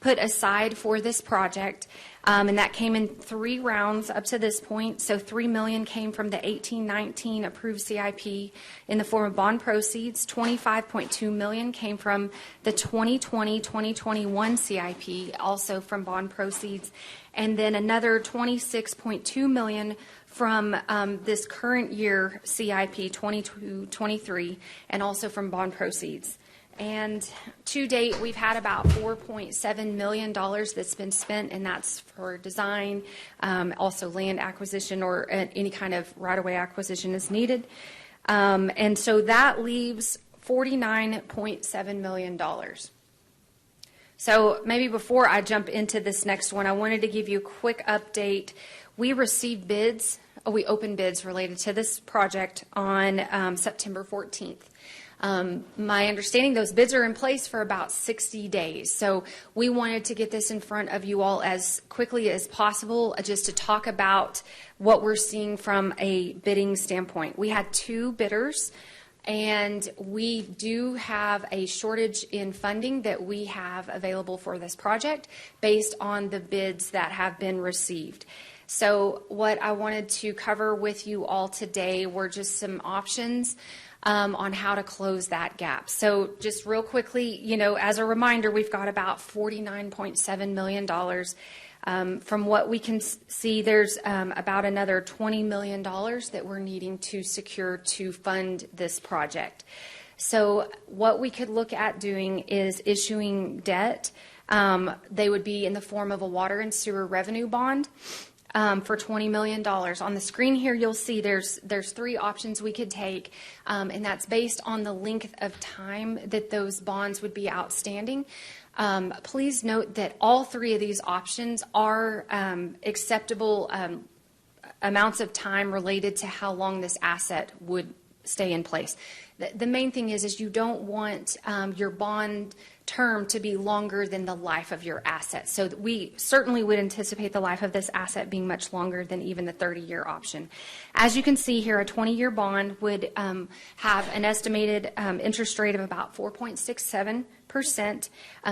put aside for this project, and that came in 3 rounds up to this point. So $3 million came from the 18-19 approved CIP in the form of bond proceeds. $25.2 million came from the 2020-2021 CIP, also from bond proceeds, and then another $26.2 million from this current year CIP 22-23, and also from bond proceeds. And to date, we've had about $4.7 million that's been spent, and that's for design, also land acquisition, or any kind of right-of-way acquisition is needed. And so that leaves $49.7 million. So maybe before I jump into this next one, I wanted to give you a quick update. We received bids, we opened bids related to this project on September 14th. My understanding, those bids are in place for about 60 days. So we wanted to get this in front of you all as quickly as possible, just to talk about what we're seeing from a bidding standpoint. We had 2 bidders, and we do have a shortage in funding that we have available for this project based on the bids that have been received. So what I wanted to cover with you all today were just some options on how to close that gap. So just real quickly, as a reminder, we've got about $49.7 million. From what we can see, there's about another $20 million that we're needing to secure to fund this project. So what we could look at doing is issuing debt. They would be in the form of a water and sewer revenue bond. For $20 million. On the screen here, you'll see there's 3 options we could take, and that's based on the length of time that those bonds would be outstanding. Please note that all 3 of these options are acceptable amounts of time related to how long this asset would stay in place. The main thing is you don't want your bond term to be longer than the life of your asset. So we certainly would anticipate the life of this asset being much longer than even the 30-year option. As you can see here, a 20-year bond would have an estimated interest rate of about 4.67%.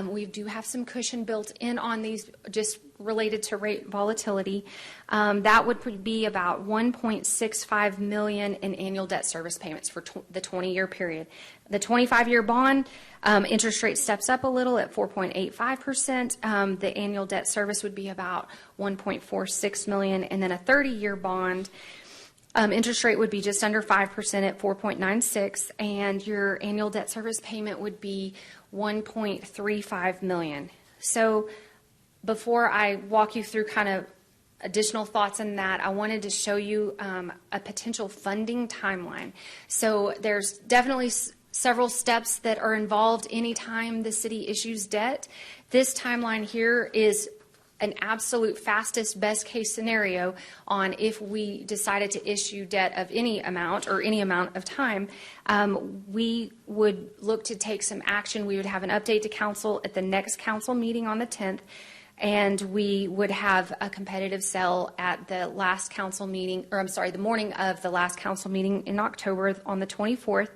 We do have some cushion built in on these, just related to rate volatility. That would be about $1.65 million in annual debt service payments for the 20-year period. The 25-year bond interest rate steps up a little at 4.85%. The annual debt service would be about $1.46 million, and then a 30-year bond interest rate would be just under 5% at 4.96, and your annual debt service payment would be $1.35 million. So before I walk you through kind of additional thoughts on that, I wanted to show you a potential funding timeline. So there's definitely several steps that are involved anytime the city issues debt. This timeline here is an absolute fastest best case scenario on if we decided to issue debt of any amount or any amount of time. We would look to take some action. We would have an update to council at the next council meeting on the 10th. and we would have a competitive sale at the last council meeting, or I'm sorry, the morning of the last council meeting in October on the 24th,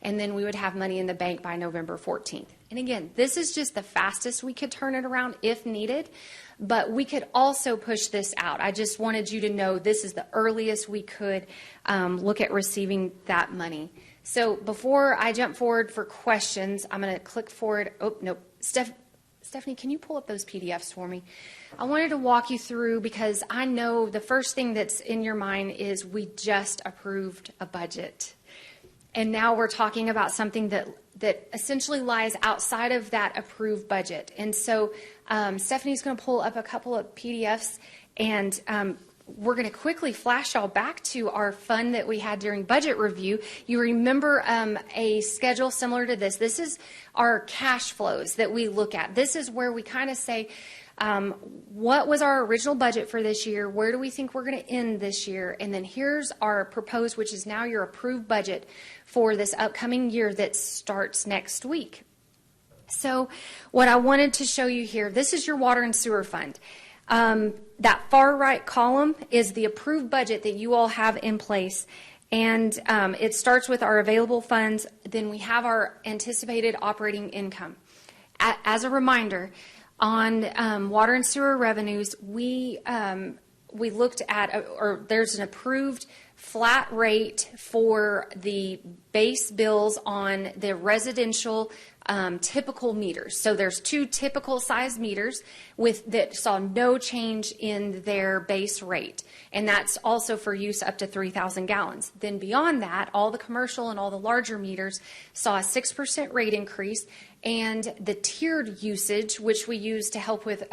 and then we would have money in the bank by November 14th. And again, this is just the fastest we could turn it around if needed, but we could also push this out. I just wanted you to know this is the earliest we could look at receiving that money. So before I jump forward for questions, I'm going to click forward. Oh, no. Stephanie, can you pull up those PDFs for me? I wanted to walk you through because I know the first thing that's in your mind is we just approved a budget. And now we're talking about something that essentially lies outside of that approved budget. And so Stephanie's going to pull up a couple of PDFs, and we're going to quickly flash y'all back to our fun that we had during budget review. You remember a schedule similar to this. This is our cash flows that we look at. This is where we kind of say, what was our original budget for this year? Where do we think we're going to end this year? And then here's our proposed, which is now your approved budget for this upcoming year that starts next week. So what I wanted to show you here, this is your water and sewer fund. That far right column is the approved budget that you all have in place. And it starts with our available funds. Then we have our anticipated operating income. As a reminder, on water and sewer revenues, we looked at, or there's an approved flat rate for the base bills on the residential typical meters. So there's two typical size meters that saw no change in their base rate. And that's also for use up to 3,000 gallons. Then beyond that, all the commercial and all the larger meters saw a 6% rate increase. And the tiered usage, which we use to help with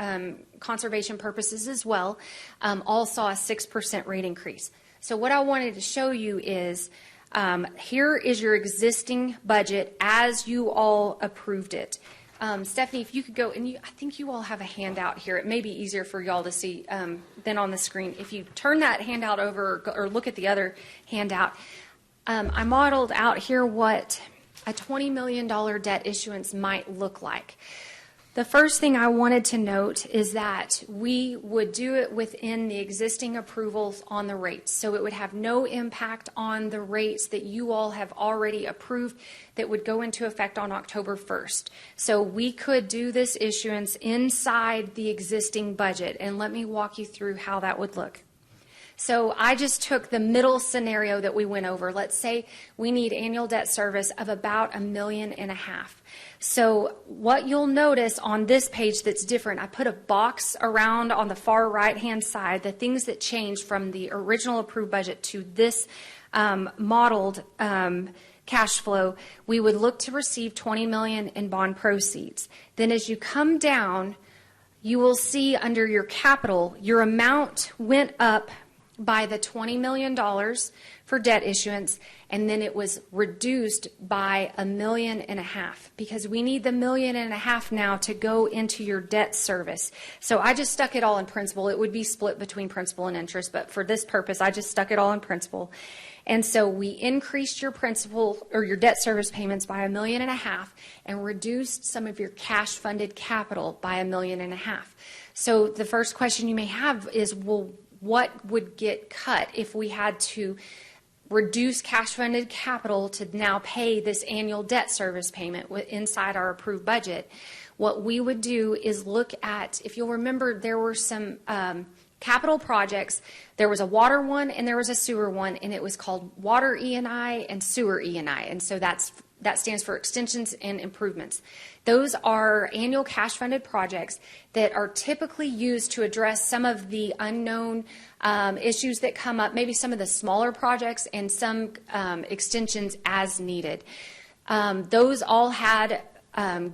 conservation purposes as well, all saw a 6% rate increase. So what I wanted to show you is here is your existing budget as you all approved it. Stephanie, if you could go, and I think you all have a handout here. It may be easier for y'all to see than on the screen. If you turn that handout over or look at the other handout, I modeled out here what a $20 million debt issuance might look like. The first thing I wanted to note is that we would do it within the existing approvals on the rates. So it would have no impact on the rates that you all have already approved that would go into effect on October 1st. So we could do this issuance inside the existing budget. And let me walk you through how that would look. So I just took the middle scenario that we went over. Let's say we need annual debt service of about $1.5 million. So what you'll notice on this page that's different, I put a box around on the far right-hand side, the things that changed from the original approved budget to this modeled cash flow. We would look to receive $20 million in bond proceeds. Then as you come down, you will see under your capital, your amount went up by the $20 million for debt issuance, and then it was reduced by $1.5 million because we need the $1.5 million now to go into your debt service. So I just stuck it all in principal. It would be split between principal and interest, but for this purpose, I just stuck it all in principal. And so we increased your principal or your debt service payments by $1.5 million and reduced some of your cash funded capital by $1.5 million. So the first question you may have is, well, what would get cut if we had to reduce cash-funded capital to now pay this annual debt service payment inside our approved budget? What we would do is look at, if you'll remember, there were some capital projects. There was a water one and there was a sewer one, and it was called Water E&I and Sewer E&I, and so that stands for extensions and improvements. Those are annual cash-funded projects that are typically used to address some of the unknown issues that come up, maybe some of the smaller projects and some extensions as needed. Those all had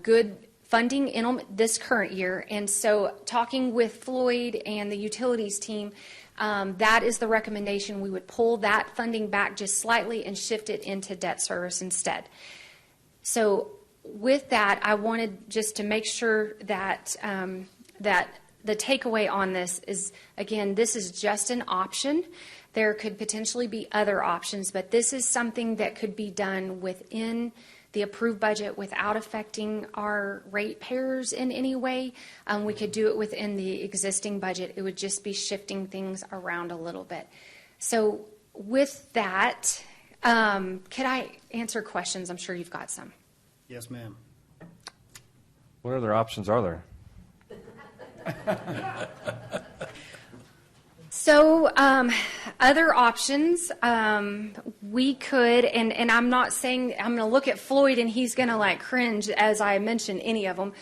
good funding in them this current year, and so talking with Floyd and the utilities team, that is the recommendation. We would pull that funding back just slightly and shift it into debt service instead. So with that, I wanted just to make sure that that the takeaway on this is, again, this is just an option. There could potentially be other options, but this is something that could be done within the approved budget without affecting our ratepayers in any way. We could do it within the existing budget. It would just be shifting things around a little bit. So with that, could I answer questions? I'm sure you've got some. Yes, ma'am. What other options are there? So other options, we could, and I'm not saying, I'm going to look at Floyd and he's going to like cringe as I mention any of them.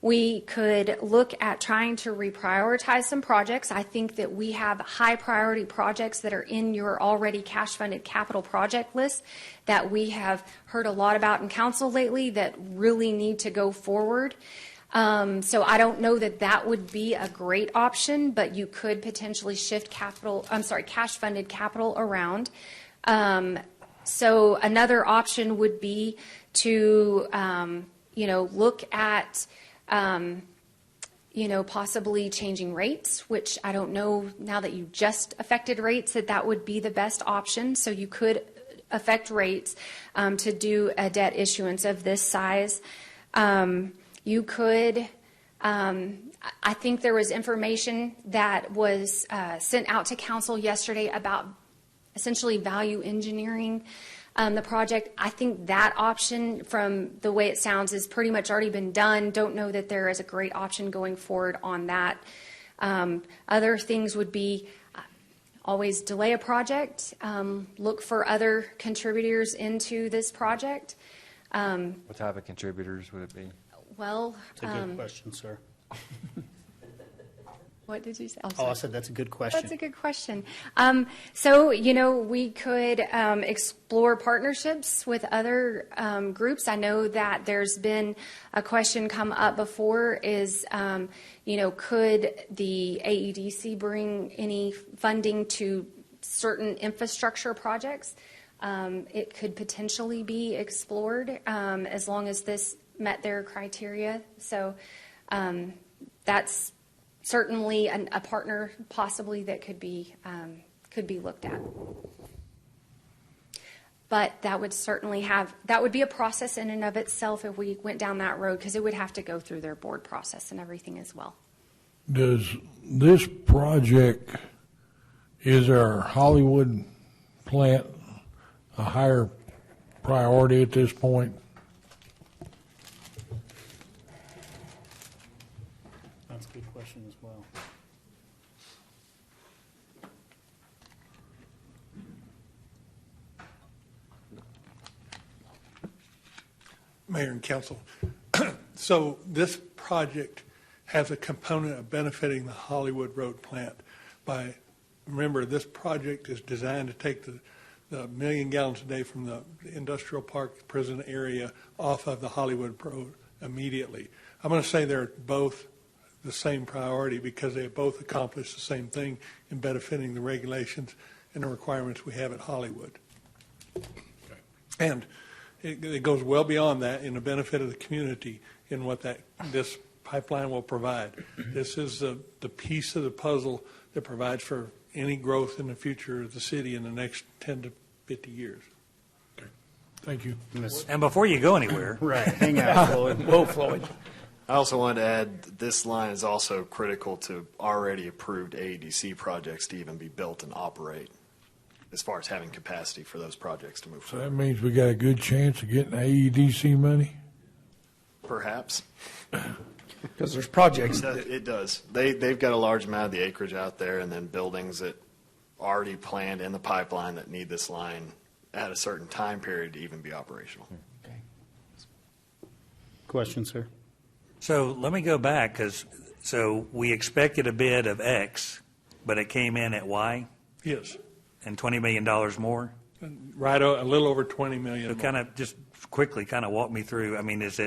We could look at trying to reprioritize some projects. I think that we have high priority projects that are in your already cash funded capital project list that we have heard a lot about in council lately that really need to go forward. So I don't know that that would be a great option, but you could potentially shift cash funded capital around. So another option would be to, look at, possibly changing rates, which I don't know now that you just affected rates that would be the best option. So you could affect rates to do a debt issuance of this size. You could, I think there was information that was sent out to council yesterday about essentially value engineering the project. I think that option, from the way it sounds, has pretty much already been done. Don't know that there is a great option going forward on that. Other things would be always delay a project, look for other contributors into this project. What type of contributors would it be? Well, That's a good question, sir. What did you say? I said that's a good question. That's a good question. So, we could explore partnerships with other groups. I know that there's been a question come up before is, could the AEDC bring any funding to certain infrastructure projects? It could potentially be explored as long as this met their criteria. So that's certainly a partner possibly that could be looked at. But that would certainly that would be a process in and of itself if we went down that road, because it would have to go through their board process and everything as well. Does this project, is our Hollywood plant a higher priority at this point? That's a good question as well. Mayor and Council. So this project has a component of benefiting the Hollywood Road plant by, remember, this project is designed to take the 1 million gallons a day from the industrial park prison area off of the Hollywood Road immediately. I'm going to say they're both the same priority because they both accomplish the same thing in benefiting the regulations and the requirements we have at Hollywood. Okay. And it goes well beyond that in the benefit of the community in what this pipeline will provide. This is the piece of the puzzle that provides for any growth in the future of the city in the next 10 to 50 years. Okay. Thank you. And before you go anywhere, right, hang out, Floyd. Whoa, Floyd. I also wanted to add that this line is also critical to already approved AEDC projects to even be built and operate, as far as having capacity for those projects to move So forward. that means we got a good chance of getting AEDC money? Perhaps. Because there's projects. It does. They've got a large amount of the acreage out there, and then buildings that already planned in the pipeline that need this line at a certain time period to even be operational. Okay. Question, sir. So let me go back, so we expected a bid of X, but it came in at Y? Yes. And $20 million more? Right, a little over 20 million. So kind of just quickly kind of walk me through, I mean, was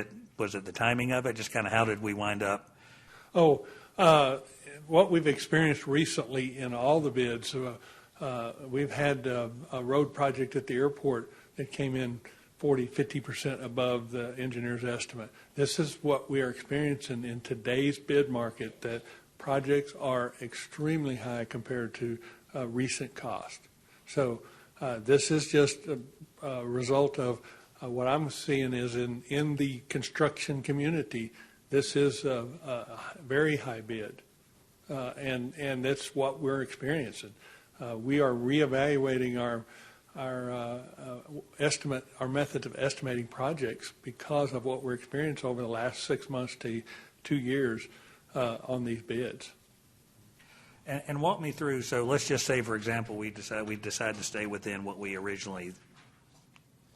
it the timing of it? Just kind of how did we wind up? What we've experienced recently in all the bids, we've had a road project at the airport that came in 50% above the engineer's estimate. This is what we are experiencing in today's bid market, that projects are extremely high compared to recent cost. So this is just a result of What I'm seeing is in the construction community, this is a very high bid, and that's what we're experiencing. We are reevaluating our methods of estimating projects because of what we're experiencing over the last 6 months to 2 years on these bids. And walk me through, so let's just say, for example, we decide to stay within what we originally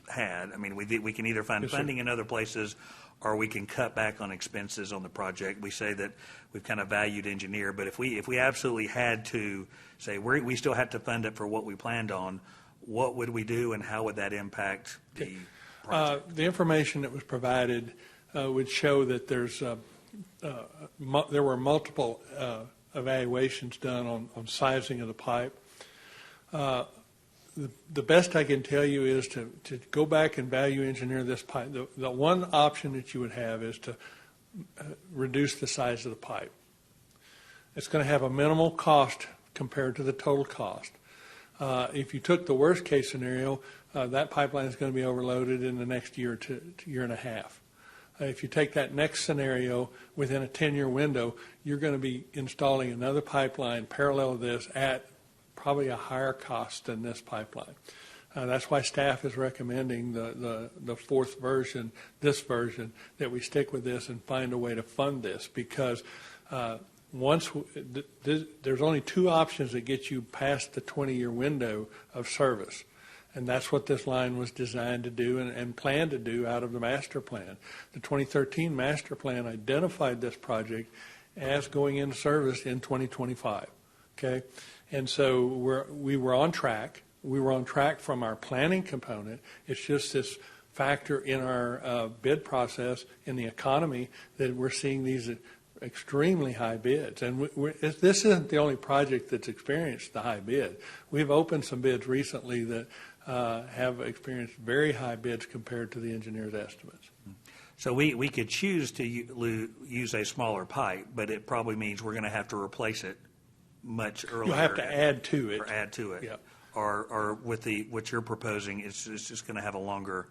had. I mean, we can either find funding in other places, or we can cut back on expenses on the project. We say that we've kind of valued engineer, but if we absolutely had to say we still have to fund it for what we planned on, what would we do, and how would that impact the project? The information that was provided would show that there were multiple evaluations done on sizing of the pipe. The best I can tell you is to go back and value engineer this pipe. The one option that you would have is to reduce the size of the pipe. It's going to have a minimal cost compared to the total cost. If you took the worst case scenario, that pipeline is going to be overloaded in the next year to year and a half. If you take that next scenario within a 10-year window, you're going to be installing another pipeline parallel to this at probably a higher cost than this pipeline. That's why staff is recommending the fourth version, this version, that we stick with this and find a way to fund this, because there's only two options that get you past the 20-year window of service. And that's what this line was designed to do and planned to do out of the master plan. The 2013 master plan identified this project as going into service in 2025. Okay? And so we were on track. We were on track from our planning component. It's just this factor in our bid process in the economy that we're seeing these extremely high bids. And this isn't the only project that's experienced the high bid. We've opened some bids recently that have experienced very high bids compared to the engineer's estimates. So we could choose to use a smaller pipe, but it probably means we're going to have to replace it much earlier. You'll have to add to it. Or add to it. Yep. Or with what you're proposing, it's just going to have a longer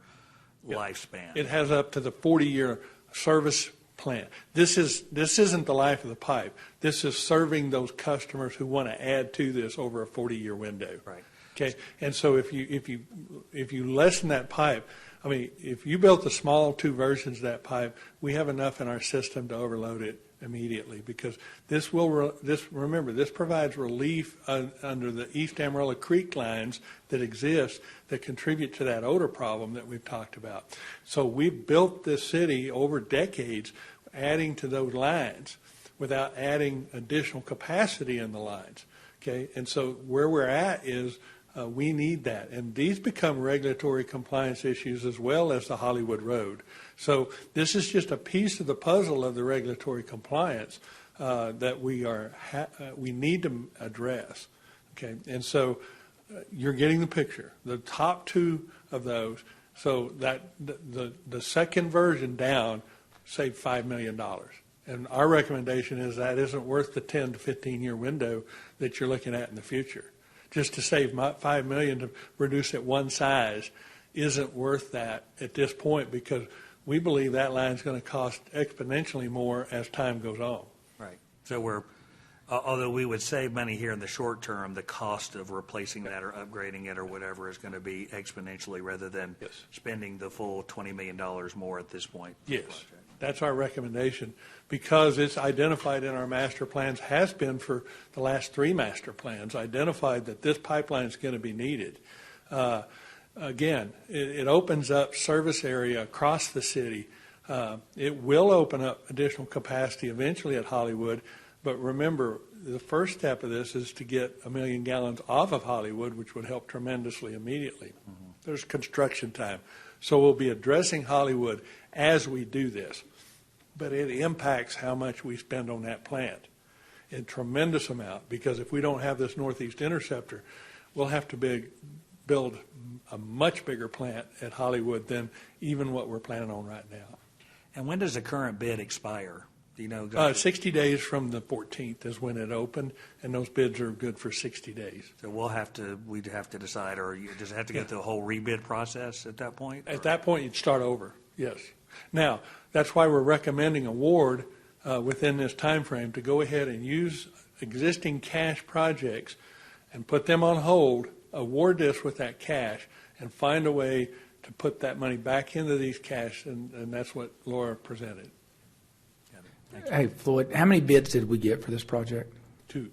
lifespan. It has up to the 40-year service plan. This isn't the life of the pipe. This is serving those customers who want to add to this over a 40-year window. Right. Okay. And so if you lessen that pipe, I mean, if you built the small two versions of that pipe, we have enough in our system to overload it immediately, because this provides relief under the East Amarillo Creek lines that exist that contribute to that odor problem that we've talked about. So we've built this city over decades adding to those lines without adding additional capacity in the lines. Okay, and so where we're at is we need that. And these become regulatory compliance issues as well as the Hollywood Road. So this is just a piece of the puzzle of the regulatory compliance that we need to address. Okay, and so you're getting the picture. The top two of those, so that the second version down saved $5 million. And our recommendation is that isn't worth the 10 to 15-year window that you're looking at in the future. Just to save $5 million to reduce it one size isn't worth that at this point, because we believe that line is going to cost exponentially more as time goes on. Right. So although we would save money here in the short term, the cost of replacing that or upgrading it or whatever is going to be exponentially, rather than spending the full $20 million more at this point. Yes. That's our recommendation, because it's identified in our master plans, has been for the last 3 master plans, identified that this pipeline is going to be needed. Again, it opens up service area across the city. It will open up additional capacity eventually at Hollywood, but remember, the first step of this is to get 1 million gallons off of Hollywood, which would help tremendously immediately. Mm-hmm. There's construction time. So we'll be addressing Hollywood as we do this, but it impacts how much we spend on that plant, a tremendous amount, because if we don't have this Northeast Interceptor, we'll have to build a much bigger plant at Hollywood than even what we're planning on right now. And when does the current bid expire? Do you know exactly? 60 days from the 14th is when it opened, and those bids are good for 60 days. So we'd have to decide, or does it have to go through a whole rebid process at that point? At that point, you'd start over, yes. Now, that's why we're recommending award within this time frame to go ahead and use existing cash projects and put them on hold, award this with that cash, and find a way to put that money back into these cash, and that's what Laura presented. Hey, Floyd, how many bids did we get for this project? Two.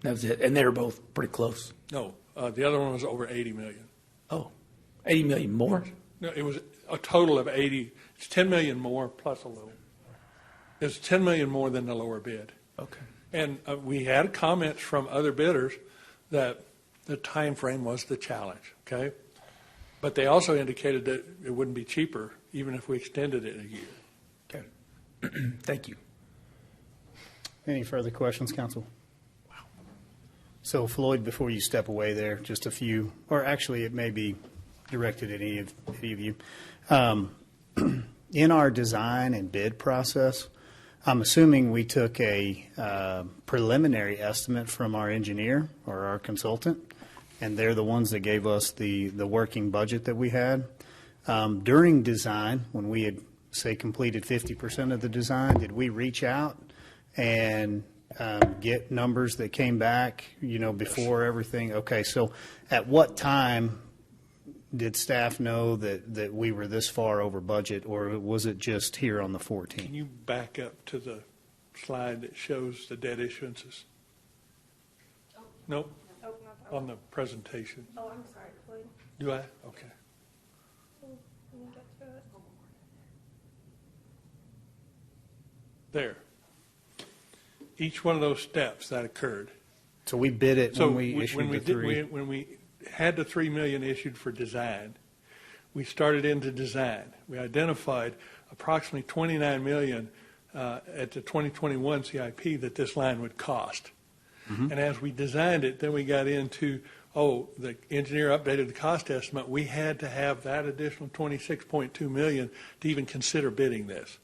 That was it. And they were both pretty close. No, the other one was over 80 million. Oh, 80 million more? No, it was a total of 80. It's 10 million more plus a little. It's 10 million more than the lower bid. Okay. And we had comments from other bidders that the time frame was the challenge, okay? But they also indicated that it wouldn't be cheaper even if we extended it a year. Okay. Thank you. Any further questions, council? So Floyd, before you step away there, just a few, or actually it may be directed at any of you. In our design and bid process, I'm assuming we took a preliminary estimate from our engineer or our consultant, and they're the ones that gave us the working budget that we had. During design, when we had, say, completed 50% of the design, did we reach out and get numbers that came back, before everything? Okay, so at what time did staff know that we were this far over budget, or was it just here on the 14th? Can you back up to the slide that shows the debt issuances? Nope. On the presentation. Oh, I'm sorry, Floyd. Do I? Okay. Can you get to it? There. Each one of those steps that occurred. So we bid it So when we issued the three. when we had the $3 million issued for design, we started into design. We identified approximately $29 million at the 2021 CIP that this line would cost. Mm-hmm. And as we designed it, then we got into, the engineer updated the cost estimate. We had to have that additional $26.2 million to even consider bidding this.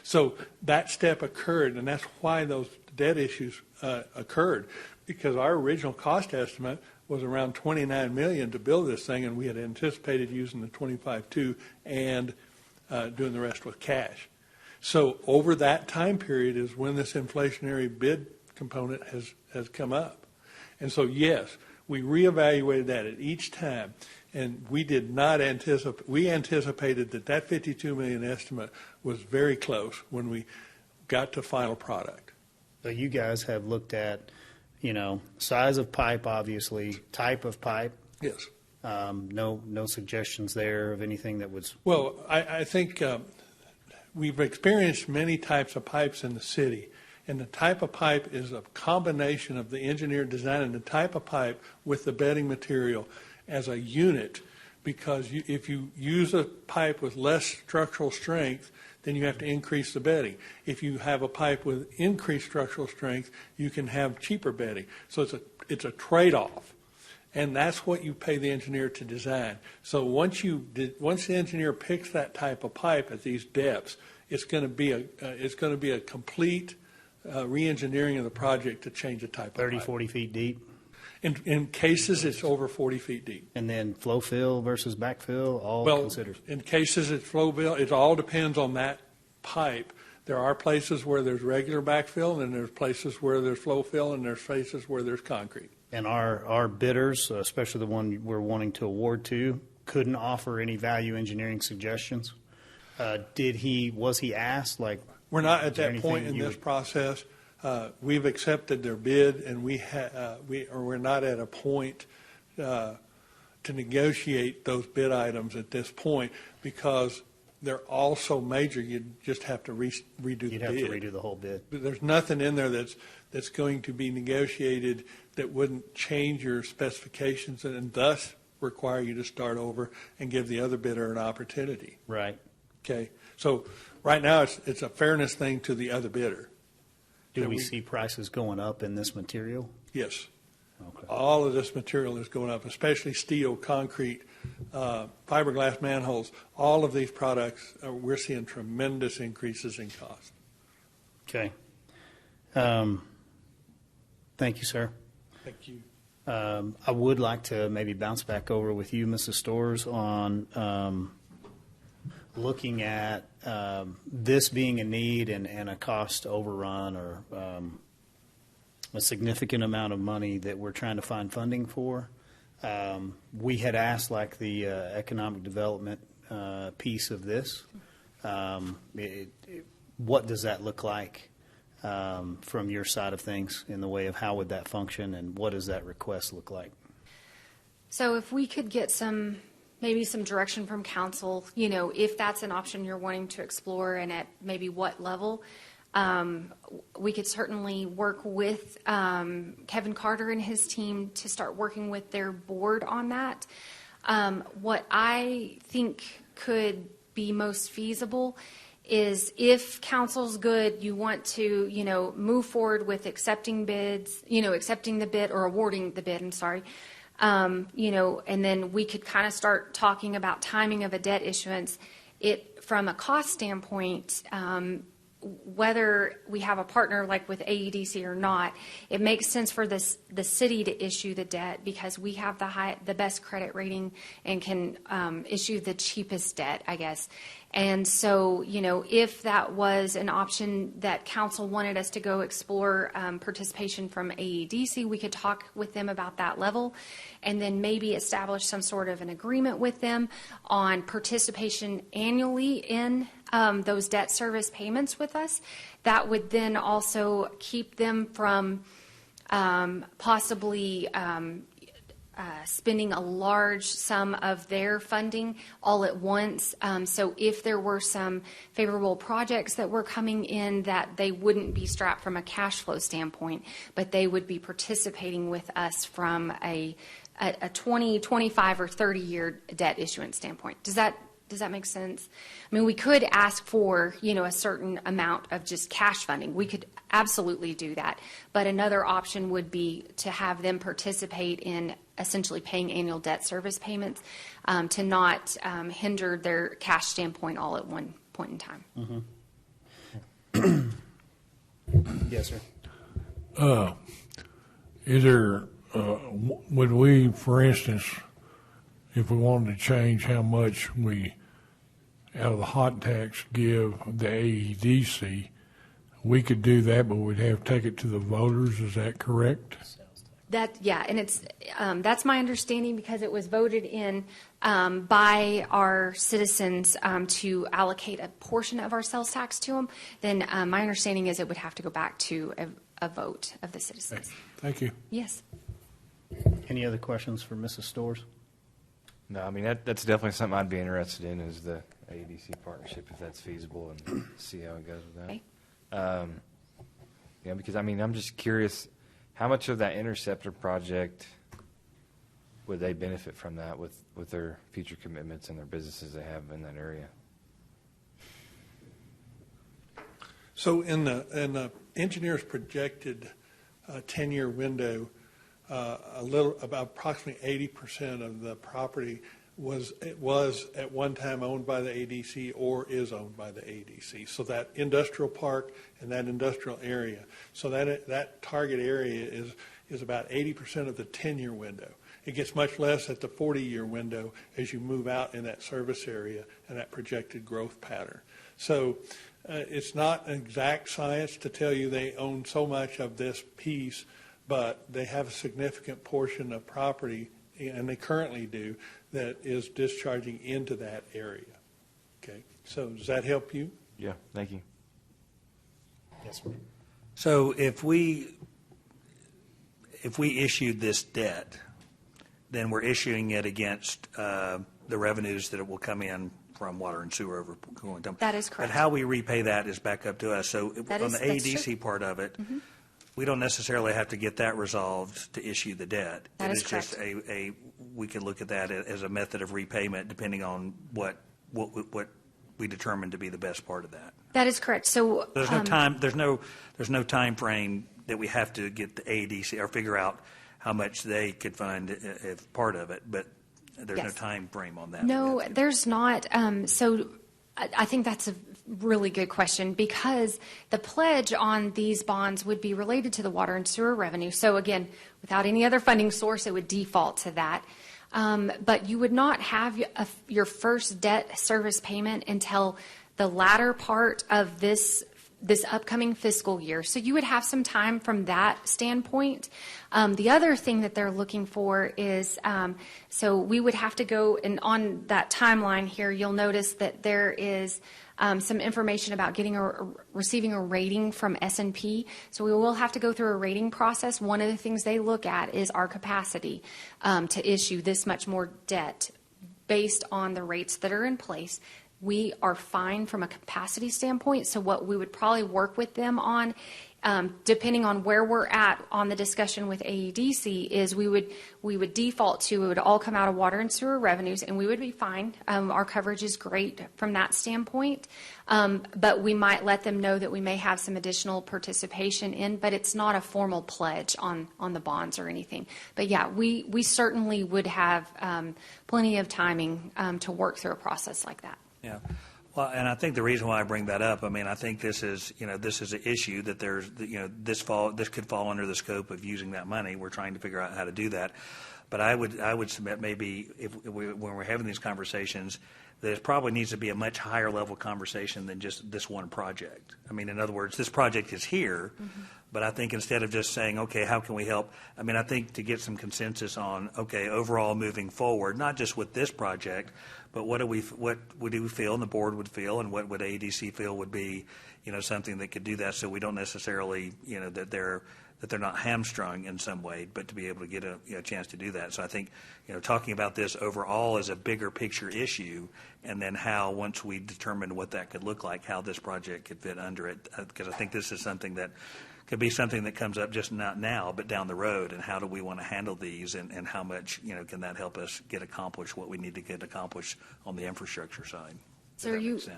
So that step occurred, and that's why those debt issues occurred, because our original cost estimate was around $29 million to build this thing, and we had anticipated using the 25.2 and doing the rest with cash. So over that time period is when this inflationary bid component has come up. And so, yes, we reevaluated that at each time, and we did not anticipate, we anticipated that 52 million estimate was very close when we got to final product. So you guys have looked at, size of pipe, obviously, type of pipe. Yes. No suggestions there of anything that was. Well, I think we've experienced many types of pipes in the city, and the type of pipe is a combination of the engineer design and the type of pipe with the bedding material as a unit, because if you use a pipe with less structural strength, then you have to increase the bedding. If you have a pipe with increased structural strength, you can have cheaper bedding. So it's a trade-off, and that's what you pay the engineer to design. So once the engineer picks that type of pipe at these depths, it's going to be a complete re-engineering of the project to change the type of 30, pipe. 40 feet deep? In cases, it's over 40 feet deep. And then flow fill versus backfill, all Well, considered? in cases it's flow fill, it all depends on that pipe. There are places where there's regular backfill, and there's places where there's flow fill, and there's places where there's concrete. And our bidders, especially the one we're wanting to award to, couldn't offer any value engineering suggestions? Was he asked, like? We're not at is there that point anything in you this process. We've accepted their bid, and we're not at a point to negotiate those bid items at this point, because they're all so major. You just have to redo the bid. You'd have to redo the whole bid. But there's nothing in there that's going to be negotiated that wouldn't change your specifications and thus require you to start over and give the other bidder an opportunity. Right. Okay. So right now it's a fairness thing to the other bidder. Do we see prices going up in this material? Yes. Okay. All of this material is going up, especially steel, concrete, fiberglass manholes. All of these products, we're seeing tremendous increases in cost. Okay. Thank you, sir. Thank you. I would like to maybe bounce back over with you, Mrs. Storrs, on looking at this being a need and a cost overrun or a significant amount of money that we're trying to find funding for. We had asked, like, the economic development piece of this. What does that look like from your side of things in the way of how would that function, and what does that request look like? So if we could get maybe some direction from council, if that's an option you're wanting to explore and at maybe what level, we could certainly work with Kevin Carter and his team to start working with their board on that. What I think could be most feasible is if council's good, you want to, move forward with accepting bids, accepting the bid or awarding the bid, I'm sorry. And then we could kind of start talking about timing of a debt issuance. From a cost standpoint, whether we have a partner like with AEDC or not, it makes sense for the city to issue the debt because we have the best credit rating and can issue the cheapest debt, I guess. And so, if that was an option that council wanted us to go explore participation from AEDC, we could talk with them about that level and then maybe establish some sort of an agreement with them on participation annually in those debt service payments with us. That would then also keep them from possibly spending a large sum of their funding all at once. So if there were some favorable projects that were coming in, that they wouldn't be strapped from a cash flow standpoint, but they would be participating with us from a 20, 25, or 30-year debt issuance standpoint. Does that make sense? I mean, we could ask for, a certain amount of just cash funding. We could absolutely do that. But another option would be to have them participate in essentially paying annual debt service payments to not hinder their cash standpoint all at one point in time. Mm-hmm. Yes, sir. Is there, would we, for instance, if we wanted to change how much we, out of the hot tax, give the AEDC, we could do that, but we'd have to take it to the voters. Is that correct? And it's that's my understanding because it was voted in by our citizens to allocate a portion of our sales tax to them. Then my understanding is it would have to go back to a vote of the citizens. Thank you. Yes. Any other questions for Mrs. Storrs? No, I mean, that's definitely something I'd be interested in is the AEDC partnership, if that's feasible, and see how it goes with that. Okay. Because, I mean, I'm just curious, how much of that Interceptor project would they benefit from that with their future commitments and their businesses they have in that area? So in the engineer's projected 10-year window, about approximately 80% of the property was at one time owned by the ADC or is owned by the ADC. So that industrial park and that industrial area. So that target area is about 80% of the 10-year window. It gets much less at the 40-year window as you move out in that service area and that projected growth pattern. So it's not an exact science to tell you they own so much of this piece, but they have a significant portion of property, and they currently do, that is discharging into that area. Okay, so does that help you? Yeah, thank you. Yes, sir. So if we issued this debt, then we're issuing it against the revenues that it will come in from water and sewer over going down. That is correct. But how we repay that is back up to us. So on the ADC part of it, we don't necessarily have to get that resolved to issue the debt. That is correct. It's just we can look at that as a method of repayment depending on what we determine to be the best part of that. That is correct. So there's no time. There's no time frame that we have to get the AEDC or figure out how much they could fund if part of it. But there's no time frame on that. No, there's not. So I think that's a really good question, because the pledge on these bonds would be related to the water and sewer revenue. So again, without any other funding source, it would default to that. But you would not have your first debt service payment until the latter part of this upcoming fiscal year. So you would have some time from that standpoint. The other thing that they're looking for is, so we would have to go, and on that timeline here, you'll notice that there is some information about receiving a rating from S&P. So we will have to go through a rating process. One of the things they look at is our capacity to issue this much more debt based on the rates that are in place. We are fine from a capacity standpoint. So what we would probably work with them on, depending on where we're at on the discussion with AEDC, is we would default to, it would all come out of water and sewer revenues, and we would be fine. Our coverage is great from that standpoint. But we might let them know that we may have some additional participation in, but it's not a formal pledge on the bonds or anything. But yeah, we certainly would have plenty of timing to work through a process like that. Yeah. Well, and I think the reason why I bring that up, I mean, I think this is an issue that there's, this could fall under the scope of using that money. We're trying to figure out how to do that. But I would submit maybe when we're having these conversations, that it probably needs to be a much higher level conversation than just this one project. I mean, in other words, this project is here, but I think instead of just saying, okay, how can we help? I mean, I think to get some consensus on, okay, overall moving forward, not just with this project, but what do we feel, and the board would feel, and what would AEDC feel would be, something that could do that, so we don't necessarily, that they're not hamstrung in some way, but to be able to get a chance to do that. So I think, talking about this overall as a bigger picture issue, and then how, once we determine what that could look like, how this project could fit under it, because I think this is something that could be something that comes up just not now, but down the road, and how do we want to handle these, and how much, can that help us get accomplished what we need to get accomplished on the infrastructure side. So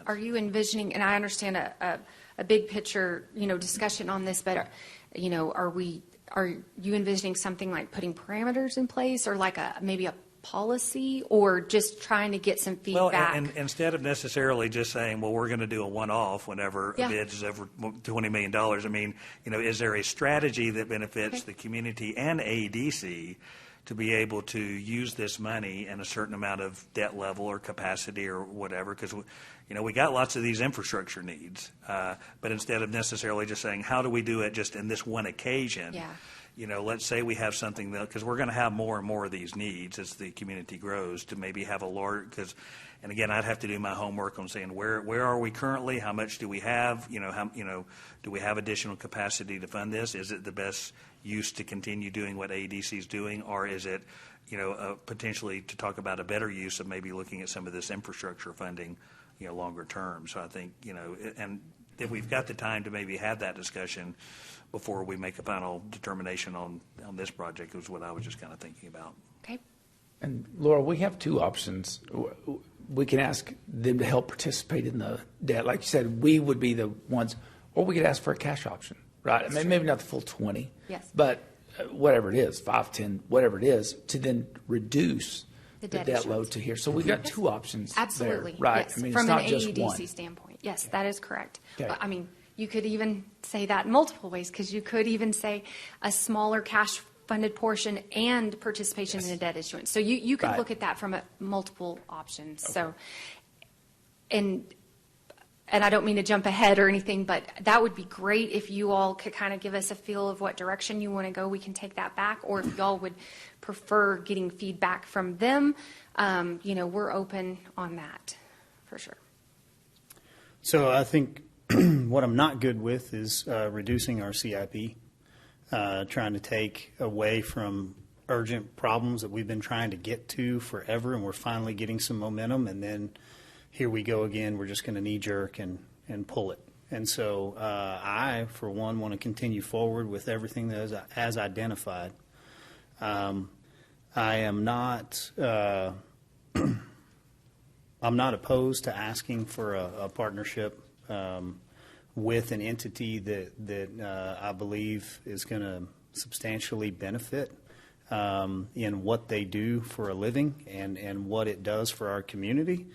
are you envisioning, and I understand a big picture, discussion on this, but, are you envisioning something like putting parameters in place, or like maybe a policy, or just trying to get some feedback? Well, and instead of necessarily just saying, well, we're going to do a one-off whenever a bid is over $20 million, I mean, is there a strategy that benefits the community and AEDC to be able to use this money in a certain amount of debt level or capacity or whatever? Because, we got lots of these infrastructure needs, but instead of necessarily just saying, how do we do it just in this one occasion? Let's say we have something that, because we're going to have more and more of these needs as the community grows, to maybe have a large, and again, I'd have to do my homework on saying where are we currently, how much do we have, do we have additional capacity to fund this? Is it the best use to continue doing what AEDC is doing, or is it, potentially to talk about a better use of maybe looking at some of this infrastructure funding, longer term? So I think, and if we've got the time to maybe have that discussion before we make a final determination on this project, was what I was just kind of thinking about. Okay. And Laura, we have two options. We can ask them to help participate in the debt. Like you said, we would be the ones, or we could ask for a cash option, right? I mean, maybe not the full 20, but whatever it is, 5, 10, whatever it is, to then reduce the debt load to here. So we've got two options. Absolutely. There, right? Yes. I mean, From it's not an just AEDC one. standpoint. Yes, that is correct. Okay. But, I mean, you could even say that in multiple ways, because you could even say a smaller cash funded portion and participation in a debt issuance. So you could look at that from multiple options. Okay. So, and I don't mean to jump ahead or anything, but that would be great if you all could kind of give us a feel of what direction you want to go. We can take that back, or if y'all would prefer getting feedback from them, we're open on that for sure. So I think what I'm not good with is reducing our CIP, trying to take away from urgent problems that we've been trying to get to forever, and we're finally getting some momentum, and then here we go again. We're just going to knee-jerk and pull it. And so I, for one, want to continue forward with everything that is as identified. I am not I'm not opposed to asking for a partnership with an entity that I believe is going to substantially benefit in what they do for a living and what it does for our community.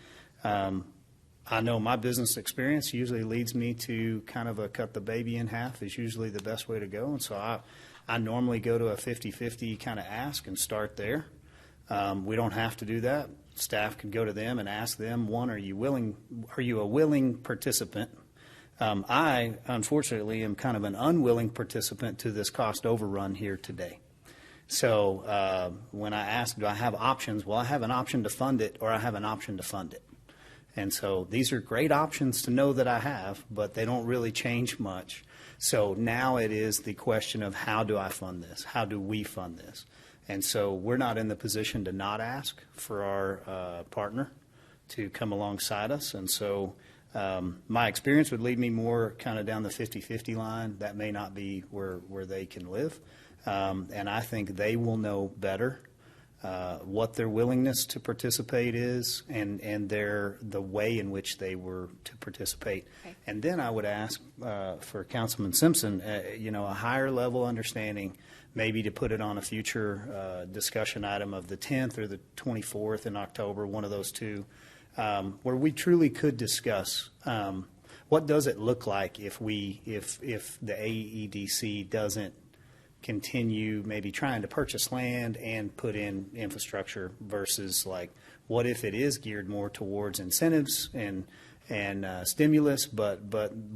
I know my business experience usually leads me to kind of a cut the baby in half is usually the best way to go. And so I normally go to a 50-50 kind of ask and start there. We don't have to do that. Staff can go to them and ask them, one, are you a willing participant? I, unfortunately, am kind of an unwilling participant to this cost overrun here today. So when I ask, do I have options? Well, I have an option to fund it, or I have an option to fund it. And so these are great options to know that I have, but they don't really change much. So now it is the question of how do I fund this? How do we fund this? And so we're not in the position to not ask for our partner to come alongside us. And so my experience would lead me more kind of down the 50-50 line. That may not be where they can live. And I think they will know better what their willingness to participate is and the way in which they were to participate. Okay. And then I would ask for Councilman Simpson, a higher level understanding, maybe to put it on a future discussion item of the 10th or the 24th in October, one of those two, where we truly could discuss what does it look like if the AEDC doesn't continue maybe trying to purchase land and put in infrastructure versus like what if it is geared more towards incentives and stimulus, but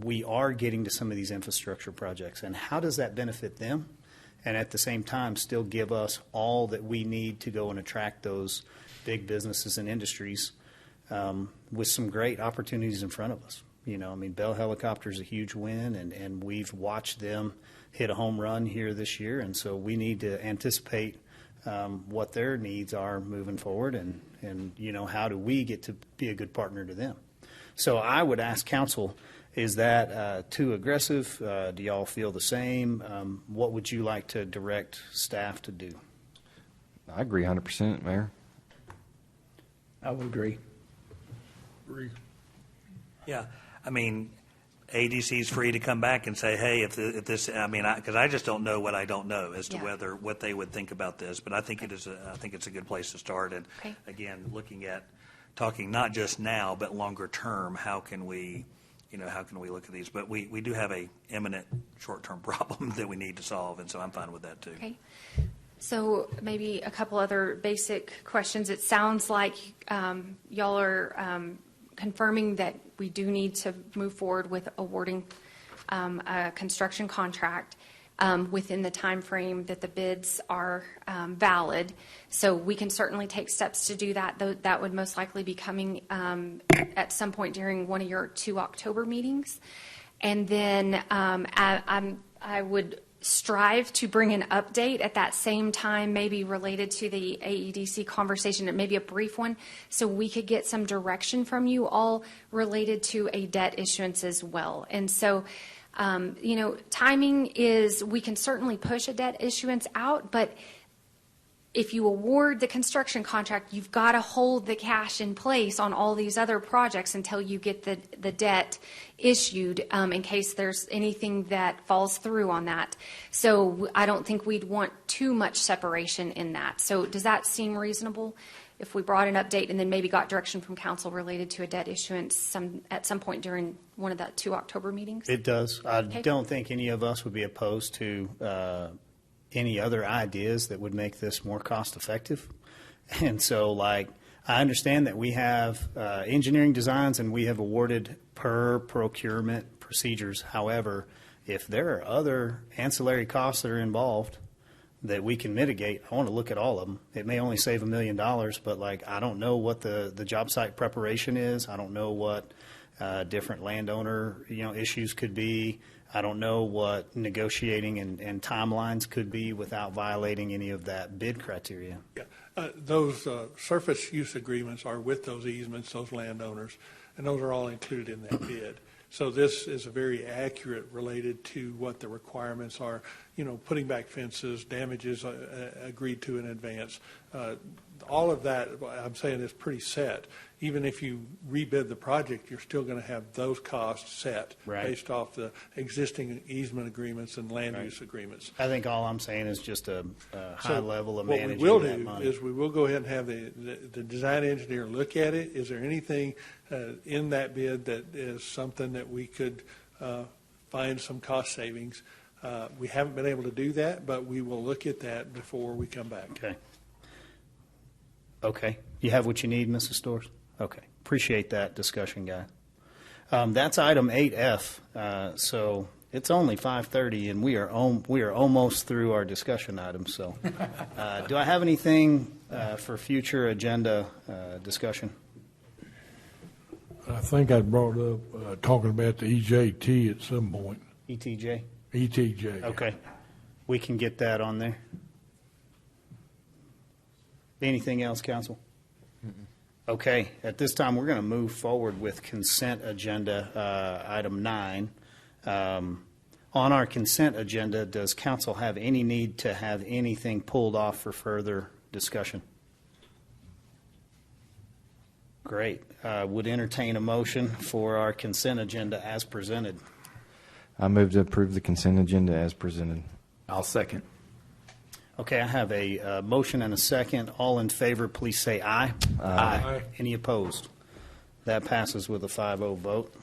we are getting to some of these infrastructure projects, and how does that benefit them and at the same time still give us all that we need to go and attract those big businesses and industries with some great opportunities in front of us. Bell Helicopter is a huge win, and we've watched them hit a home run here this year, and so we need to anticipate what their needs are moving forward, and how do we get to be a good partner to them. So I would ask council, is that too aggressive? Do y'all feel the same? What would you like to direct staff to do? I agree 100%, Mayor. I would agree. Yeah, ADC is free to come back and say, hey, if this, because I just don't know what I don't know as to what they would think about this. But I think it's a good place to start. And again, looking at talking not just now but longer term, how can we look at these? But we do have a imminent short-term problem that we need to solve, and so I'm fine with that too. Okay. So maybe a couple other basic questions. It sounds like y'all are confirming that we do need to move forward with awarding a construction contract within the time frame that the bids are valid. So we can certainly take steps to do that. Though that would most likely be coming at some point during one of your 2 October meetings. And then I would strive to bring an update at that same time, maybe related to the AEDC conversation, and maybe a brief one, so we could get some direction from you all related to a debt issuance as well. And so, timing is, we can certainly push a debt issuance out, but if you award the construction contract, you've got to hold the cash in place on all these other projects until you get the debt issued, in case there's anything that falls through on that. So I don't think we'd want too much separation in that. So does that seem reasonable if we brought an update and then maybe got direction from council related to a debt issuance at some point during one of the 2 October meetings? It does. I don't think any of us would be opposed to any other ideas that would make this more cost effective. And so I understand that we have engineering designs and we have awarded per procurement procedures. However, if there are other ancillary costs that are involved that we can mitigate, I want to look at all of them. It may only save $1 million, but I don't know what the job site preparation is. I don't know what different landowner issues could be. I don't know what negotiating and timelines could be without violating any of that bid criteria. Yeah, those surface use agreements are with those easements, those landowners, and those are all included in that bid. So this is very accurate related to what the requirements are, putting back fences, damages agreed to in advance, all of that, I'm saying, is pretty set. Even if you rebid the project, you're still going to have those costs set based off the existing easement agreements and land use agreements. I think all I'm saying is just a high level of what managing we will that do money. is we will go ahead and have the design engineer look at it. Is there anything in that bid that is something that we could find some cost savings? We haven't been able to do that, but we will look at that before we come back. Okay. Okay. You have what you need, Mrs. Storrs? Okay. Appreciate that discussion, guy. That's item 8F. So it's only 5:30, and we are almost through our discussion items. So do I have anything for future agenda discussion? I think I brought up talking about the EJT at some point. ETJ? ETJ. Okay. We can get that on there. Anything else, council? Okay. At this time, we're going to move forward with consent agenda item 9. On our consent agenda, does council have any need to have anything pulled off for further discussion? Great. Would entertain a motion for our consent agenda as presented. I move to approve the consent agenda as presented. I'll second. Okay, I have a motion and a second. All in favor, please say aye. Aye. Any opposed? That passes with a 5-0 vote.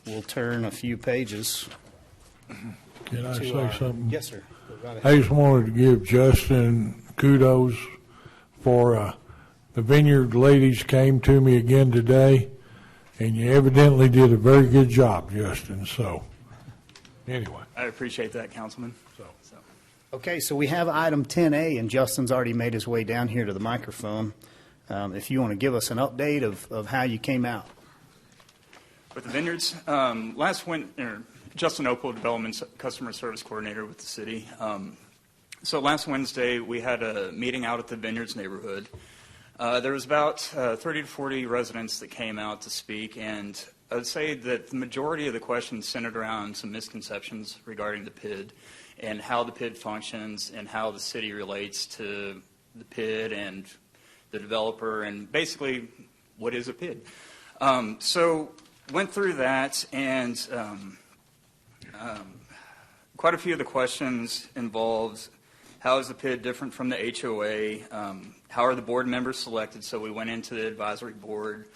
We'll turn a few pages. Can I to say our- something? Yes, sir. Go right I ahead. just wanted to give Justin kudos for the Vineyard ladies came to me again today, and you evidently did a very good job, Justin. So, anyway. I appreciate that, Councilman. Okay, so we have item 10A, and Justin's already made his way down here to the microphone. If you want to give us an update of how you came out. With the Vineyards, Justin Opal, Development Customer Service Coordinator with the city. So last Wednesday, we had a meeting out at the Vineyards neighborhood. There was about 30 to 40 residents that came out to speak, and I would say that the majority of the questions centered around some misconceptions regarding the PID and how the PID functions and how the city relates to the PID and the developer, and basically what is a PID. So went through that, and quite a few of the questions involved how is the PID different from the HOA, how are the board members selected, so we went into the advisory board,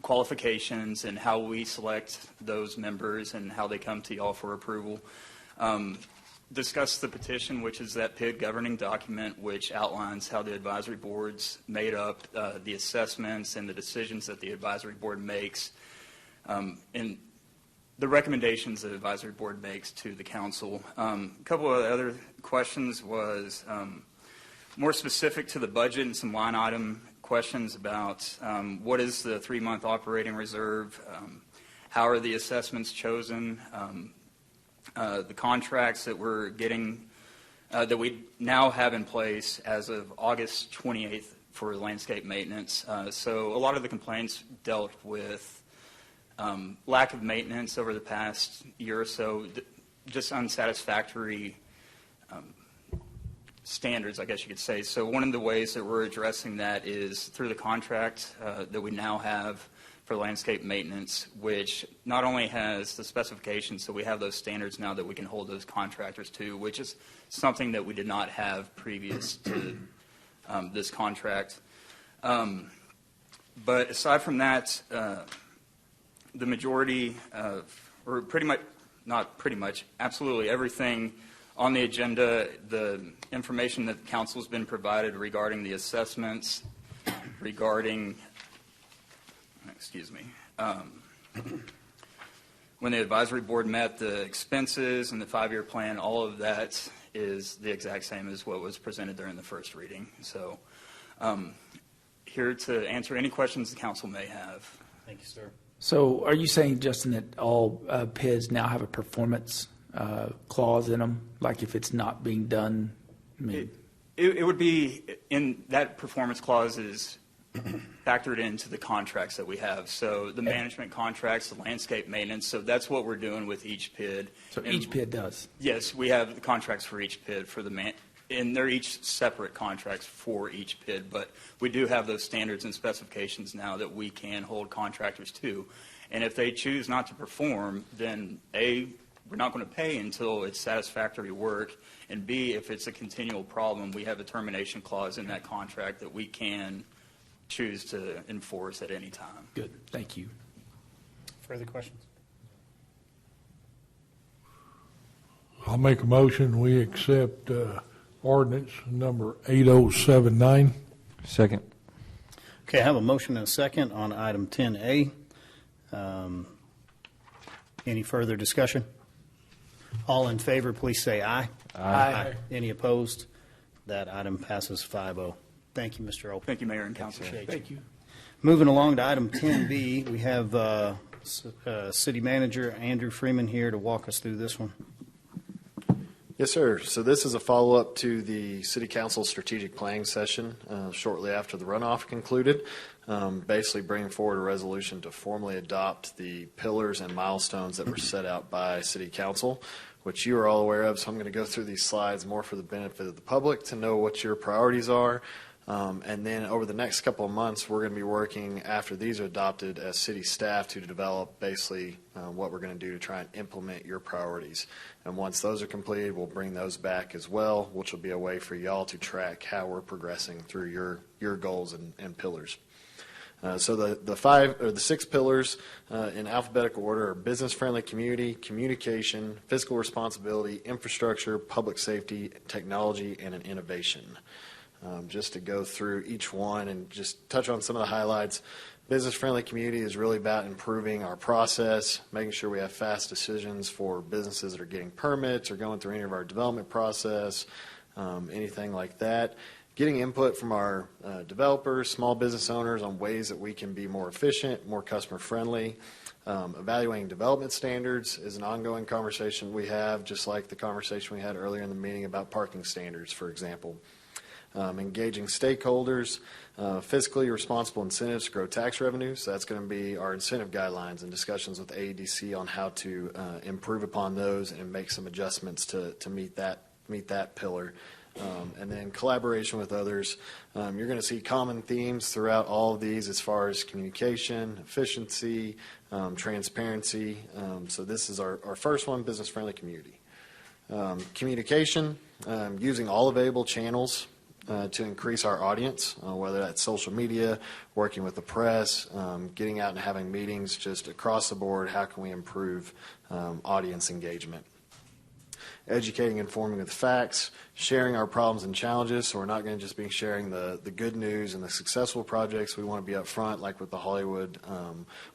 qualifications and how we select those members and how they come to y'all for approval. Discuss the petition, which is that PID governing document, which outlines how the advisory board's made up, the assessments and the decisions that the advisory board makes, and the recommendations the advisory board makes to the council. A couple of other questions was more specific to the budget and some line item questions about what is the 3-month operating reserve, how are the assessments chosen, the contracts that we're getting, that we now have in place as of August 28th for landscape maintenance. So a lot of the complaints dealt with lack of maintenance over the past year or so, just unsatisfactory standards, I guess you could say. So one of the ways that we're addressing that is through the contract that we now have for landscape maintenance, which not only has the specifications, so we have those standards now that we can hold those contractors to, which is something that we did not have previous to this contract. But aside from that, the majority of, or pretty much, not pretty much, absolutely everything on the agenda, the information that the council has been provided regarding the assessments, regarding, when the advisory board met, the expenses and the 5-year plan, all of that is the exact same as what was presented during the first reading. So here to answer any questions the council may have. Thank you, sir. So are you saying, Justin, that all PIDs now have a performance clause in them? Like if it's not being done? I mean, It would be, in that performance clause is factored into the contracts that we have. So the management contracts, the landscape maintenance, so that's what we're doing with each PID. So each PID does? Yes, we have the contracts for each PID for and they're each separate contracts for each PID, but we do have those standards and specifications now that we can hold contractors to. And if they choose not to perform, then A, we're not going to pay until it's satisfactory work, and B, if it's a continual problem, we have a termination clause in that contract that we can choose to enforce at any time. Good. Thank you. Further questions? I'll make a motion, we accept ordinance number 8079. Second. Okay, I have a motion and a second on item 10A. Any further discussion? All in favor, please say aye. Aye. Any opposed? That item passes 5-0. Thank you, Mr. Open. Thank you, Mayor and Council. Thank you. Moving along to item 10B, we have City Manager Andrew Freeman here to walk us through this one. Yes, sir. So this is a follow-up to the City Council strategic planning session shortly after the runoff concluded, basically bringing forward a resolution to formally adopt the pillars and milestones that were set out by City Council, which you are all aware of. So I'm going to go through these slides more for the benefit of the public to know what your priorities are. And then over the next couple of months, we're going to be working after these are adopted as city staff to develop basically what we're going to do to try and implement your priorities. And once those are completed, we'll bring those back as well, which will be a way for y'all to track how we're progressing through your goals and pillars. So the six pillars in alphabetical order are business-friendly community, communication, fiscal responsibility, infrastructure, public safety, technology, and an innovation. Just to go through each one and just touch on some of the highlights. Business-friendly community is really about improving our process, making sure we have fast decisions for businesses that are getting permits or going through any of our development process, anything like that. Getting input from our developers, small business owners on ways that we can be more efficient, more customer-friendly. Evaluating development standards is an ongoing conversation we have, just like the conversation we had earlier in the meeting about parking standards, for example. Engaging stakeholders, fiscally responsible incentives to grow tax revenues. So that's going to be our incentive guidelines and discussions with AEDC on how to improve upon those and make some adjustments to meet that pillar. And then collaboration with others. You're going to see common themes throughout all of these as far as communication, efficiency, transparency. So this is our first one, business-friendly community. Communication, using all available channels to increase our audience, whether that's social media, working with the press, getting out and having meetings just across the board. How can we improve audience engagement? Educating, informing with facts, sharing our problems and challenges. So we're not going to just be sharing the good news and the successful projects. We want to be up front, like with the Hollywood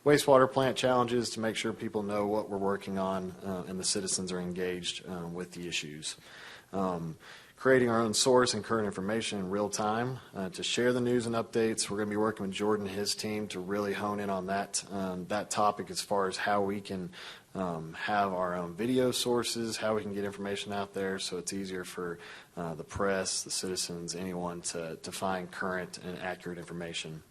wastewater plant challenges, to make sure people know what we're working on and the citizens are engaged with the issues. Creating our own source and current information in real time to share the news and updates. We're going to be working with Jordan and his team to really hone in on that topic as far as how we can have our own video sources, how we can get information out there so it's easier for the press, the citizens, anyone to find current and accurate information.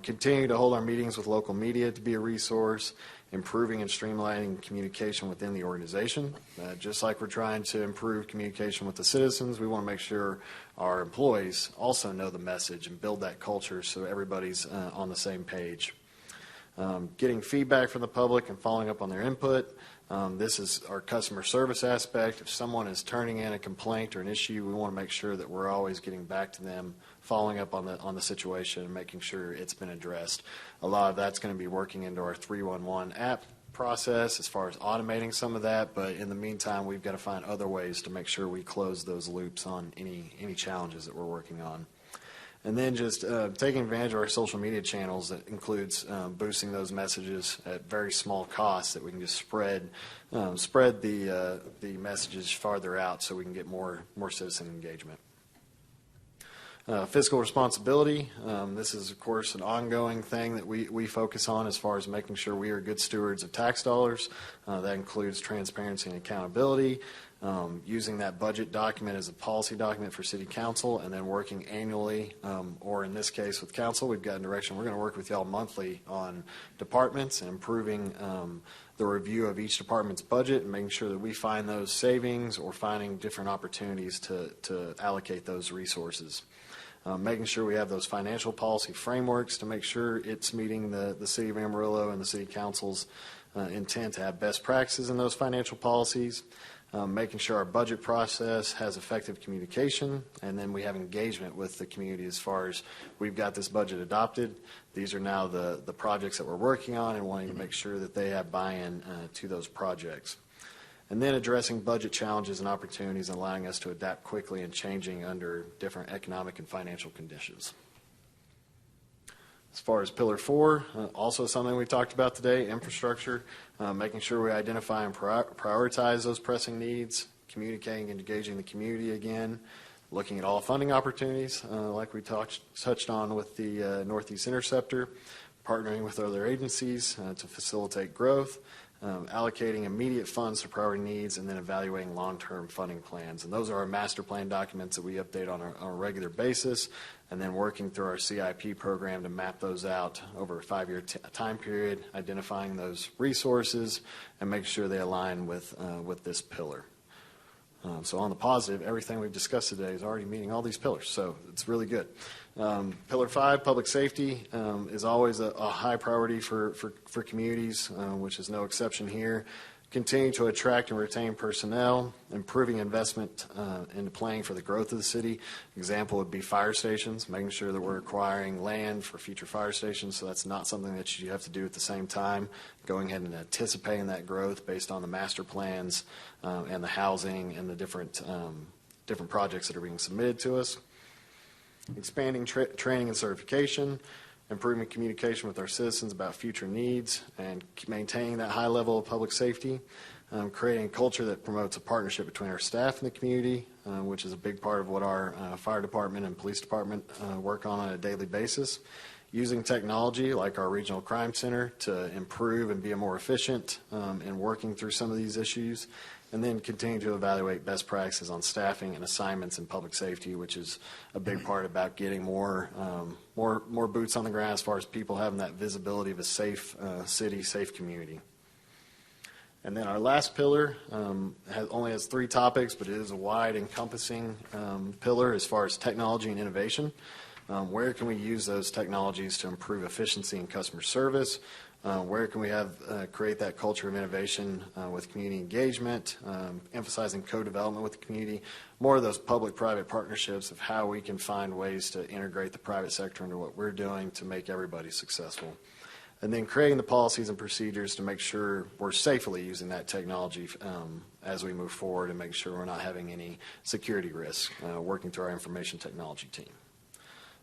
Continue to hold our meetings with local media to be a resource, improving and streamlining communication within the organization. Just like we're trying to improve communication with the citizens, we want to make sure our employees also know the message and build that culture so everybody's on the same page. Getting feedback from the public and following up on their input. This is our customer service aspect. If someone is turning in a complaint or an issue, we want to make sure that we're always getting back to them, following up on the situation and making sure it's been addressed. A lot of that's going to be working into our 311 app process as far as automating some of that, but in the meantime, we've got to find other ways to make sure we close those loops on any challenges that we're working on. And then just taking advantage of our social media channels. That includes boosting those messages at very small costs that we can just spread the messages farther out so we can get more citizen engagement. Fiscal responsibility. This is, of course, an ongoing thing that we focus on as far as making sure we are good stewards of tax dollars. That includes transparency and accountability. using that budget document as a policy document for city council, and then working annually, or in this case with council, we've gotten direction. We're going to work with y'all monthly on departments and improving the review of each department's budget and making sure that we find those savings or finding different opportunities to allocate those resources. Making sure we have those financial policy frameworks to make sure it's meeting the City of Amarillo and the City Council's intent to have best practices in those financial policies. Making sure our budget process has effective communication, and then we have engagement with the community as far as we've got this budget adopted. These are now the projects that we're working on and wanting to make sure that they have buy-in to those projects. And then addressing budget challenges and opportunities and allowing us to adapt quickly and changing under different economic and financial conditions. As far as Pillar 4, also something we talked about today, infrastructure, making sure we identify and prioritize those pressing needs, communicating and engaging the community again, looking at all funding opportunities, like we touched on with the Northeast Interceptor, partnering with other agencies to facilitate growth, allocating immediate funds to priority needs, and then evaluating long-term funding plans. And those are our master plan documents that we update on a regular basis, and then working through our CIP program to map those out over a 5-year time period, identifying those resources, and make sure they align with this pillar. So on the positive, everything we've discussed today is already meeting all these pillars, so it's really good. Pillar 5, public safety, is always a high priority for communities, which is no exception here. Continue to attract and retain personnel, improving investment into planning for the growth of the city. Example would be fire stations, making sure that we're acquiring land for future fire stations, so that's not something that you have to do at the same time. Going ahead and anticipating that growth based on the master plans and the housing and the different projects that are being submitted to us. Expanding training and certification, improving communication with our citizens about future needs, and maintaining that high level of public safety, creating a culture that promotes a partnership between our staff and the community, which is a big part of what our fire department and police department work on a daily basis, using technology like our regional crime center to improve and be more efficient in working through some of these issues, and then continue to evaluate best practices on staffing and assignments in public safety, which is a big part about getting more boots on the ground as far as people having that visibility of a safe city, safe community. And then our last pillar only has 3 topics, but it is a wide encompassing pillar as far as technology and innovation. Where can we use those technologies to improve efficiency and customer service? Where can we create that culture of innovation with community engagement, emphasizing co-development with the community, more of those public-private partnerships of how we can find ways to integrate the private sector into what we're doing to make everybody successful. And then creating the policies and procedures to make sure we're safely using that technology as we move forward and make sure we're not having any security risks working through our information technology team.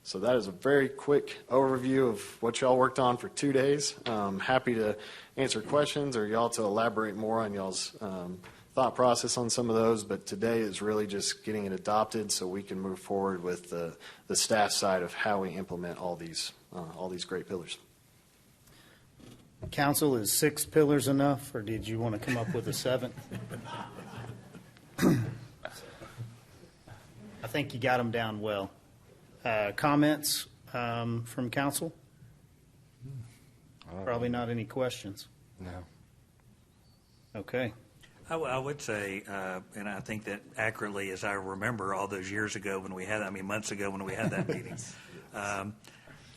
So that is a very quick overview of what y'all worked on for 2 days. Happy to answer questions or y'all to elaborate more on y'all's thought process on some of those, but today is really just getting it adopted so we can move forward with the staff side of how we implement all these great pillars. Council, is 6 pillars enough, or did you want to come up with a 7th? I think you got them down well. Comments from council? Probably not any questions. No. Okay. I would say, and I think that accurately, as I remember all those years ago when we had, months ago when we had that meeting.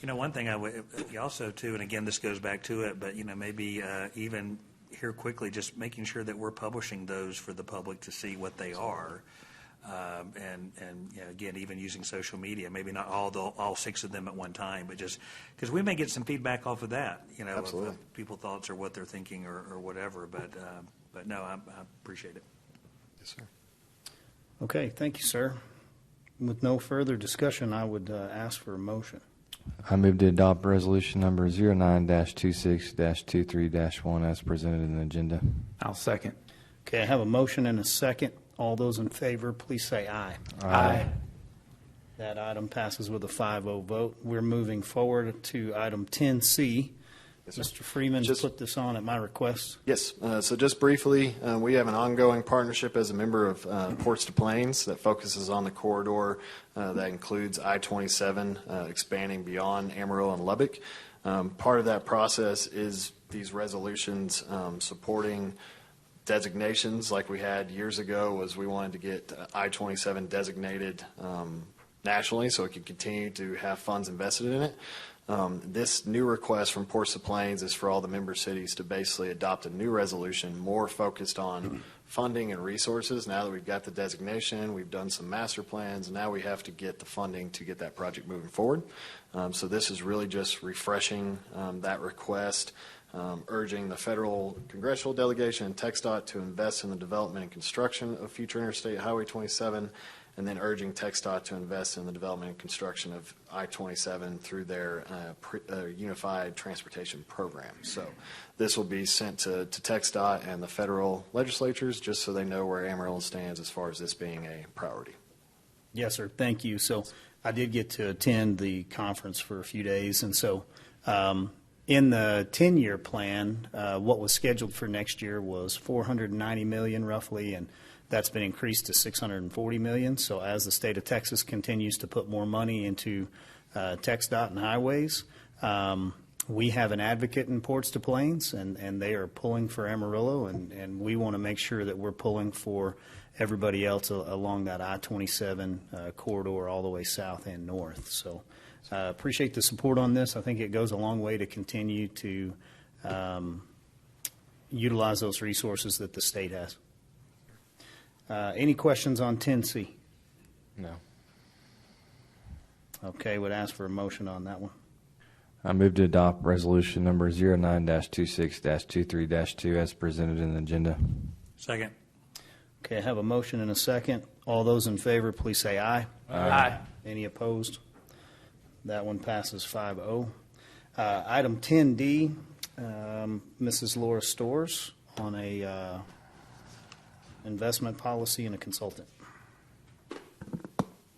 One thing I would also too, and again, this goes back to it, but maybe even here quickly, just making sure that we're publishing those for the public to see what they are. And again, even using social media, maybe not all 6 of them at one time, but just because we may get some feedback off of that, of people's thoughts or what they're thinking or whatever. But no, I appreciate it. Yes, sir. Okay, thank you, sir. With no further discussion, I would ask for a motion. I move to adopt resolution number 09-26-23-1 as presented in the agenda. I'll second. Okay, I have a motion and a second. All those in favor, please say aye. Aye. That item passes with a 5-0 vote. We're moving forward to item 10C, Mr. Freeman put this on at my request. Yes. So just briefly, we have an ongoing partnership as a member of Ports to Plains that focuses on the corridor that includes I-27 expanding beyond Amarillo and Lubbock. Part of that process is these resolutions supporting designations like we had years ago. Was we wanted to get I-27 designated nationally so it could continue to have funds invested in it. This new request from Ports to Plains is for all the member cities to basically adopt a new resolution more focused on funding and resources. Now that we've got the designation, we've done some master plans, and now we have to get the funding to get that project moving forward. So this is really just refreshing that request, urging the federal congressional delegation and TxDOT to invest in the development and construction of future Interstate Highway 27, and then urging TxDOT to invest in the development and construction of I-27 through their Unified Transportation Program. So this will be sent to TxDOT and the federal legislatures just so they know where Amarillo stands as far as this being a priority. Yes, sir. Thank you. So I did get to attend the conference for a few days, and so in the 10-year plan, what was scheduled for next year was $490 million roughly, and that's been increased to $640 million. So as the state of Texas continues to put more money into TxDOT and highways, we have an advocate in Ports to Plains, and they are pulling for Amarillo, and we want to make sure that we're pulling for everybody else along that I-27 corridor all the way south and north. So appreciate the support on this. I think it goes a long way to continue to utilize those resources that the state has. Any questions on 10C? No. Okay, would ask for a motion on that one. I move to adopt resolution number 09-26-23-2 as presented in the agenda. Second. Okay, I have a motion and a second. All those in favor, please say aye. Aye. Any opposed? That one passes 5-0. Item 10D, Mrs. Laura Storrs on a investment policy and a consultant.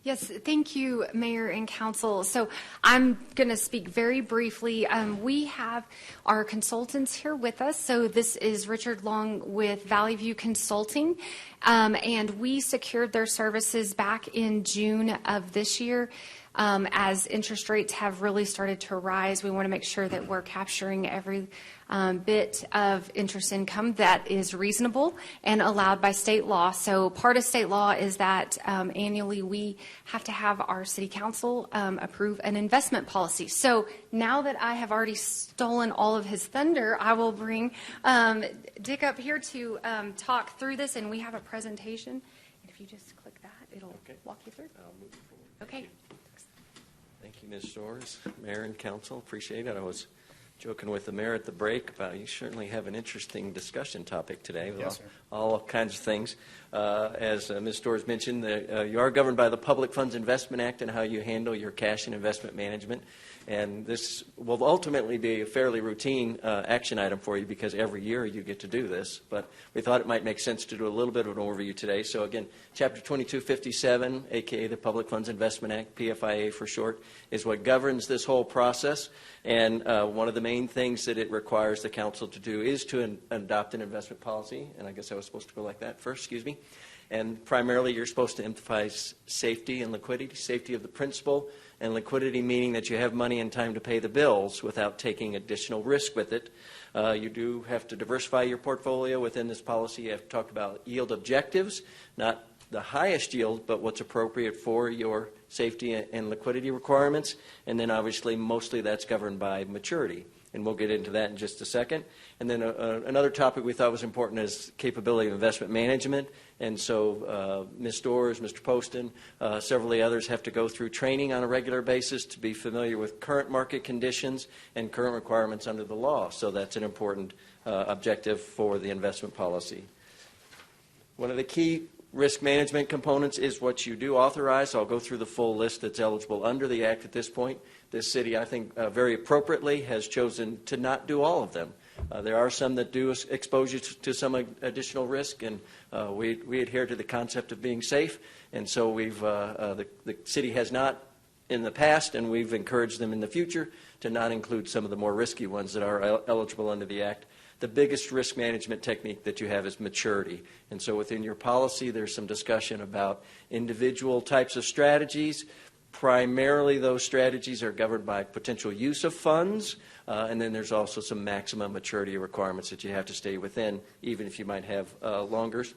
Yes, thank you, Mayor and Council. So I'm going to speak very briefly. We have our consultants here with us. So this is Richard Long with Valley View Consulting, and we secured their services back in June of this year. As interest rates have really started to rise, we want to make sure that we're capturing every bit of interest income that is reasonable and allowed by state law. So part of state law is that annually we have to have our city council approve an investment policy. So now that I have already stolen all of his thunder, I will bring Dick up here to talk through this, and we have a presentation. And if you just click that, it'll walk you through. I'll move forward. Okay. Thank you, Ms. Storrs, Mayor and Council. Appreciate it. I was joking with the mayor at the break about you certainly have an interesting discussion topic today with Yes, sir. all kinds of things. As Ms. Storrs mentioned, you are governed by the Public Funds Investment Act and how you handle your cash and investment management. And this will ultimately be a fairly routine action item for you because every year you get to do this. But we thought it might make sense to do a little bit of an overview today. So again, Chapter 2257, a.k.a. the Public Funds Investment Act, PFIA for short, is what governs this whole process. And one of the main things that it requires the council to do is to adopt an investment policy. And I guess I was supposed to go like that first, excuse me. And primarily you're supposed to emphasize safety and liquidity, safety of the principal, and liquidity meaning that you have money and time to pay the bills without taking additional risk with it. You do have to diversify your portfolio within this policy. You have to talk about yield objectives, not the highest yield, but what's appropriate for your safety and liquidity requirements. And then obviously mostly that's governed by maturity. And we'll get into that in just a second. And then another topic we thought was important is capability of investment management. And so Ms. Storrs, Mr. Poston, several of the others have to go through training on a regular basis to be familiar with current market conditions and current requirements under the law. So that's an important objective for the investment policy. One of the key risk management components is what you do authorize. I'll go through the full list that's eligible under the Act at this point. This city, I think, very appropriately has chosen to not do all of them. There are some that do expose you to some additional risk, and we adhere to the concept of being safe. And so the city has not in the past, and we've encouraged them in the future to not include some of the more risky ones that are eligible under the Act. The biggest risk management technique that you have is maturity. And so within your policy, there's some discussion about individual types of strategies. Primarily, those strategies are governed by potential use of funds, and then there's also some maximum maturity requirements that you have to stay within, even if you might have longers.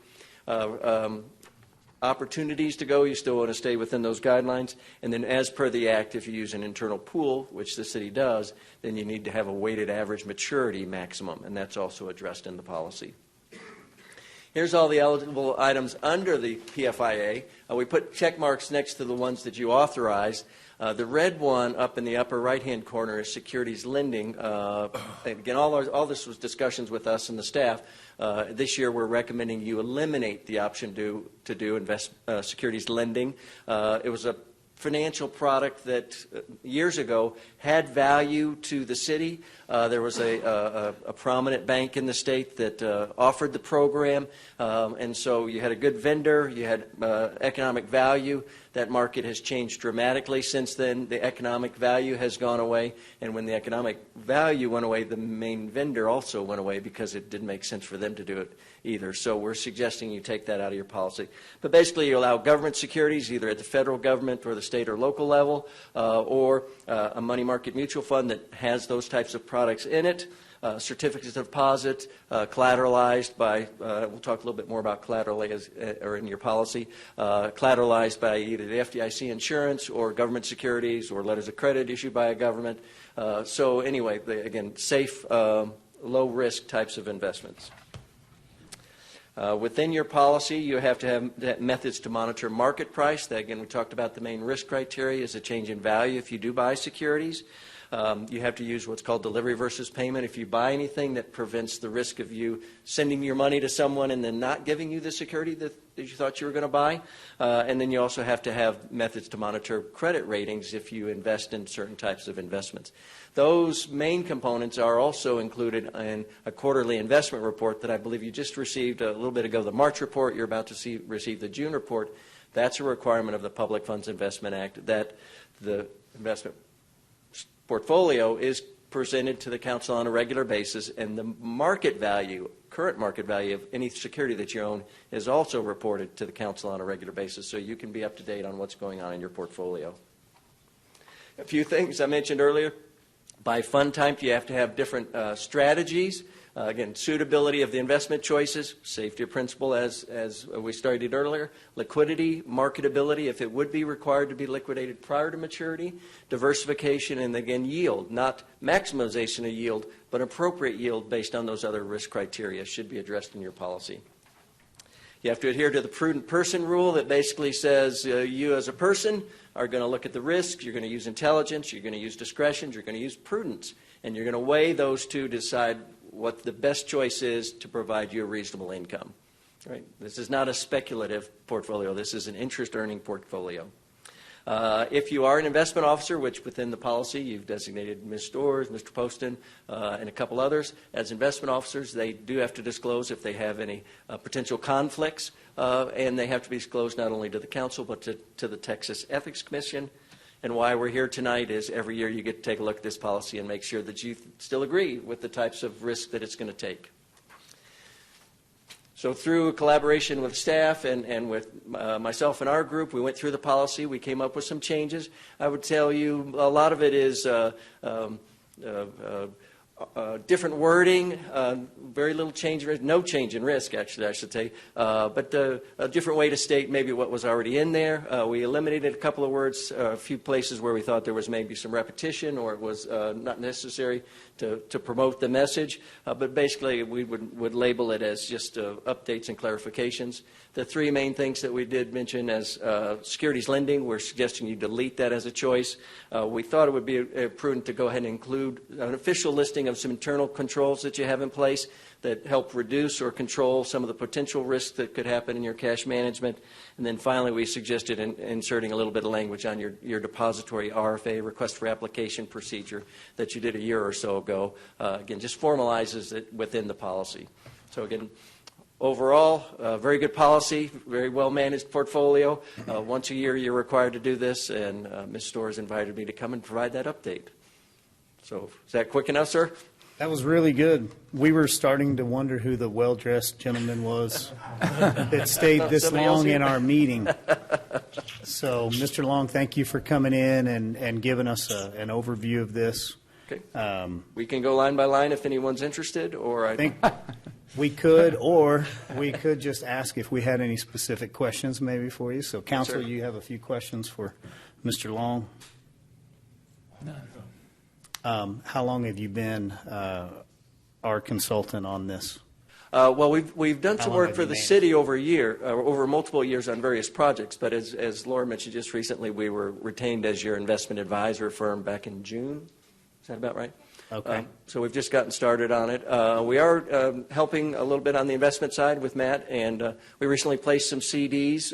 Opportunities to go, you still want to stay within those guidelines. And then as per the Act, if you use an internal pool, which the city does, then you need to have a weighted average maturity maximum, and that's also addressed in the policy. Here's all the eligible items under the PFIA. We put check marks next to the ones that you authorize. The red one up in the upper right-hand corner is securities lending. Again, all this was discussions with us and the staff. This year, we're recommending you eliminate the option to do securities lending. It was a financial product that years ago had value to the city. There was a prominent bank in the state that offered the program, and so you had a good vendor, you had economic value. That market has changed dramatically since then. The economic value has gone away, and when the economic value went away, the main vendor also went away because it didn't make sense for them to do it either. So we're suggesting you take that out of your policy. But basically, you allow government securities either at the federal government or the state or local level, or a money market mutual fund that has those types of products in it. Certificates of deposit, collateralized by, we'll talk a little bit more about collateral or in your policy, collateralized by either the FDIC insurance or government securities or letters of credit issued by a government. So anyway, again, safe, low-risk types of investments. Within your policy, you have to have methods to monitor market price. That, again, we talked about the main risk criteria is a change in value if you do buy securities. You have to use what's called delivery versus payment. If you buy anything that prevents the risk of you sending your money to someone and then not giving you the security that you thought you were going to buy. And then you also have to have methods to monitor credit ratings if you invest in certain types of investments. Those main components are also included in a quarterly investment report that I believe you just received a little bit ago, the March report. You're about to receive the June report. That's a requirement of the Public Funds Investment Act that the investment portfolio is presented to the council on a regular basis, and the market value, current market value of any security that you own is also reported to the council on a regular basis, so you can be up to date on what's going on in your portfolio. A few things I mentioned earlier. By fund type, you have to have different strategies. Again, suitability of the investment choices, safety of principal as we started earlier, liquidity, marketability if it would be required to be liquidated prior to maturity, diversification, and again, yield, not maximization of yield, but appropriate yield based on those other risk criteria should be addressed in your policy. You have to adhere to the prudent person rule that basically says you as a person are going to look at the risks, you're going to use intelligence, you're going to use discretion, you're going to use prudence, and you're going to weigh those two to decide what the best choice is to provide you a reasonable income. Right? This is not a speculative portfolio. This is an interest-earning portfolio. If you are an investment officer, which within the policy you've designated Ms. Storrs, Mr. Poston, and a couple others as investment officers, they do have to disclose if they have any potential conflicts, and they have to be disclosed not only to the council but to the Texas Ethics Commission. And why we're here tonight is every year you get to take a look at this policy and make sure that you still agree with the types of risk that it's going to take. So through a collaboration with staff and with myself and our group, we went through the policy. We came up with some changes. I would tell you a lot of it is different wording, very little change, no change in risk, actually, I should say, but a different way to state maybe what was already in there. We eliminated a couple of words, a few places where we thought there was maybe some repetition or it was not necessary to promote the message, but basically we would label it as just updates and clarifications. The three main things that we did mention as securities lending, we're suggesting you delete that as a choice. We thought it would be prudent to go ahead and include an official listing of some internal controls that you have in place that help reduce or control some of the potential risks that could happen in your cash management. And then finally, we suggested inserting a little bit of language on your depository RFA, request for application procedure, that you did a year or so ago. Again, just formalizes it within the policy. So again, overall, very good policy, very well-managed portfolio. Once a year, you're required to do this, and Ms. Storrs invited me to come and provide that update. So is that quick enough, sir? That was really good. We were starting to wonder who the well-dressed gentleman was that stayed this long in our meeting. So, Mr. Long, thank you for coming in and giving us an overview of this. Okay. We can go line by line if anyone's interested, or I think we could, or we could just ask if we had any specific questions maybe for you. So, Council, you have a few questions for Mr. Long? None. How long have you been our consultant on this? Well, we've done some work for the city over multiple years on various projects. But as Laura mentioned just recently, we were retained as your investment advisor firm back in June. Is that about right? Okay. So we've just gotten started on it. We are helping a little bit on the investment side with Matt, and we recently placed some CDs.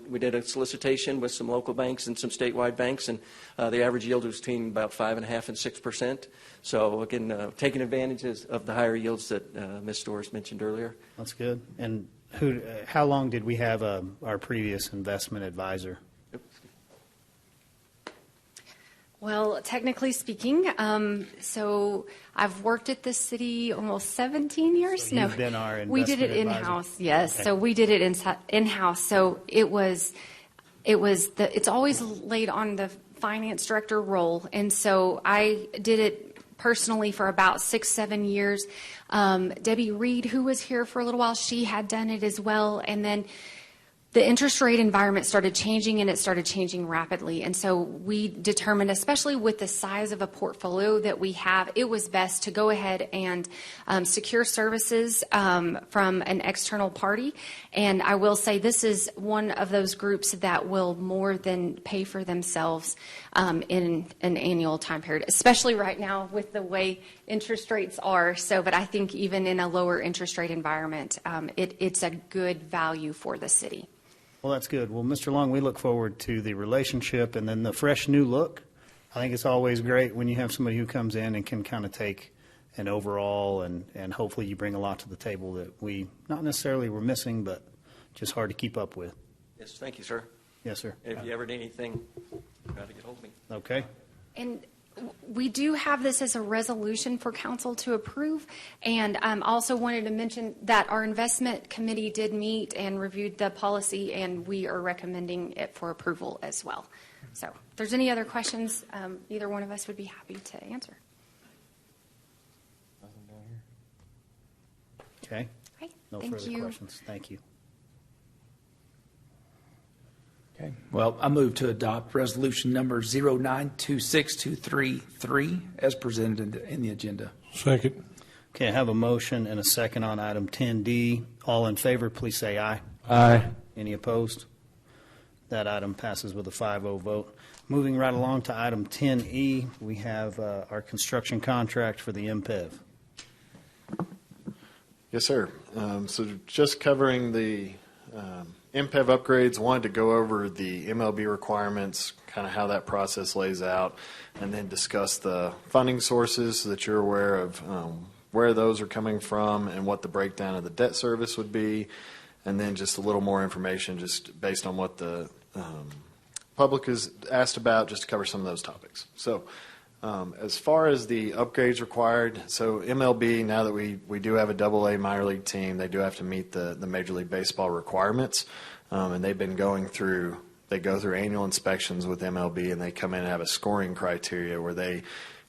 We did a solicitation with some local banks and some statewide banks, and the average yield was between about 5.5% and 6%. So again, taking advantage of the higher yields that Ms. Storrs mentioned earlier. That's good. And how long did we have our previous investment advisor? Well, technically speaking, so I've worked at this city almost 17 years. So you've been our we did it investment in-house. Yes, Okay. so we did it in-house. So it's always laid on the finance director role, and so I did it personally for about 6-7 years. Debbie Reed, who was here for a little while, she had done it as well, and then the interest rate environment started changing, and it started changing rapidly. And so we determined, especially with the size of a portfolio that we have, it was best to go ahead and secure services from an external party. And I will say this is one of those groups that will more than pay for themselves in an annual time period, especially right now with the way interest rates are. So, but I think even in a lower interest rate environment, it's a good value for the city. Well, that's good. Well, Mr. Long, we look forward to the relationship and then the fresh new look. I think it's always great when you have somebody who comes in and can kind of take an overall and hopefully you bring a lot to the table that we not necessarily were missing, but just hard to keep up with. Yes, thank you, sir. Yes, sir. If you ever need anything, try to get hold of me. Okay. And we do have this as a resolution for council to approve. And also wanted to mention that our investment committee did meet and reviewed the policy, and we are recommending it for approval as well. So if there's any other questions, either one of us would be happy to answer. Okay. Okay. No Thank further you. questions. Thank you. Okay. Well, I move to adopt resolution number 0926233 as presented in the agenda. Second. Okay, I have a motion and a second on item 10D. All in favor, please say aye. Aye. Any opposed? That item passes with a 5-0 vote. Moving right along to item 10E, we have our construction contract for the MPEV. Yes, sir. So just covering the MPEV upgrades, wanted to go over the MLB requirements, kind of how that process lays out, and then discuss the funding sources so that you're aware of where those are coming from and what the breakdown of the debt service would be, and then just a little more information just based on what the public has asked about, just to cover some of those topics. So as far as the upgrades required, so MLB, now that we do have a AA minor league team, they do have to meet the Major League Baseball requirements, and they've been they go through annual inspections with MLB, and they come in and have a scoring criteria where they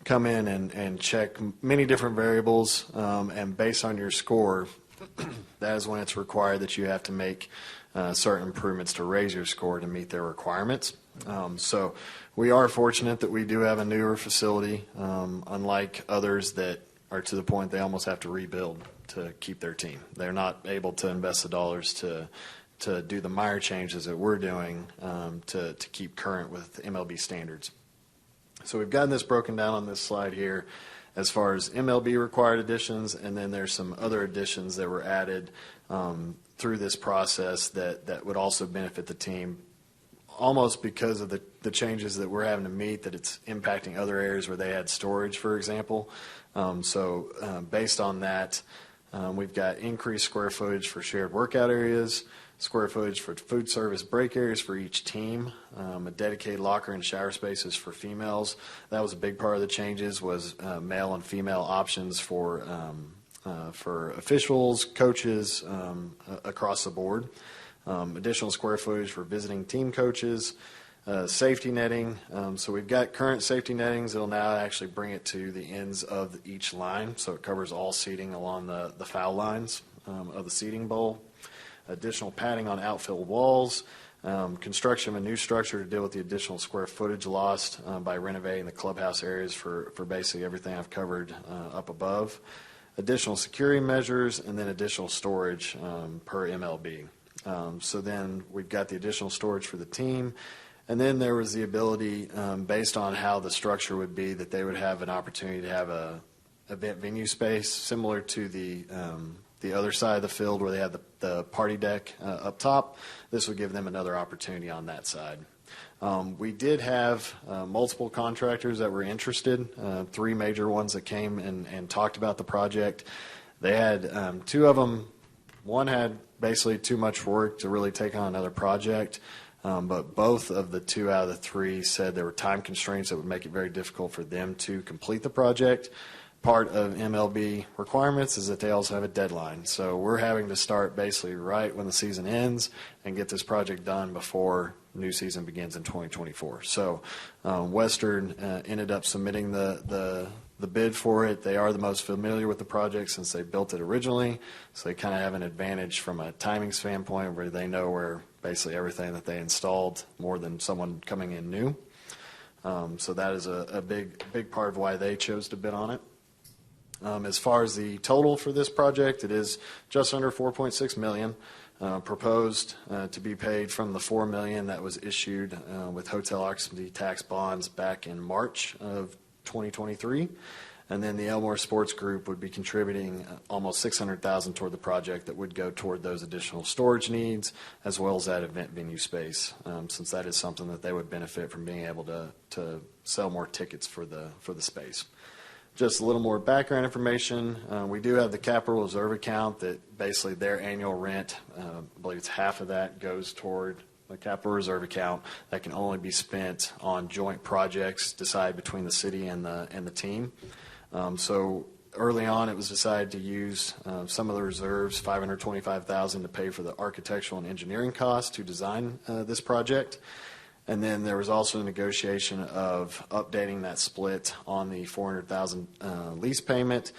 come in and check many different variables, and based on your score, that is when it's required that you have to make certain improvements to raise your score to meet their requirements. So we are fortunate that we do have a newer facility, unlike others that are to the point they almost have to rebuild to keep their team. They're not able to invest the dollars to do the minor changes that we're doing to keep current with MLB standards. So we've gotten this broken down on this slide here as far as MLB required additions, and then there's some other additions that were added through this process that would also benefit the team, almost because of the changes that we're having to meet, that it's impacting other areas where they had storage, for example. So based on that, We've got increased square footage for shared workout areas, square footage for food service break areas for each team, a dedicated locker and shower spaces for females. That was a big part of the changes, was male and female options for officials, coaches, across the board. Additional square footage for visiting team coaches, safety netting. So we've got current safety nettings. It'll now actually bring it to the ends of each line, so it covers all seating along the foul lines of the seating bowl. Additional padding on outfield walls. Construction of a new structure to deal with the additional square footage lost by renovating the clubhouse areas for basically everything I've covered up above. Additional security measures, and then additional storage per MLB. So then we've got the additional storage for the team. And then there was the ability, based on how the structure would be, that they would have an opportunity to have a event venue space similar to the other side of the field where they had the party deck up top. This would give them another opportunity on that side. We did have multiple contractors that were interested, 3 major ones that came and talked about the project. They had 2 of them. One had basically too much work to really take on another project. But both of the 2 out of the 3 said there were time constraints that would make it very difficult for them to complete the project. Part of MLB requirements is that they also have a deadline. So we're having to start basically right when the season ends and get this project done before new season begins in 2024. So Western ended up submitting the bid for it. They are the most familiar with the project since they built it originally. So they kind of have an advantage from a timing standpoint where they know where basically everything that they installed more than someone coming in new. So that is a big part of why they chose to bid on it. As far as the total for this project, it is just under $4.6 million, proposed to be paid from the $4 million that was issued with hotel occupancy tax bonds back in March of 2023. And then the Elmore Sports Group would be contributing almost $600,000 toward the project that would go toward those additional storage needs as well as that event venue space, since that is something that they would benefit from being able to sell more tickets for the space. Just a little more background information. We do have the capital reserve account that basically their annual rent, I believe it's half of that, goes toward the capital reserve account that can only be spent on joint projects decided between the city and the team. So early on, it was decided to use some of the reserves, $525,000, to pay for the architectural and engineering costs to design this project. And then there was also a negotiation of updating that split on the $400,000 lease payment,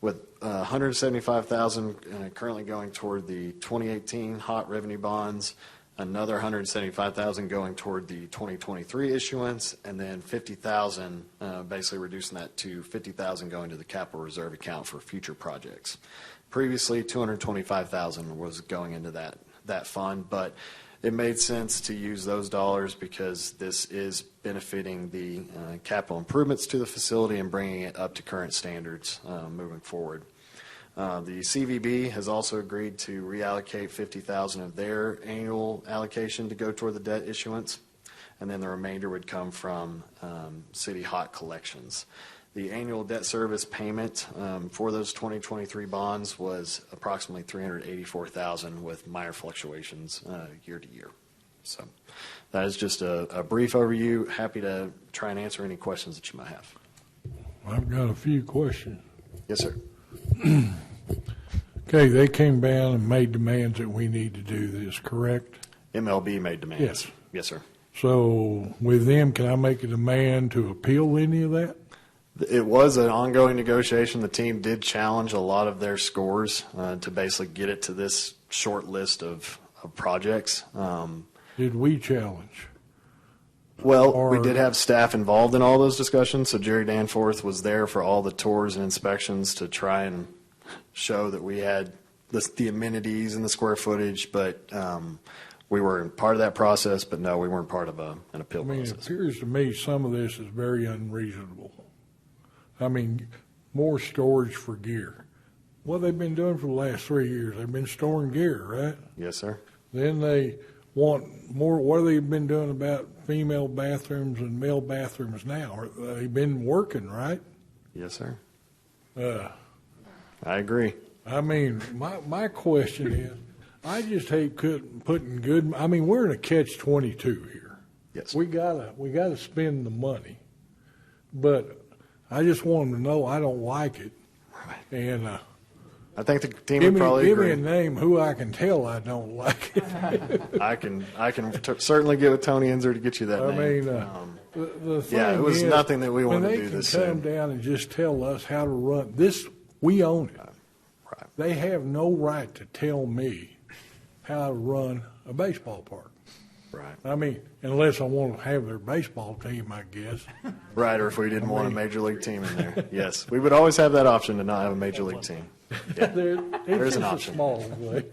with $175,000 currently going toward the 2018 hot revenue bonds, another $175,000 going toward the 2023 issuance, and then $50,000, basically reducing that to $50,000 going to the capital reserve account for future projects. Previously, $225,000 was going into that fund, but it made sense to use those dollars because this is benefiting the capital improvements to the facility and bringing it up to current standards moving forward. The CVB has also agreed to reallocate $50,000 of their annual allocation to go toward the debt issuance, and then the remainder would come from city hot collections. The annual debt service payment for those 2023 bonds was approximately $384,000 with minor fluctuations year to year. So that is just a brief overview. Happy to try and answer any questions that you might have. I've got a few questions. Yes, sir. Okay, they came down and made demands that we need to do this, correct? MLB made demands. Yes. Yes, sir. So with them, can I make a demand to appeal any of that? It was an ongoing negotiation. The team did challenge a lot of their scores to basically get it to this short list of projects. Did we challenge? Well, we did have staff involved in all those discussions. So Jerry Danforth was there for all the tours and inspections to try and show that we had the amenities and the square footage. But we were part of that process. But no, we weren't part of an appeal process. It appears to me some of this is very unreasonable. I mean, more storage for gear. What they've been doing for the last 3 years, they've been storing gear, right? Yes, sir. Then they want more. What have they been doing about female bathrooms and male bathrooms now? They've been working, right? Yes, sir. I agree. I mean, my question is, I just hate putting good. I mean, we're in a catch-22 here. Yes. We gotta spend the money, but I just want them to know I don't like it. Right. And I think the team would probably give agree. me a name who I can tell I don't like it. I can certainly get with Tony Enzer to get you that I name. mean, the thing yeah, it was is, nothing that we wanted to do this when they soon. can come down and just tell us how to run this, we own it. Right. They have no right to tell me how to run a baseball park. Right. I mean, unless I want to have their baseball team, I guess. Right, or if we didn't want a major league team in there. Yes, we would always have that option to not have a major league team. Yeah. There's an option. A small way.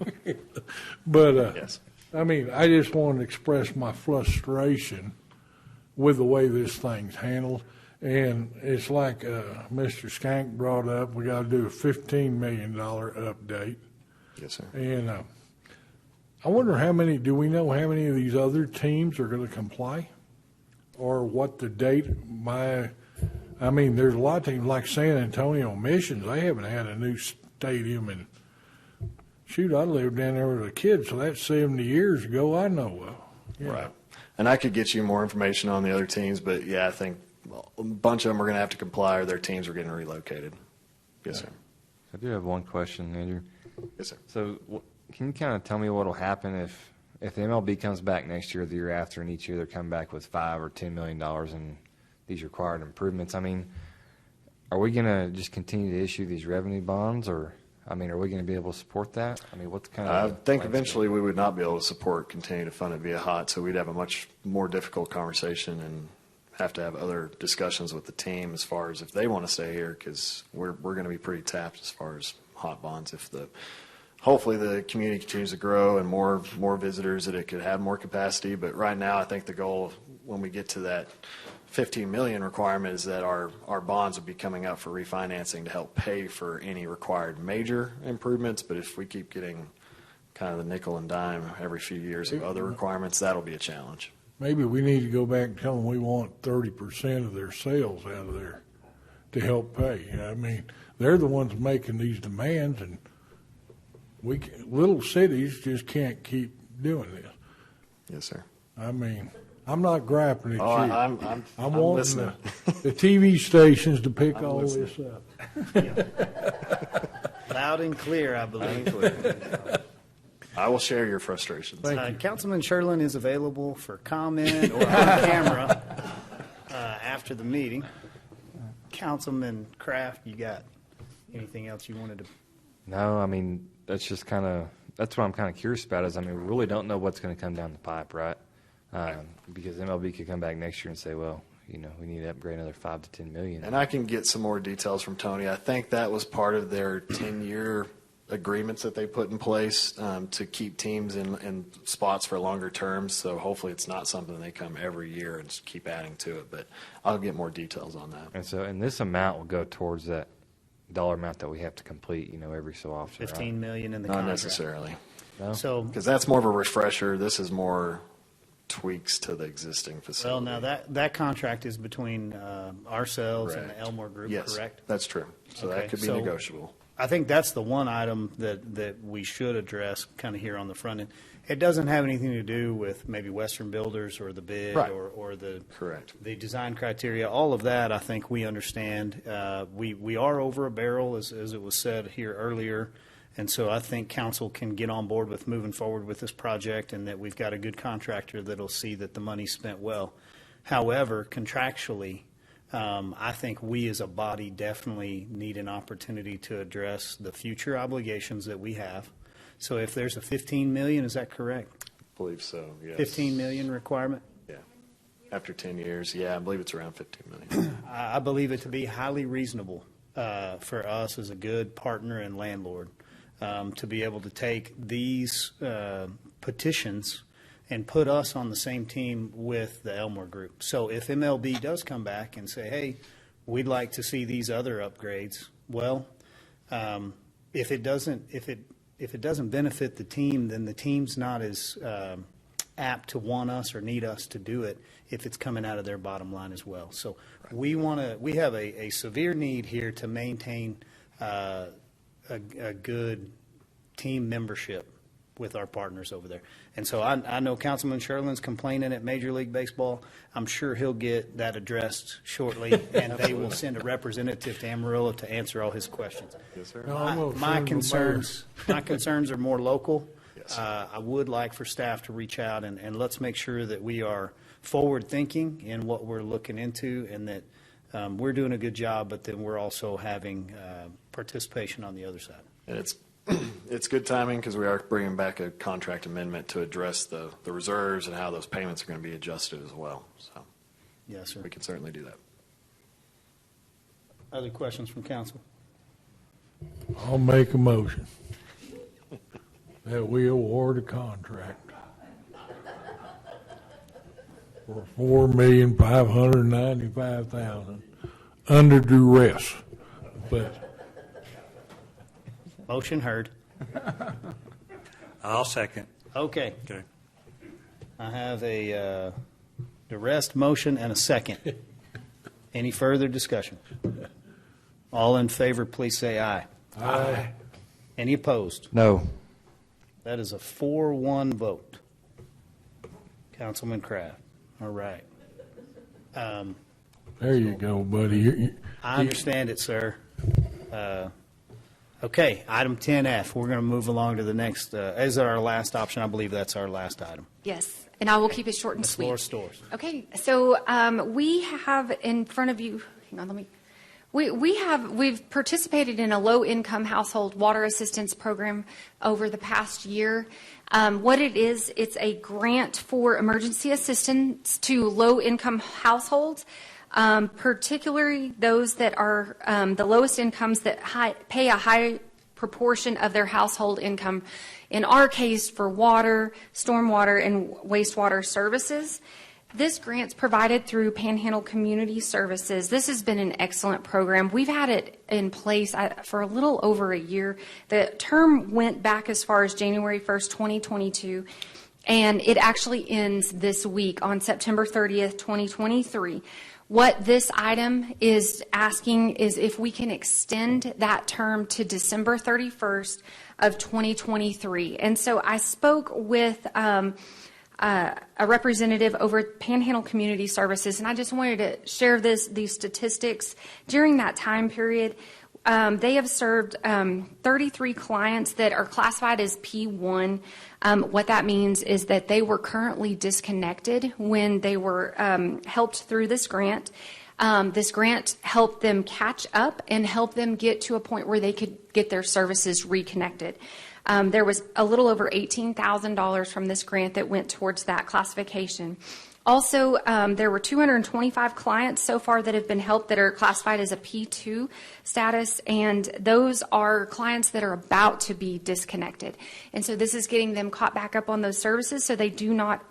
But, yes. I mean, I just want to express my frustration with the way this thing's handled. And it's like Mr. Skank brought up, we got to do a $15 million update. Yes, sir. And I wonder do we know how many of these other teams are going to comply? Or what the date I mean, there's a lot of teams like San Antonio Missions, they haven't had a new stadium and shoot, I lived down there as a kid, so that's 70 years ago I know of. Right. And I could get you more information on the other teams, but yeah, I think a bunch of them are going to have to comply or their teams are getting relocated. Yes, sir. I do have one question, Andrew. Yes, sir. So can you kind of tell me what will happen if the MLB comes back next year or the year after, and each year they're coming back with $5 or $10 million in these required improvements? I mean, are we going to just continue to issue these revenue bonds, or I mean, are we going to be able to support that? I mean, what's kind of? I think eventually we would not be able to continue to fund it via HOT, so we'd have a much more difficult conversation and have to have other discussions with the team as far as if they want to stay here, because we're going to be pretty tapped as far as HOT bonds. Hopefully the community continues to grow and more visitors, that it could have more capacity. But right now, I think the goal when we get to that $15 million requirement is that our bonds would be coming up for refinancing to help pay for any required major improvements. But if we keep getting kind of the nickel and dime every few years of other requirements, that'll be a challenge. Maybe we need to go back and tell them we want 30% of their sales out of there to help pay. I mean, they're the ones making these demands, and little cities just can't keep doing this. Yes, sir. I mean, I'm not griping at you. I'm wanting listening. the TV stations to pick I'm all listening. this up. Loud and clear, I believe. I will share your frustrations. Councilman Sherlin is available for comment or on camera after the meeting. Councilman Kraft, you got anything else you wanted to? No, I mean, that's what I'm kind of curious about is, I mean, we really don't know what's going to come down the pipe, right? Because MLB could come back next year and say, well, we need to upgrade another $5 to $10 million. And I can get some more details from Tony. I think that was part of their 10-year agreements that they put in place to keep teams in spots for longer terms. So hopefully it's not something they come every year and just keep adding to it. But I'll get more details on that. And this amount will go towards that dollar amount that we have to complete, every so often. $15 million in the Not contract. necessarily. No? So, because that's more of a refresher. This is more tweaks to the existing facility. well, now that contract is between ourselves and the Correct. Elmore Group, Yes, correct? that's true. So Okay, that could be so negotiable. I think that's the one item that we should address kind of here on the front end. It doesn't have anything to do with maybe Western Builders or the bid Right. or the Correct. the design criteria. All of that, I think we understand. We are over a barrel, as it was said here earlier, and so I think council can get on board with moving forward with this project, and that we've got a good contractor that'll see that the money's spent well. However, contractually, I think we as a body definitely need an opportunity to address the future obligations that we have. So if there's a 15 million, is that correct? I believe so, yes. 15 million requirement? Yeah. After 10 years, yeah, I believe it's around 15 million. I believe it to be highly reasonable for us as a good partner and landlord to be able to take these petitions and put us on the same team with the Elmore Group. So if MLB does come back and say, hey, we'd like to see these other upgrades, well, if it doesn't benefit the team, then the team's not as apt to want us or need us to do it if it's coming out of their bottom line as well. So we have a severe need here to maintain a good team membership with our partners over there. And so I know Councilman Sherlin's complaining at Major League Baseball. I'm sure he'll get that addressed shortly, and they will send a representative to Amarillo to answer all his questions. Yes, sir. My concerns are more local. Yes. I would like for staff to reach out, and let's make sure that we are forward-thinking in what we're looking into, and that we're doing a good job, but then we're also having participation on the other side. And it's good timing because we are bringing back a contract amendment to address the reserves and how those payments are going to be adjusted as well. So, yes, sir. We can certainly do that. Other questions from council? I'll make a motion that we award a contract for $4,595,000 under duress, but. Motion heard. I'll second. Okay. Okay. I have a duress motion and a second. Any further discussion? All in favor, please say aye. Aye. Any opposed? No. That is a 4-1 vote. Councilman Kraft. All right. There you go, buddy. I understand it, sir. Okay, item 10F. We're going to move along to the next. Is that our last option? I believe that's our last item. Yes, and I will keep it short and Ms. sweet. Laura Stores. Okay, so we have in front of you, hang on, we've participated in a low-income household water assistance program over the past year. What it is, it's a grant for emergency assistance to low-income households, particularly those that are the lowest incomes that pay a high proportion of their household income, in our case for water, stormwater, and wastewater services. This grant's provided through Panhandle Community Services. This has been an excellent program. We've had it in place for a little over a year. The term went back as far as January 1st, 2022, and it actually ends this week on September 30th, 2023. What this item is asking is if we can extend that term to December 31st of 2023. And so I spoke with a representative over at Panhandle Community Services, and I just wanted to share these statistics. During that time period, they have served 33 clients that are classified as P1. What that means is that they were currently disconnected when they were helped through this grant. This grant helped them catch up and help them get to a point where they could get their services reconnected. There was a little over $18,000 from this grant that went towards that classification. Also, there were 225 clients so far that have been helped that are classified as a P2 status, and those are clients that are about to be disconnected. And so this is getting them caught back up on those services so they do not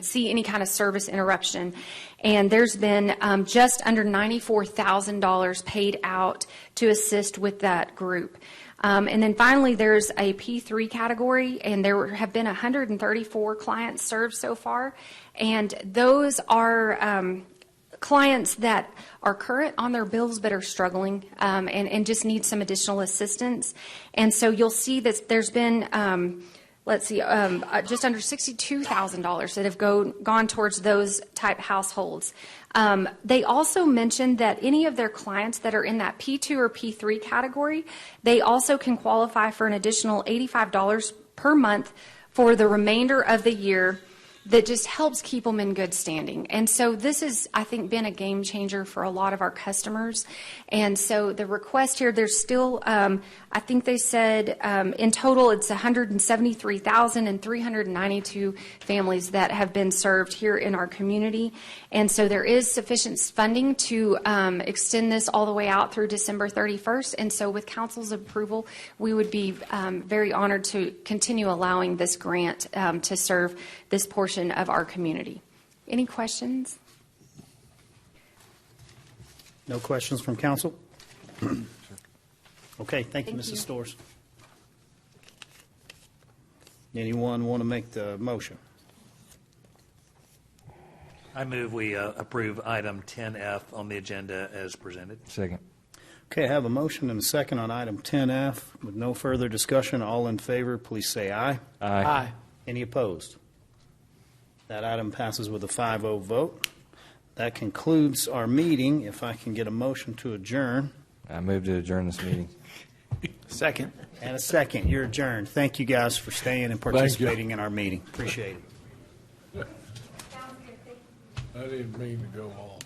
see any kind of service interruption. And there's been just under $94,000 paid out to assist with that group. And then finally, there's a P3 category, and there have been 134 clients served so far. And those are clients that are current on their bills but are struggling and just need some additional assistance. And so you'll see that there's been, just under $62,000 that have gone towards those type households. They also mentioned that any of their clients that are in that P2 or P3 category, they also can qualify for an additional $85 per month for the remainder of the year. That just helps keep them in good standing. And so this has, I think, been a game changer for a lot of our customers. And so the request here, there's still, I think they said in total it's 173,392 families that have been served here in our community. And so there is sufficient funding to extend this all the way out through December 31st. And so with council's approval, we would be very honored to continue allowing this grant to serve this portion of our community. Any questions? No questions from council? Okay, thank you, Mrs. Stores. Anyone want to make the motion? I move we approve item 10F on the agenda as presented. Second. Okay, I have a motion and a second on item 10F. With no further discussion, all in favor, please say aye. Aye. Any opposed? That item passes with a 5-0 vote. That concludes our meeting. If I can get a motion to adjourn. I move to adjourn this meeting. Second. And a second. You're adjourned. Thank you guys for staying and participating in our meeting. Appreciate it. I didn't mean to go off.